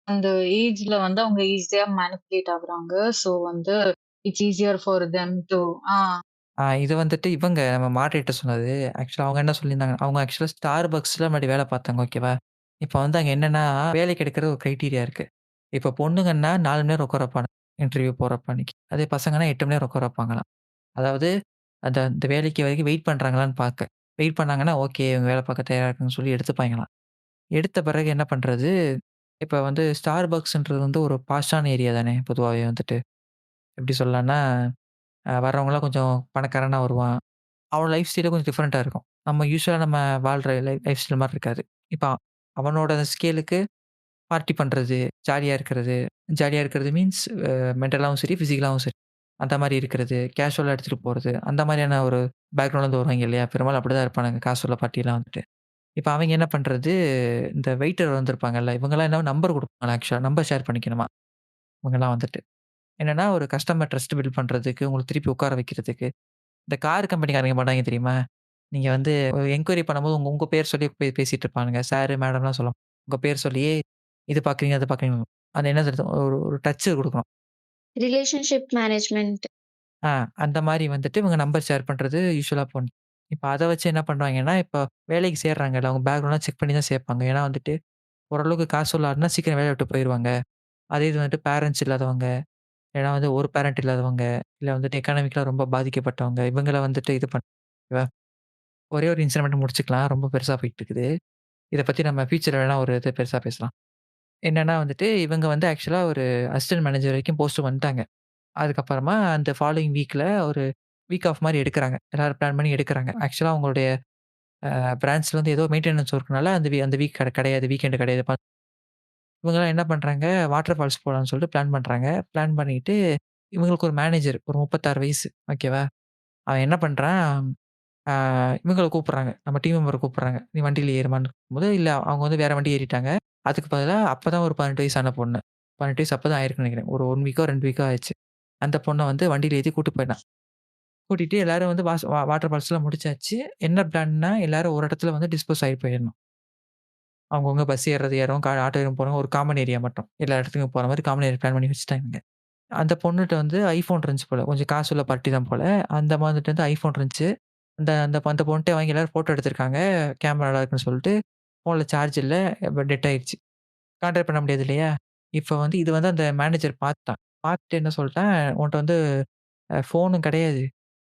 அந்த ஏஜ்ல வந்து அவங்க ஈஸியா மேனிபுலேட் ஆகுறாங்க. ஸோ வந்து இட்ஸ் ஈசியர் ஃபார் தெம் டூ ஆ இது வந்துட்டு இவங்க நம்ம மாடரேட்டர் சொன்னது. ஆக்சுவலா அவங்க என்ன சொல்லியிருந்தாங்க, அவங்க ஆக்சுவலா Starbucksல முன்னாடி வேலை பார்த்தாங்க ஓகேவா? இப்ப வந்து அங்க என்னன்னா, வேலைக்கு எடுக்கிற ஒரு கிரைட்டீரியா இருக்கு. இப்ப பொண்ணுங்கன்னா 4 மணி நேரம் உட்கார வைப்பானுங்க. இன்டர்வியூ போறப்ப அன்னைக்கு. அதே பசங்கன்னா 8 மணி நேரம் உட்கார வைப்பாங்களாம். அதாவது அந்த அந்த வேலைக்கு வரைக்கும் வெயிட் பண்றாங்களான்னு பார்க்க. வெயிட் பண்ணாங்கன்னா, ஓகே இவங்க வேலை பார்க்க தயாரா இருக்காங்கன்னு சொல்லி எடுத்துப்பாய்ங்களாம். எடுத்த பிறகு என்ன பண்றது, இப்ப வந்து Starbucksன்றது வந்து ஒரு பாஷான ஏரியா தானே பொதுவாவே வந்துட்டு. எப்படி சொல்லலாம்னா, வர்றவங்கலாம் கொஞ்சம் பணக்காரனா வருவான். அவன் லைஃப் ஸ்டைலே கொஞ்சம் டிஃபரெண்ட்டா இருக்கும். நம்ம யூசுவலா நம்ம வாழ்ற லைஃப் ஸ்டைல் மாரி இருக்காது. இப்ப அவனோட ஸ்கேலுக்கு பார்ட்டி பண்றது, ஜாலியா இருக்கிறது. ஜாலியா இருக்கிறது மீன்ஸ் மென்டலாவும் சரி, பிசிக்கலாவும் சரி. அந்த மாரி இருக்கிறது, கேஷுவலா எடுத்துட்டு போறது. அந்த மாரியான ஒரு பேக்ரவுண்ட்லேருந்து வருவாய்ங்க இல்லையா? பெரும்பாலும் அப்படிதான் இருப்பானுங்க. காசு உள்ள பார்ட்டிலாம் வந்துட்டு. இப்ப அவைங்க என்ன பண்றது, இந்த வெயிட்டர் வந்திருப்பாங்கல்ல, இவங்கலாம் என்ன நம்பர் குடுப்பாங்களாம் ஆக்சுவலா. நம்பர் ஷேர் பண்ணிக்கணுமா, இவங்கலாம் வந்துட்டு. என்னன்னா, ஒரு கஸ்டமர் ட்ரஸ்ட் பில்ட் பண்றதுக்கு, உங்கள திருப்பி உட்கார வைக்கிறதுக்கு. இந்த கார் கம்பெனிக்காரங்க பண்ணாய்ங்க தெரியுமா? நீங்க வந்து என்குயரி பண்ணும்போது உங்க உங்க பேர் சொல்லி பேசிட்டு இருப்பானுங்க. சார், மேடம்லாம் சொல்ல உங்க பேர் சொல்லியே, இது பார்க்குறீங்க, அது பார்க்குறீங்க. அது என்ன சொல்றது ஒரு ஒரு டச் குடுக்கணும். Relationship management. ஆ அந்த மாரி வந்துட்டு இவங்க நம்பர் ஷேர் பண்றது யூசுவலா பண்ணும். இப்ப அத வச்சு என்ன பண்ணுவாங்கன்னா, இப்ப வேலைக்கு சேர்றாங்கல்ல, அவங்க பேக்ரவுண்ட்லாம் செக் பண்ணி தான் சேர்ப்பாங்க. ஏன்னா வந்துட்டு, ஓரளவுக்கு காசு உள்ள ஆளுனா சீக்கிரம் வேலைய விட்டு போயிருவாங்க. அதே இது வந்துட்டு பேரண்ட்ஸ் இல்லாதவங்க, இல்லன்னா வந்து ஒரு பேரண்ட் இல்லாதவங்க, இல்ல வந்துட்டு எக்கானமிக்கலா ரொம்ப பாதிக்கப்பட்டவங்க, இவங்கள வந்துட்டு இது பண்ண ஓகேவா? ஒரே ஒரு இன்சிடென்ட் மட்டும் முடிச்சுக்கலாம். ரொம்ப பெருசா போயிட்டு இருக்குது. இத பத்தி நம்ம ஃபியூச்சர்ல வேணா ஒரு இது பெருசா பேசலாம். என்னன்னா வந்துட்டு, இவங்க வந்து ஆக்சுவலா ஒரு அசிஸ்டன்ட் மேனேஜர் வரைக்கும் போஸ்ட் வந்துட்டாங்க. அதுக்கப்புறமா அந்த ஃபாலோயிங் வீக்ல ஒரு வீக் ஆஃப் மாரி எடுக்குறாங்க. எல்லாரும் பிளான் பண்ணி எடுக்குறாங்க. ஆக்சுவலா அவங்களுடைய பிரான்ச்ல வந்து ஏதோ மெயின்டனன்ஸ் ஒர்க்னால அந்த வீக் கிடையாது. வீக்கெண்ட் கிடையாது. இவங்கலாம் என்ன பண்றாங்க, வாட்டர் ஃபால்ஸ் போலான்னு சொல்லிட்டு பிளான் பண்றாங்க. பிளான் பண்ணிட்டு இவங்களுக்கு ஒரு மேனேஜர் ஒரு 36 வயசு. ஓகேவா? அவன் என்ன பண்றான், ஆ இவங்கள கூப்பிடுறாங்க. நம்ம டீம் மெம்பர கூப்பிடுறாங்க. "நீ வண்டியில ஏறுமான்னு" கூப்பிடும்போது, இல்ல அவங்க வந்து வேற வண்டி ஏறிட்டாங்க. அதுக்கு பதிலா அப்பதான் ஒரு 18 வயசான பொண்ணு. 18 வயசு அப்பதான் ஆயிருக்குன்னு நெனைக்கிறேன். ஒரு 1 வீக்கோ, 2 வீக்கோ ஆயிருச்சு. அந்த பொண்ண வந்து வண்டியில ஏத்தி கூட்டு போயிட்டான். கூட்டிட்டு எல்லாரும் வந்து வாட்டர் ஃபால்ஸ்லாம் முடிச்சாச்சு. என்ன பிளான்னா, எல்லாரும் ஒரு இடத்துல வந்து டிஸ்போஸ் ஆயி போயிரணும். அவங்கவங்க பஸ் ஏறுறது ஏறும், ஆட்டோ ஏறும் போறவங்க ஒரு காமன் ஏரியா மட்டும். எல்லா இடத்துக்கும் போற மாரி காமன் ஏரியா பிளான் பண்ணி வச்சுட்டாங்க. அந்த பொண்ணுட்ட வந்து ஐஃபோன் இருந்துச்சு போல. கொஞ்சம் காசுள்ள பார்ட்டி தான் போல. அந்த அம்மாகிட்ட வந்து ஐஃபோன் இருந்துச்சு. அந்த அந்த அந்த பொண்ணுட்ட வாங்கி எல்லாரும் ஃபோட்டோ எடுத்திருக்காங்க. கேமரா நல்லா இருக்குன்னு சொல்லிட்டு. ஃபோன்ல சார்ஜ் இல்ல. டெட் ஆயிருச்சு. கான்டாக்ட் பண்ண முடியாது இல்லையா? இப்ப வந்து இது வந்து அந்த மேனேஜர் பார்த்துட்டான். பார்த்துட்டு என்ன சொல்ட்டான், "உன்ட்ட வந்து ஃபோனும் கிடையாது.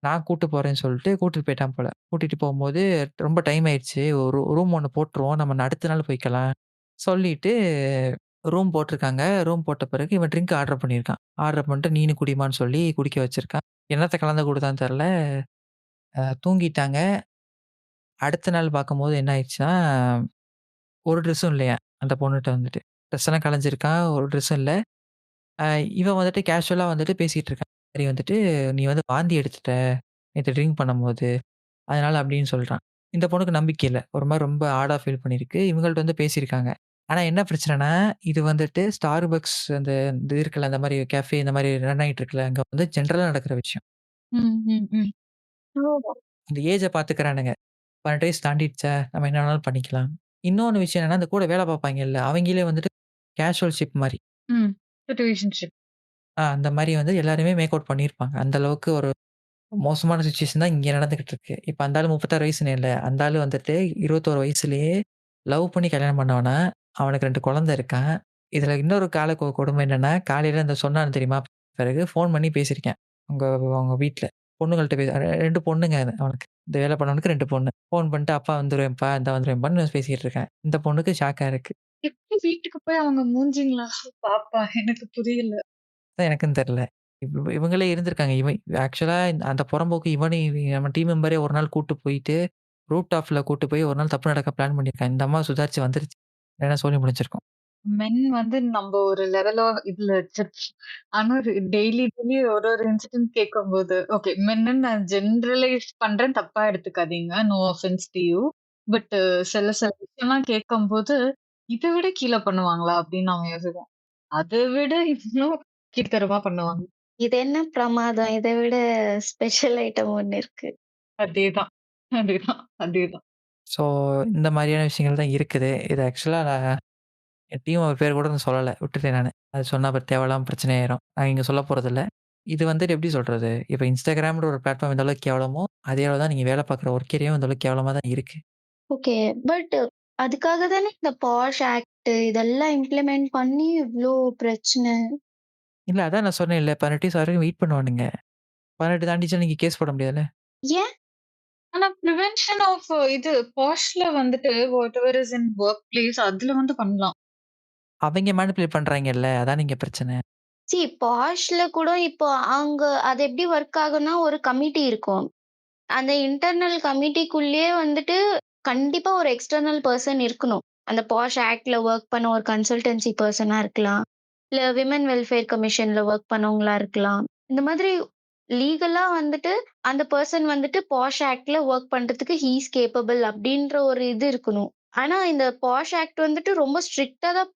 நான் கூட்டு போறேன்னு" சொல்லிட்டு கூட்டிட்டு போயிட்டான் போல. கூட்டிட்டு போம்போது ரொம்ப டைம் ஆயிருச்சு. ஒரு ரூம் ஒண்ணு போட்டுருவோம். நம்ம அடுத்த நாள் போய்க்கலாம். சொல்லிட்டு ரூம் போட்டுருக்காங்க. ரூம் போட்ட பிறகு இவன் ட்ரிங்க் ஆர்டர் பண்ணியிருக்கான். ஆர்டர் பண்ணிட்டு நீனு குடிம்மான்னு சொல்லி குடிக்க வச்சிருக்கான். என்னத்த கலந்து குடுத்தான்னு தெரியல. தூங்கிட்டாங்க. அடுத்த நாள் பார்க்கும்போது என்ன ஆயிடுச்சுன்னா, ஒரு ட்ரெஸ்ஸும் இல்லையாம். அந்த பொண்ணுட்ட வந்துட்டு. ட்ரெஸ் எல்லாம் கலஞ்சிருக்கான். ஒரு ட்ரெஸ்ஸும் இல்ல. அ இவன் வந்துட்டு கேஷுவலா வந்துட்டு பேசிட்டு இருக்கான். சரி வந்துட்டு, "நீ வந்து வாந்தி எடுத்துட்ட, நேத்து ட்ரிங்க் பண்ணும்போது. அதனால" அப்படின்னு சொல்றான். இந்த பொண்ணுக்கு நம்பிக்கை இல்ல. ஒரு மாரி ரொம்ப ஆடா ஃபீல் பண்ணியிருக்கு. இவங்கள்ட்ட வந்து பேசியிருக்காங்க. ஆனா என்ன பிரச்சனைன்னா, இது வந்துட்டு Starbucks அந்த இது இருக்குல்ல, அந்த மாரி கேஃபே இந்த மாரி ரன் ஆயிட்டு இருக்குல்ல, அங்க வந்து ஜென்ரலா நடக்கிற விஷயம். ம், ம், ம். ஓ! அந்த ஏஜ பாத்துக்கிறானுங்க. 18 வயசு தாண்டிடுச்சா, நம்ம என்ன வேணாலும் பண்ணிக்கலாம். இன்னொன்னு விஷயம் என்னன்னா, அந்த கூட வேலை பார்ப்பாய்ங்கல்ல, அவைங்களே வந்துட்டு கேஷுவல் ஷிப் மாரி. ம். சிச்சுவேஷன்ஷிப். அந்த மாரி வந்து எல்லாருமே மேக் அவுட் பண்ணியிருப்பாங்க. அந்த அளவுக்கு ஒரு மோசமான சிச்சுவேஷன் தான் இங்க நடந்துகிட்டு இருக்கு. இப்ப அந்த ஆளு 36 வயசுன்னேல்ல, அந்த ஆளு வந்துட்டு 21 வயசுலயே லவ் பண்ணி கல்யாணம் பண்ணவனா, அவனுக்கு 2 குழந்தை இருக்கான். இதுல இன்னொரு கொடுமை என்னன்னா, காலையில இந்த சொன்னான் தெரியுமா? பிறகு ஃபோன் பண்ணி பேசியிருக்கேன். அவங்க அவங்க வீட்ல. பொண்ணுங்கள்ட்ட 2 பொண்ணுங்க அவனுக்கு. இந்த வேலை பண்ணவனுக்கு 2 பொண்ணு. ஃபோன் பண்ணிட்டு, "அப்பா வந்துருவேன்ப்பா, இந்தா வந்துருவேன்ப்பான்னு" பேசிக்கிட்டு இருக்கேன். இந்த பொண்ணுக்கு ஷாக்கா இருக்கு. எப்படி வீட்டுக்கு போய் அவங்க மூஞ்சிங்களா பாப்பா? எனக்கு புரியல. அதான் எனக்கும் தெரியல. இவங்களே இருந்திருக்காங்க. ஆக்சுவலா அந்த புறம்போக்கு நம்ம டீம் மெம்பரே ஒரு நாள் கூட்டு போயிட்டு, ரூட் ஆஃப்ல கூட்டு போய் ஒரு நாள் தப்பு நடக்க பிளான் பண்ணியிருக்கான். இந்த அம்மா சுதாரிச்சு வந்துருச்சு. இல்லன்னா சொல்லி முடிஞ்சிருக்கும். மென் வந்து நம்ப ஒரு லெவலா இதுல வச்சிருப்போம். ஆனா டெய்லி ஒரு இன்சிடென்ட் கேட்கும்போது, ஓகே மென்னுன்னு நான் ஜெனரலைஸ் பண்றேன். தப்பா எடுத்துக்காதீங்க. No offence to you. But சில விஷயம்லாம் கேட்கும்போது, இத விட கீழ பண்ணுவாங்களா? அப்படின்னு நாம யோசிப்போம். அத விட இன்னும் கீழ்த்தரமா பண்ணுவாங்க. இது என்ன பிரமாதம்? இத விட ஸ்பெஷல் ஐட்டம் ஒண்ணு இருக்கு. அதேதான். அதேதான். அதேதான். ஸோ இந்த மாரியான விஷயங்கள் தான் இருக்குது. இது ஆக்சுவலா நான் என் டீம் பேர் கூட நான் சொல்லல. விட்டுட்டேன் நானு. அது சொன்னா அப்புறம் தேவையில்லாம பிரச்சனை ஆயிரும். நான் இங்க சொல்லப் போறதில்ல. இது வந்துட்டு எப்படி சொல்றது? இப்ப Instagramன்ற ஒரு பிளாட்ஃபார்ம் எந்த அளவுக்கு கேவலமோ, அதே அளவு தான் நீங்க வேலை பார்க்குற ஒர்க் ஏரியாவும் அந்த அளவுக்கு கேவலமா தான் இருக்கு. ஓகே. பட் அதுக்காக தானே இந்த பாஷ் ஆக்ட் இதெல்லாம் இம்ப்ளிமெண்ட் பண்ணி இவ்ளோ பிரச்சனை. இல்ல அதான் நான் சொன்னேன்ல 18 வயசு வரைக்கும் வெயிட் பண்ணுவானுங்க. 18 தாண்டிச்சுனா நீங்க கேஸ் போட முடியாதுல்ல. ஏன்? ஆனா பிரிவென்ஷன் ஆஃப் இது பாஷ்ல வந்துட்டு what ever is in work place அதுல வந்து பண்ணலாம். அவைங்க மேனிபுலேட் பண்றாய்ங்கல்ல. அதானே இங்க பிரச்சனை. பாஷ்ல கூட இப்போ அங்க அது எப்படி ஒர்க் ஆகும்னா, ஒரு கமிட்டி இருக்கும். அந்த இன்டர்னல் கமிட்டிக்குள்ளேயே வந்துட்டு கண்டிப்பா ஒரு எக்ஸ்டர்னல் பெர்சன் இருக்கணும். அந்த பாஷ் ஆக்ட்ல வொர்க் பண்ண ஒரு கன்சல்டன்சி பெர்சனா இருக்கலாம். இல்ல விமன் வெல்ஃபேர் கமிஷன்ல வொர்க் பண்ணவங்களா இருக்கலாம். இந்த மாதிரி லீகலா வந்துட்டு அந்த பெர்சன் வந்துட்டு பாஷ் ஆக்ட்ல வொர்க் பண்றதுக்கு ஹி இஸ் கேப்பபிள் அப்டின்ற ஒரு இது இருக்கணும். ஆனா இந்த பாஷ் ஆக்ட் வந்துட்டு ரொம்ப ஸ்ட்ரிக்ட்டா தான்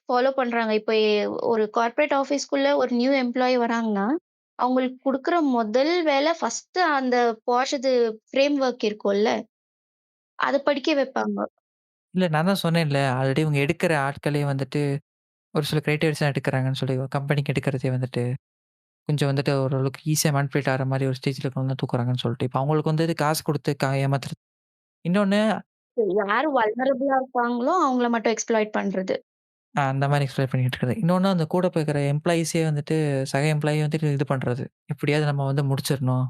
ஃபாலோ பண்றாங்க. இப்ப ஒரு கார்ப்பரேட் ஆஃபீஸ்க்குள்ள ஒரு நியூ எம்ப்ளாயி வராங்கன்னா, அவங்களுக்கு குடுக்குற முதல் வேலை ஃபர்ஸ்ட்டு அந்த பாஷ் இது ஃப்ரேம் வொர்க் இருக்கும்ல, அத படிக்க வைப்பாங்க. இல்ல நான் தான் சொன்னேன்ல. ஆல்ரெடி இவங்க எடுக்கிற ஆட்களே வந்துட்டு ஒரு சில கிரைட்டீரியாஸ்லாம் எடுக்குறாங்கன்னு சொல்லி கம்பெனிக்கு எடுக்கிறதே வந்துட்டு. கொஞ்சம் வந்துட்டு ஓரளவுக்கு ஈஸியா மேனிபுலேட் ஆகுற மாரி ஒரு ஸ்டேஜ்ல கொண்டு வந்து தூக்குறாங்கன்னு சொல்லிட்டு. இப்ப அவங்களுக்கு வந்து காசு குடுத்து ஏமாத்துறது. இன்னொன்னு யாரு வல்னரபிளா இருப்பாங்களோ அவங்கள மட்டும் எக்ஸ்ப்ளாய்ட் பண்றது. அந்த மாரி எக்ஸ்ப்ளோர் பண்ணிட்டு இருக்குது. இன்னொன்னு அந்த கூட போய்க்கிற எம்ப்ளாயீஸே வந்துட்டு சக எம்ப்ளாயி வந்துட்டு இது பண்றது. எப்படியாவது நம்ம வந்து முடிச்சிரணும்.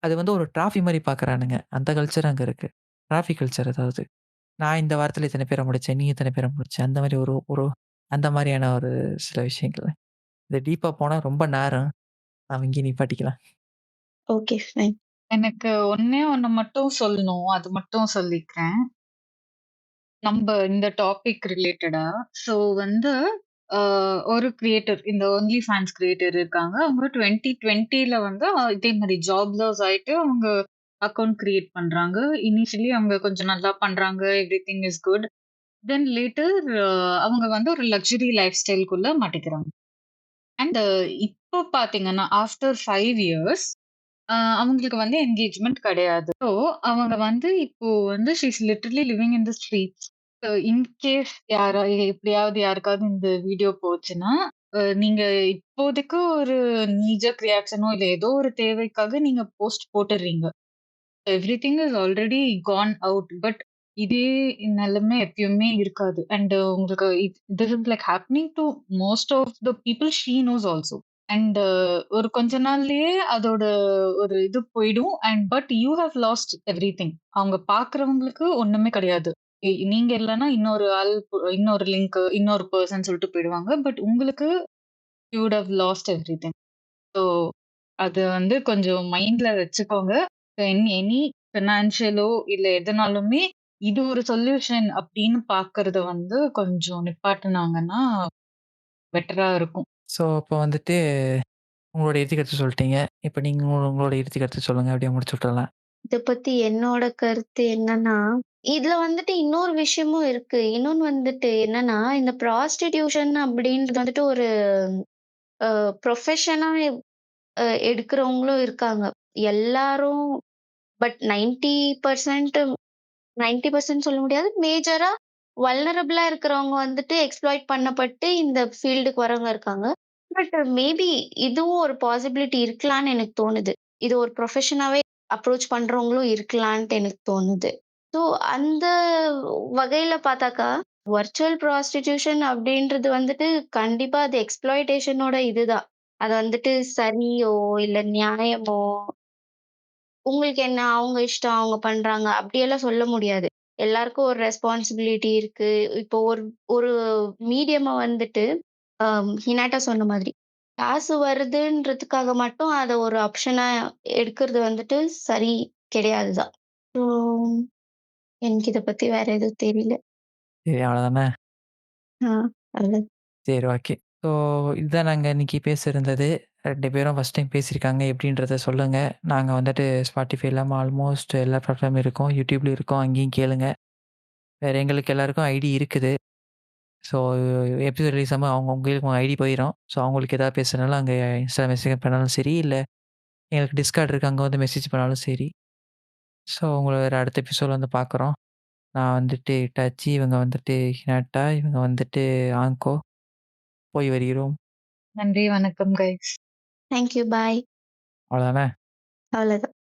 அது வந்து ஒரு டிராஃபி மாரி பார்க்குறானுங்க. அந்த கல்ச்சர் அங்க இருக்கு. டிராஃபி கல்ச்சர் அதாவது. நான் இந்த வாரத்தில இத்தன பேர முடிச்சேன். நீ இத்தன பேர முடிச்ச. அந்த மாரி ஒரு ஒரு அந்த மாரியான ஒரு சில விஷயங்கள். இது டீப்பா போனா ரொம்ப நேரம். நாம இங்கேயே நிப்பாட்டிக்கலாம். Okay, fine. எனக்கு ஒண்ணே ஒண்ணு மட்டும் சொல்லணும். அது மட்டும் சொல்லிக்கிறேன். நம்ப இந்த டாபிக் ரிலேட்டடா. ஸோ வந்து அ ஒரு கிரியேட்டர் இந்த ஒன்லி ஃபேன்ஸ் கிரியேட்டர் இருக்காங்க. அவங்க 2020ல வந்து இதே மாரி ஜாப் லாஸ் ஆயிட்டு அவங்க அக்கவுண்ட் கிரியேட் பண்றாங்க. இனிஷியலி அவங்க கொஞ்சம் நல்லா பண்றாங்க. Everything is good. Then later அவங்க வந்து ஒரு லக்ஸரி லைஃப் ஸ்டைல்குள்ள மாட்டிக்கிறாங்க. அண்ட் இப்போ பார்த்தீங்கன்னா, ஆஃப்டர் 5 இயர்ஸ் அவங்களுக்கு வந்து என்கேஜ்மென்ட் கிடையாது. ஸோ, அவங்க வந்து இப்போ வந்து she is literally living in the streets. In case எப்படியாவது யாருக்காவது இந்த வீடியோ போச்சுன்னா, நீங்க இப்போதைக்கு ஒரு நீஜக் ரியாக்ஷனோ இல்ல ஏதோ ஒரு தேவைக்காக நீங்க போஸ்ட் போட்டுர்றீங்க. Everything is already gone out. But இதே நிலைமை எப்பயுமே இருக்காது. அண்ட் உங்களுக்கு this is like happening to most of the people she knows also. And ஒரு கொஞ்ச நாள்லயே அதோட ஒரு இது போயிடும். And but you have lost everything. அவங்க பார்க்கிறவங்களுக்கு ஒண்ணுமே கிடையாது. நீங்க இல்லன்னா இன்னொரு ஆள், இன்னொரு லிங்க், இன்னொரு பெர்சன் சொல்லிட்டு போயிடுவாங்க. பட் உங்களுக்கு you would have lost everything. So, அது வந்து கொஞ்சம் மைண்ட்ல வச்சுக்கோங்க. எனி ஃபினான்ஷியலோ இல்ல எதுனாலுமே இது ஒரு சொல்யூஷன் அப்படின்னு பார்க்கறத வந்து கொஞ்சம் நிப்பாட்டுனாங்கன்னா பெட்டரா இருக்கும். ஸோ, இப்போ வந்துட்டு உங்களோட இறுதி கருத்து சொல்ட்டீங்க. இப்ப நீங்க உங்களோட இறுதி கருத்து சொல்லுங்க. அப்படியே முடிச்சு விட்டுறலாம். இத பத்தி என்னோட கருத்து என்னன்னா, இதுல வந்துட்டு இன்னொரு விஷயமும் இருக்கு. இன்னொன்னு வந்துட்டு என்னன்னா, இந்த ப்ராஸ்டிடியூஷன் அப்படின்றது வந்துட்டு ஒரு ப்ரொஃபஷனா எடுக்கிறவங்களும் இருக்காங்க. எல்லாரும் பட் 90% 90% சொல்ல முடியாது. மேஜரா வல்னரபிளா இருக்கிறவங்க வந்துட்டு எக்ஸ்ப்ளாய்ட் பண்ணப்பட்டு இந்த ஃபீல்டுக்கு வரவங்க இருக்காங்க. பட் மேபி இதுவும் ஒரு பாசிபிலிட்டி இருக்கலான்னு எனக்கு தோணுது. இது ஒரு ப்ரொஃபஷனாவே அப்ரோச் பண்றவங்களும் இருக்கலான்ட்டு எனக்கு தோணுது. ஸோ அந்த வகையில பார்த்தாக்கா, வர்ச்சுவல் ப்ராஸ்டிடியூஷன் அப்படின்றது வந்துட்டு கண்டிப்பா அது எக்ஸ்ப்ளாய்டேஷனோட இதுதான். அது வந்துட்டு சரியோ, இல்ல நியாயமோ உங்களுக்கு என்ன? அவங்க இஷ்டம். அவங்க பண்றாங்க. அப்படியெல்லாம் சொல்ல முடியாது. எல்லாருக்கும் ஒரு ரெஸ்பான்சிபிலிட்டி இருக்கு. இப்போ ஒரு ஒரு மீடியம வந்துட்டு ஹினாட்டா சொன்ன மாதிரி, காசு வருதுன்றதுக்காக மட்டும் அத ஒரு ஆப்ஷனா எடுக்கிறது வந்துட்டு சரி கிடையாது தான். ஸோ எனக்கு இத பத்தி வேற எதுவும் தெரியல. சரி அவ்வளோதானே. ஆ அவ்வளதான். சரி ஓகே. ஸோ இதுதான் நாங்க இன்னைக்கு பேச இருந்தது. 2 பேரும் ஃபர்ஸ்ட் டைம் பேசியிருக்காங்க எப்படின்றத சொல்லுங்க. நாங்க வந்துட்டு Spotify இல்லாம ஆல்மோஸ்ட் எல்லா பிளாட்ஃபார்ம்லயும் இருக்கோம். YouTubeலயும் இருக்கோம். அங்கேயும் கேளுங்க. வேற எங்களுக்கு எல்லாருக்கும் ஐடி இருக்குது. ஸோ எபிசோட் ரிலீஸ் ஆகும்போது உங்களுக்கு உங்க ஐடி போயிரும். ஸோ அவங்களுக்கு ஏதாவது பேசுனாலும் அங்க இன்ஸ்டா மெசேஜ் பண்ணாலும் சரி, இல்ல எங்களுக்கு Discord இருக்கு. அங்க வந்து மெசேஜ் பண்ணாலும் சரி. ஸோ உங்கள வேற அடுத்த எபிசோட்ல வந்து பார்க்குறோம். நான் வந்துட்டு இட்டாச்சி, இவங்க வந்துட்டு ஹினாட்டா, இவங்க வந்துட்டு ஆங்கோ. போய் வருகிறோம். நன்றி, வணக்கம் கைஸ். Thank you. பாய். அவ்வளோதானே. அவ்வளதான்.